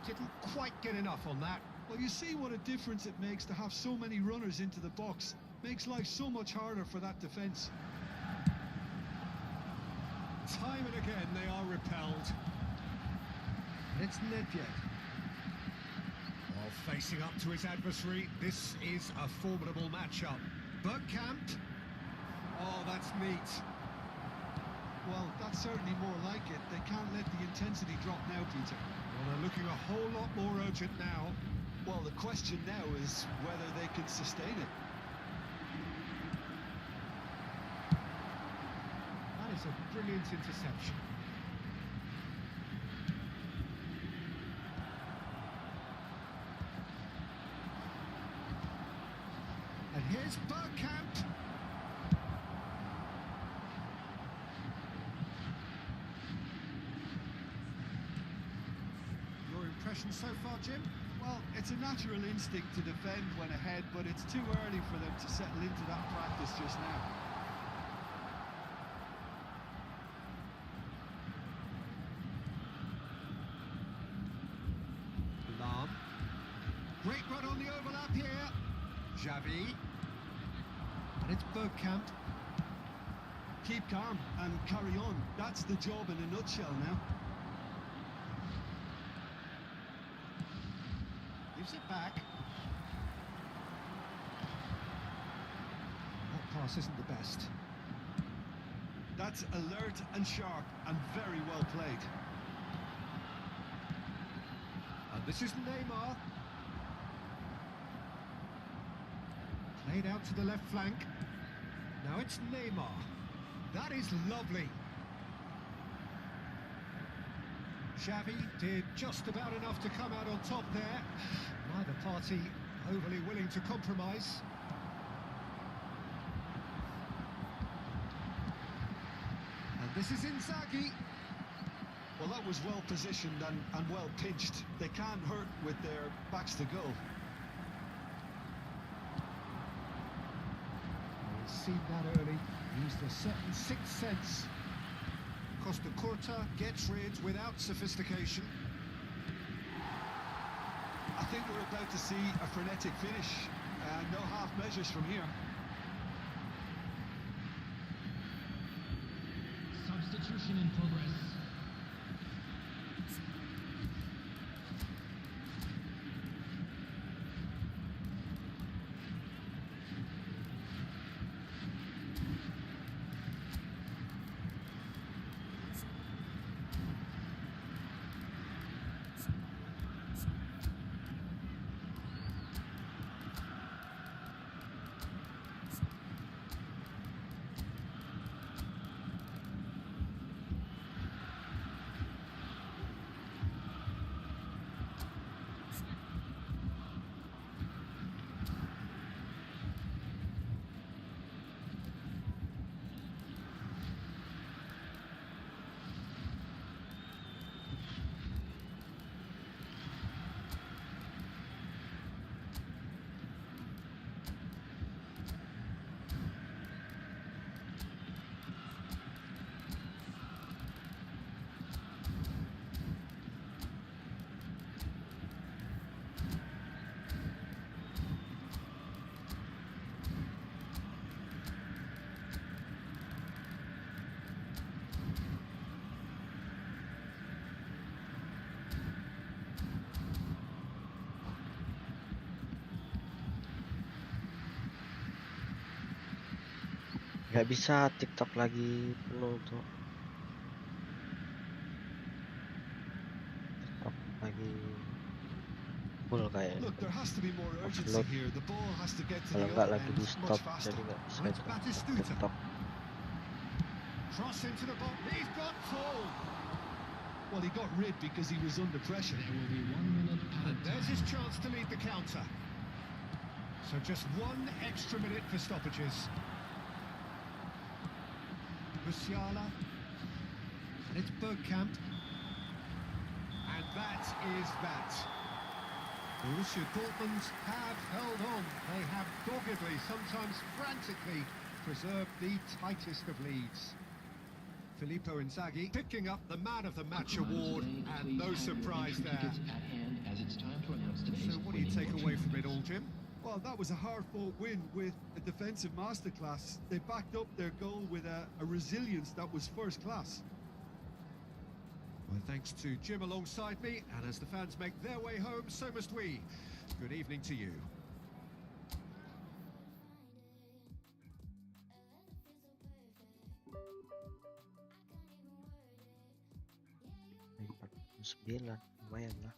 Didn't quite get enough on that. Well, you see what a difference it makes to have so many runners into the box. Makes life so much harder for that defence. Time and again they are repelled. And it's Nedved. While facing up to his adversary, this is a formidable matchup. Bergkamp. Oh, that's neat. Well, that's certainly more like it. They can't let the intensity drop now, Peter. Well, they're looking a whole lot more urgent now. Well, the question now is whether they can sustain it. That is a brilliant interception. And here's Bergkamp. Your impression so far, Jim? Well, it's a natural instinct to defend when ahead, but it's too early for them to settle into that practice just now. Lam. Great run on the overlap here. Xavi. And it's Bergkamp. Keep calm and carry on. That's the job in a nutshell now. Gives it back. That pass isn't the best. That's alert and sharp and very well played. And this is Neymar. Played out to the left flank. Now it's Neymar. That is lovely. Xavi did just about enough to come out on top there. Neither party overly willing to compromise. And this is Inzaghi. Well, that was well positioned and well pinched. They can't hurt with their backs to goal. He's seen that early. Used a certain sixth sense. Costa Curta gets rid without sophistication. I think we're about to see a frenetic finish. No half measures from here. Substitution in progress. Nggak bisa, TikTok lagi penuh tuh. TikTok lagi full kayaknya. Look, there has to be more urgency Upload. here. The ball has to get to Kalau the nggak other lagi end di much stop, faster. jadi nggak bisa It's itu Batistuta. TikTok. Cross into the box. He's got tall. Well, he got rid because he was under pressure. There will be 1 minute And added there's time. his chance to lead the counter. So just 1 extra minute for stoppages. Musiala. And it's Bergkamp. And that is that. Borussia Dortmund have held on. They have doggedly, sometimes frantically, preserved the tightest of leads. Filippo Inzaghi picking up the Man of the Match award, and no surprise there. So what do you take away from it all, Jim? Well, that was a hard-fought win with a defensive masterclass. They backed up their goal with a resilience that was first class. Well, thanks to Jim alongside me, and as the fans make their way home, so must we. Good evening to you. Lagi 49, lumayan lah.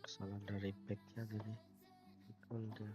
Kesalahan dari backnya tadi. Account dia.